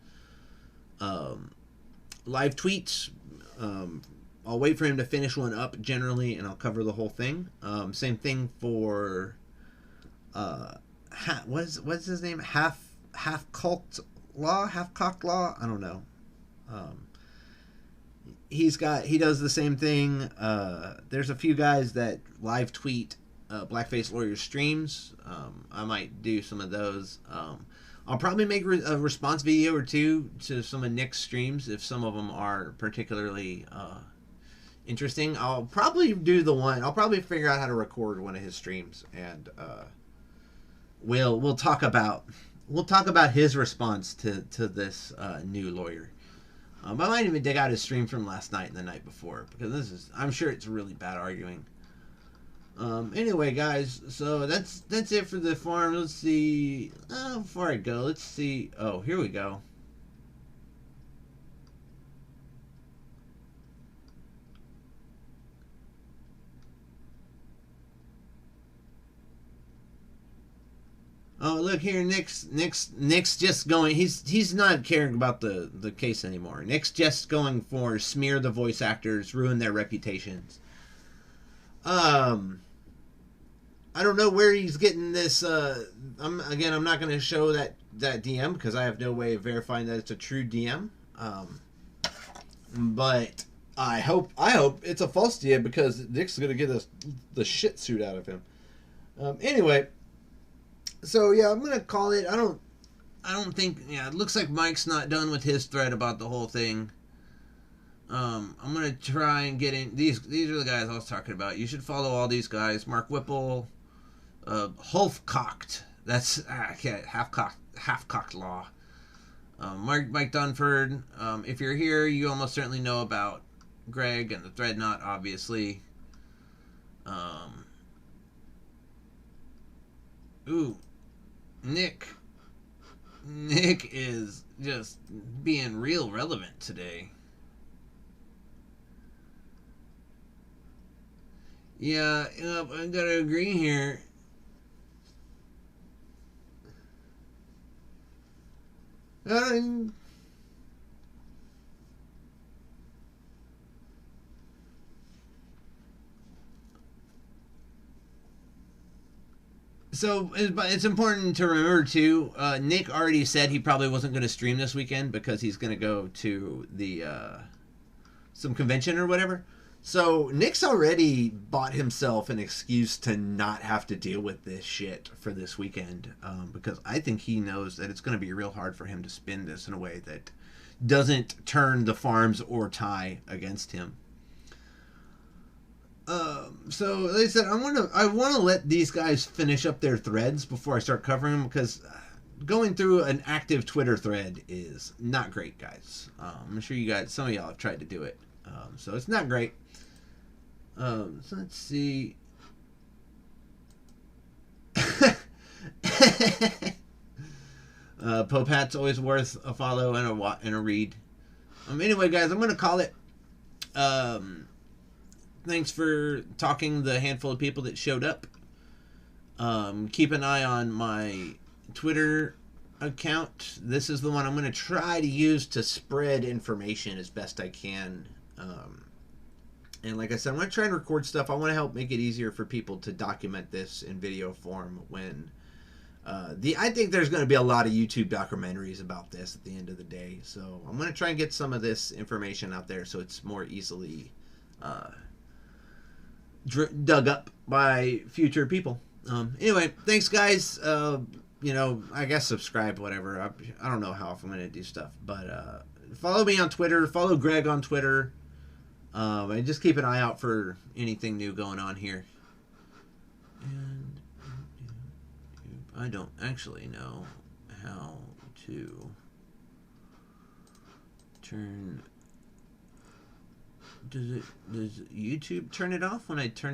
live tweets. I'll wait for him to finish one up generally, and I'll cover the whole thing. Same thing for what's his name? Half Cocked Law. I don't know. He does the same thing. There's a few guys that live tweet Blackface Lawyer streams. I might do some of those. I'll probably make a response video or two to some of Nick's streams if some of them are particularly interesting. I'll probably figure out how to record one of his streams, and we'll talk about his response to this new lawyer. I might even dig out his stream from last night and the night before, because I'm sure it's really bad arguing. Anyway, guys, so that's it for the forum. Let's see. Before I go, let's see. Oh, here we go. Oh, look here, Nick's just going. He's not caring about the case anymore. Nick's just going for smear the voice actors, ruin their reputations. I don't know where he's getting this. I'm not going to show that DM because I have no way of verifying that it's a true DM. But I hope it's a false DM because Nick's going to get the shit suit out of him. Anyway, so yeah, I'm going to call it. I don't think... Yeah, it looks like Mike's not done with his thread about the whole thing. I'm going to try and get in... These are the guys I was talking about. You should follow all these guys. Mark Whipple, Hulfcocked. That's... half-cocked law. Mike Dunford. If you're here, you almost certainly know about Greg and the Threadnought, obviously. Ooh. Nick is just being real relevant today. Yeah, I gotta agree here. So it's important to remember too. Nick already said he probably wasn't going to stream this weekend because he's going to go to the some convention or whatever. So Nick's already bought himself an excuse to not have to deal with this shit for this weekend, because I think he knows that it's going to be real hard for him to spin this in a way that doesn't turn the farms or Ty against him. So like I said, I want to let these guys finish up their threads before I start covering them, because going through an active Twitter thread is not great, guys. I'm sure you guys, some of y'all have tried to do it, so it's not great. So let's see. Pope Hat's always worth a follow and a read. Anyway, guys, I'm gonna call it. Thanks for talking the handful of people that showed up. Keep an eye on my Twitter account. This is the one I'm going to try to use to spread information as best I can. And like I said, I'm going to try and record stuff. I want to help make it easier for people to document this in video form when... I think there's going to be a lot of YouTube documentaries about this at the end of the day. So I'm going to try and get some of this information out there so it's more easily... dug up by future people. Anyway, thanks guys. I guess subscribe, whatever. I don't know how often I'm going to do stuff, but follow me on Twitter, follow Greg on Twitter, and just keep an eye out for anything new going on here. And I don't actually know how to turn... Does YouTube turn it off when I turn it